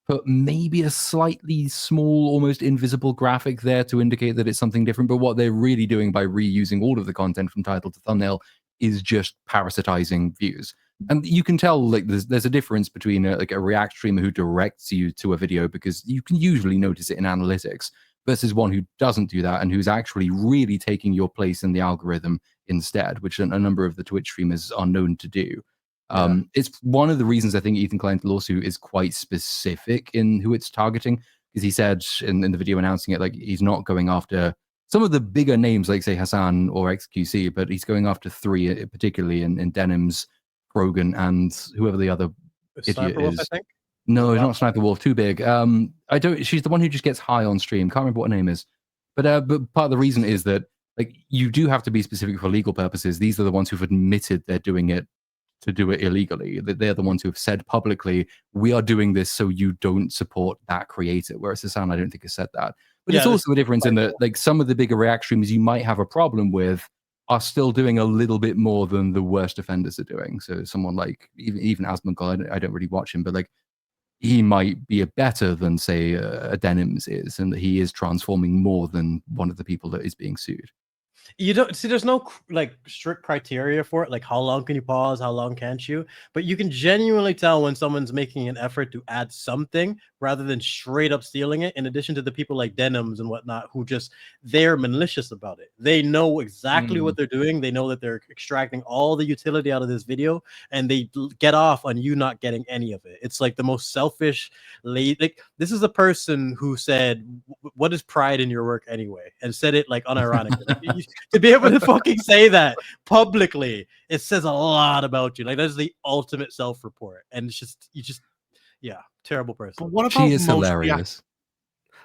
put maybe a slightly small, almost invisible graphic there to indicate that it's something different. But what they're really doing by reusing all of the content from title to thumbnail is just parasitizing views. And you can tell like there's a difference between a React streamer who directs you to a video, because you can usually notice it in analytics, versus one who doesn't do that and who's actually really taking your place in the algorithm instead, which a number of the Twitch streamers are known to do. It's one of the reasons I think Ethan Klein's lawsuit is quite specific in who it's targeting, because he said in the video announcing it, like he's not going after some of the bigger names like say Hassan or XQC, but he's going after three particularly in Denims, Krogan, and whoever the other idiot is. I think? No, it's not Sniper Wolf. Too big. She's the one who just gets high on stream. Can't remember what her name is. But part of the reason is that like you do have to be specific for legal purposes. These are the ones who've admitted they're doing it to do it illegally. They're the ones who have said publicly, we are doing this so you don't support that creator. Whereas Hassan, I don't think has said that. But it's also a difference in that like some of the bigger React streamers you might have a problem with are still doing a little bit more than the worst offenders are doing. So someone like even AsmonGold, I don't really watch him, but like he might be a better than say a Denims is, and that he is transforming more than one of the people that is being sued. You don't see, there's no like strict criteria for it, like how long can you pause, how long can't you, but you can genuinely tell when someone's making an effort to add something rather than straight up stealing it. In addition to the people like Denims and whatnot who just, they're malicious about it. They know exactly what they're doing. They know that they're extracting all the utility out of this video, and they get off on you not getting any of it. It's like the most selfish, like this is a person who said, what is pride in your work anyway, and said it like unironically. To be able to fucking say that publicly, it says a lot about you. Like that's the ultimate self-report, and it's just terrible person. But what about she is hilarious.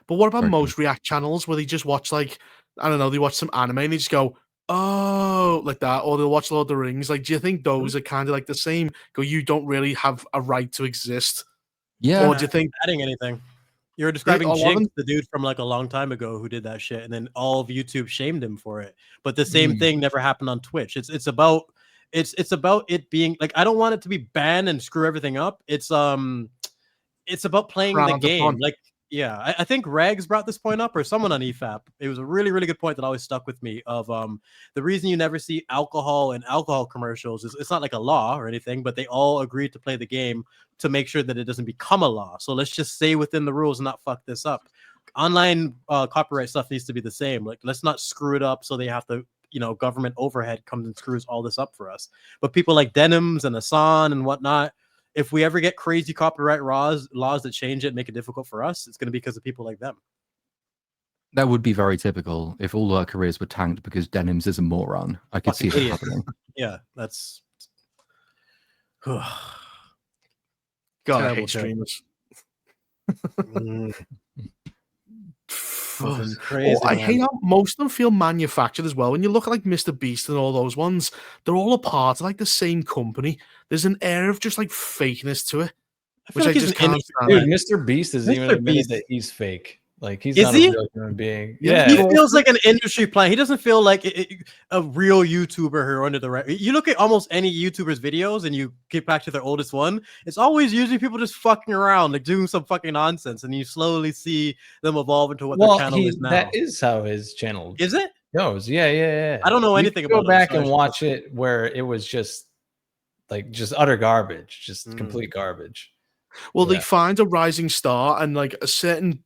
But what about most React channels where they just watch like, I don't know, they watch some anime and they just go, oh, like that, or they'll watch Lord of the Rings. Like, do you think those are kind of like the same? Go, you don't really have a right to exist. Yeah. Or do you think adding anything? You're describing Jinx, the dude from like a long time ago who did that shit, and then all of YouTube shamed him for it. But the same thing never happened on Twitch. It's about it being like, I don't want it to be banned and screw everything up. It's about playing the game. Like, yeah, I think Regs brought this point up, or someone on EFAP. It was a really, really good point that always stuck with me of the reason you never see alcohol and alcohol commercials is it's not like a law or anything, but they all agreed to play the game to make sure that it doesn't become a law. So let's just stay within the rules and not fuck this up. Online copyright stuff needs to be the same. Like, let's not screw it up so they have to, government overhead comes and screws all this up for us. But people like Denims and Hassan and whatnot, if we ever get crazy copyright laws that change it and make it difficult for us, it's going to be because of people like them. That would be very typical if all our careers were tanked because Denims is a moron. I could see that happening. Yeah, that's... God, I hate streamers. Crazy, I hate how most of them feel manufactured as well. When you look at like Mr. Beast and all those ones, they're all a part of like the same company. There's an air of just like fakeness to it, which I just can't stand. Dude, Mr. Beast is even admitted that he's fake. Like he's not a real human being. Yeah, he feels like an industry plant. He doesn't feel like a real YouTuber who under the right. You look at almost any YouTuber's videos and you get back to their oldest one. It's always usually people just fucking around, like doing some fucking nonsense, and you slowly see them evolve into what their channel is now. That is how his channel is. It? goes. Yeah. I don't know anything about it. Go back and watch it where it was just utter garbage, just complete garbage. Well, they find a rising star, and like a certain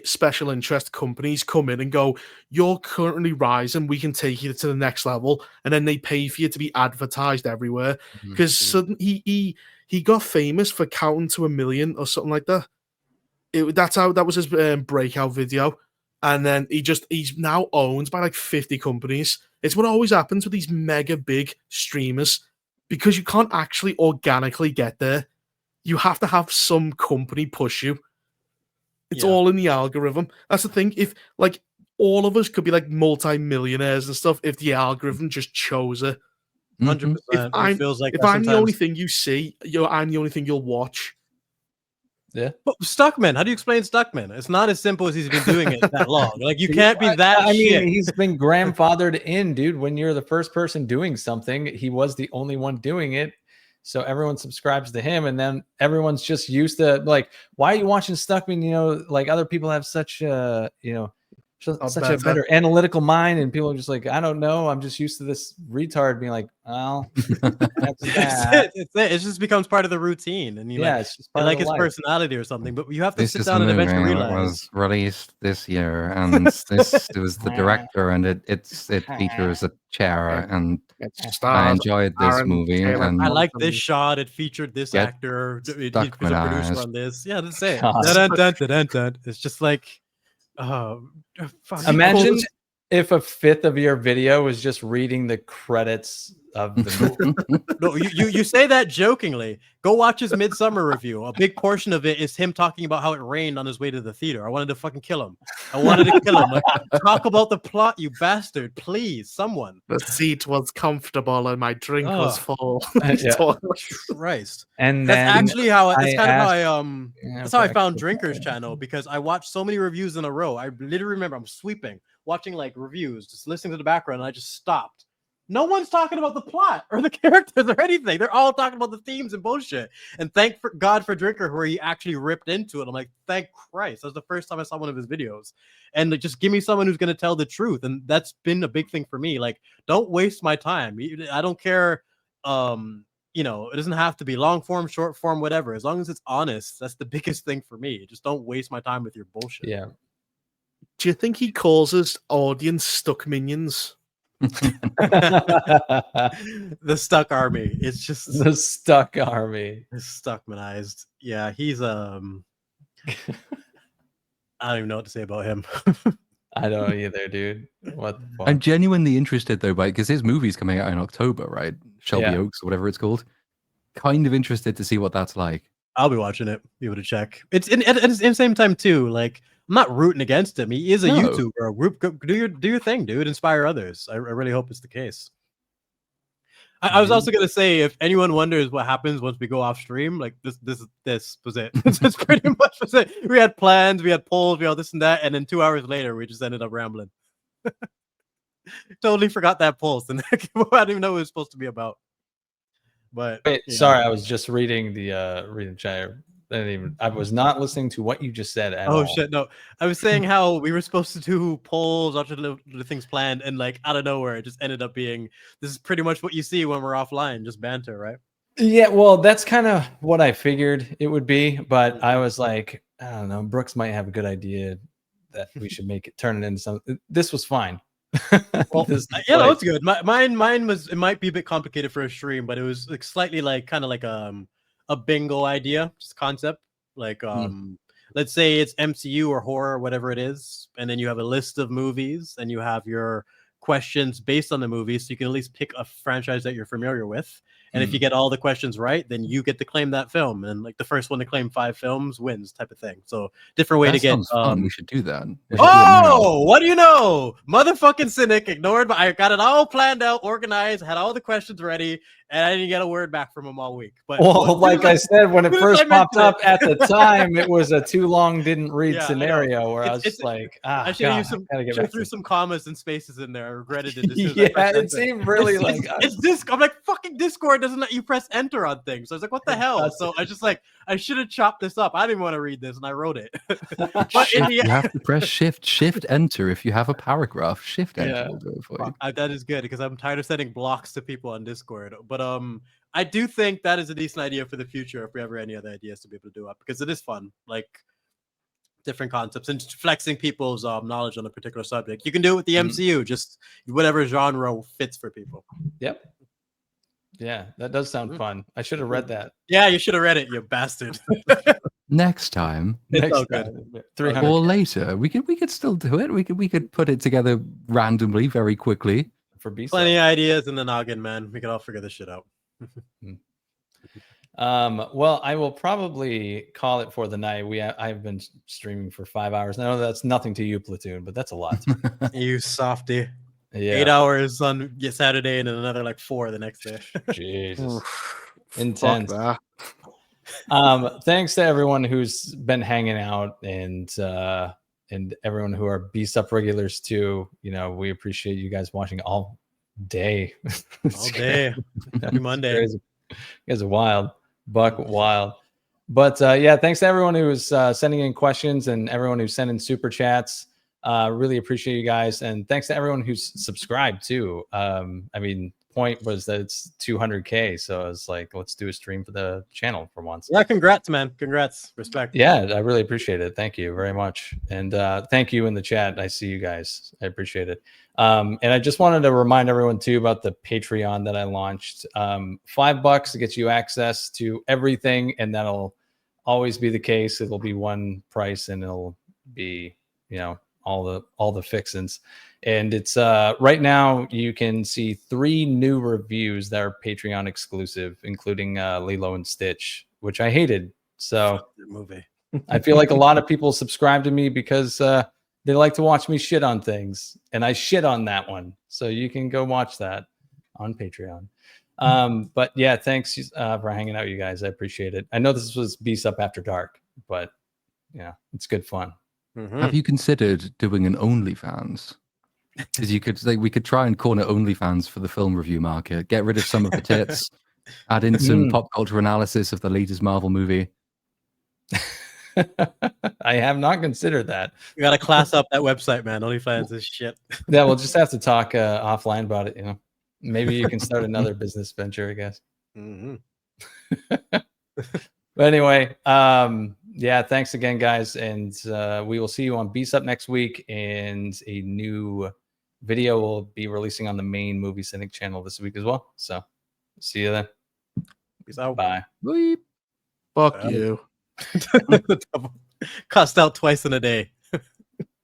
special interest companies come in and go, "You're currently rising. We can take you to the next level," and then they pay for you to be advertised everywhere. Because suddenly he got famous for counting to 1 million or something like that. That was his breakout video, and then he's now owned by like 50 companies. It's what always happens with these mega big streamers, because you can't actually organically get there. You have to have some company push you. It's all in the algorithm. That's the thing. If like all of us could be like multi-millionaires and stuff, if the algorithm just chose it. 100%. It feels like if I'm the only thing you see, I'm the only thing you'll watch. Yeah. But Stuckmann, how do you explain Stuckmann? It's not as simple as he's been doing it that long. Like, you can't be that I shit. mean, he's been grandfathered in, dude. When you're the first person doing something, he was the only one doing it. So everyone subscribes to him, and then everyone's just used to like, why are you watching Stuckmann? You know, like other people have such a better analytical mind, and people are just like, I don't know, I'm just used to this retard being like, well, that's that. It just becomes part of the routine, and it's just part of his personality or something. But you have to sit down and eventually realize. It was released this year, and it was the director, and it features a chair, and I enjoyed this movie. And I like this shot. It featured this actor. He's a producer on this. Yeah, that's it. It's just like. Imagine if a fifth of your video was just reading the credits of the movie. No, you say that jokingly. Go watch his Midsummer review. A big portion of it is him talking about how it rained on his way to the theater. I wanted to fucking kill him. Like, talk about the plot, you bastard, please, someone. The seat was comfortable and my drink was full. Christ. And that's actually how that's how I found Drinker's channel, because I watched so many reviews in a row. I literally remember I'm sweeping, watching like reviews, just listening to the background, and I just stopped. No one's talking about the plot or the characters or anything. They're all talking about the themes and bullshit. And thank God for Drinker, where he actually ripped into it. I'm like, thank Christ. That was the first time I saw one of his videos. And like, just give me someone who's going to tell the truth. And that's been a big thing for me. Like, don't waste my time. I don't care. It doesn't have to be long form, short form, whatever. As long as it's honest, that's the biggest thing for me. Just don't waste my time with your bullshit. Yeah. Do you think he calls his audience stuck minions? The Stuck Army. It's just the Stuck Army. Stuckmanized. Yeah, he's I don't even know what to say about him. I don't either, dude. What the fuck? I'm genuinely interested though, because his movie's coming out in October, right? Shelby Oaks or whatever it's called. Kind of interested to see what that's like. I'll be watching it. Be able to check. It's at the same time too. Like, I'm not rooting against him. He is a YouTuber. A group. Do your thing, dude. Inspire others. I really hope it's the case. I was also gonna say, if anyone wonders what happens once we go off stream, like this was it. This pretty much was it. We had plans, we had polls, we had this and that, and then 2 hours later, we just ended up rambling. Totally forgot that pulse, and I didn't even know what it was supposed to be about. But wait, sorry, I was just reading the chat. I was not listening to what you just said at all. Oh shit, no. I was saying how we were supposed to do polls after the things planned, and like out of nowhere it just ended up being, this is pretty much what you see when we're offline, just banter, right? Yeah, well, that's kind of what I figured it would be, but I was like, I don't know, Brooks might have a good idea that we should turn it into something. This was fine. Well, no, it's good. Mine was, it might be a bit complicated for a stream, but it was like slightly like kind of like a bingo idea, just concept. Like let's say it's MCU or horror, whatever it is, and then you have a list of movies and you have your questions based on the movies, so you can at least pick a franchise that you're familiar with. And if you get all the questions right, then you get to claim that film. And like the first one to claim 5 films wins, type of thing. So different way to get. Fun. We should do that. What do you know? Motherfucking Cynic ignored, but I got it all planned out, organized, had all the questions ready, and I didn't get a word back from him all week. But well, like I said, when it first popped up at the time, it was a too long didn't read scenario where I was just like, I should have threw some commas and spaces in there. I regretted it. Yeah, it seemed really like it's Discord. I'm like, fucking Discord doesn't let you press enter on things. So I was like, what the hell? So I just like, I should have chopped this up. I didn't want to read this, and I wrote it. But in the You have to press shift enter if you have a paragraph. Shift enter will do it for you. that is good because I'm tired of sending blocks to people on Discord. But I do think that is a decent idea for the future if we ever any other ideas to be able to do it, because it is fun, like different concepts and flexing people's knowledge on a particular subject. You can do it with the MCU, just whatever genre fits for people. Yep. Yeah, that does sound fun. I should have read that. Yeah, you should have read it, you bastard. Next time, Next time. 300. or later, we could still do it. We could put it together randomly, very quickly. For B. Plenty of ideas in the noggin, man. We could all figure this shit out. Well, I will probably call it for the night. I've been streaming for 5 hours. I know that's nothing to you, Platoon, but that's a lot to me. You softy. Yeah. 8 hours on Saturday and then another like 4 the next day. Jesus. Intense. Fuck Thanks to everyone who's been hanging out and everyone who are Beast Up regulars too. You know, we appreciate you guys watching all day. All day. Happy Monday. You guys are wild. Buck wild. But yeah, thanks to everyone who's sending in questions and everyone who's sending super chats. Really appreciate you guys. And thanks to everyone who's subscribed too. I mean, point was that it's 200K. So I was like, let's do a stream for the channel for once. Yeah, congrats, man. Congrats. Respect. Yeah, I really appreciate it. Thank you very much. And thank you in the chat. I see you guys. I appreciate it. And I just wanted to remind everyone too about the Patreon that I launched. $5 to get you access to everything, and that'll always be the case. It'll be one price, and it'll be, you know, all the fixins. And it's right now you can see 3 new reviews that are Patreon exclusive, including Lilo and Stitch, which I hated. So movie. I feel like a lot of people subscribe to me because they like to watch me shit on things, and I shit on that one. So you can go watch that on Patreon. But yeah, thanks for hanging out, you guys. I appreciate it. I know this was Beast Up After Dark, but yeah, it's good fun. Have you considered doing an OnlyFans? Because we could try and corner OnlyFans for the film review market. Get rid of some of the tits, add in some pop culture analysis of the latest Marvel movie. I have not considered that. You gotta class up that website, man. OnlyFans is shit. Yeah, we'll just have to talk offline about it. You know, maybe you can start another business venture, I guess. But anyway, yeah, thanks again, guys, and we will see you on Beast Up next week, and a new video will be releasing on the main Movie Cynic channel this week as well. So see you then. Peace out. Bye. Fuck you. Cussed out twice in a day.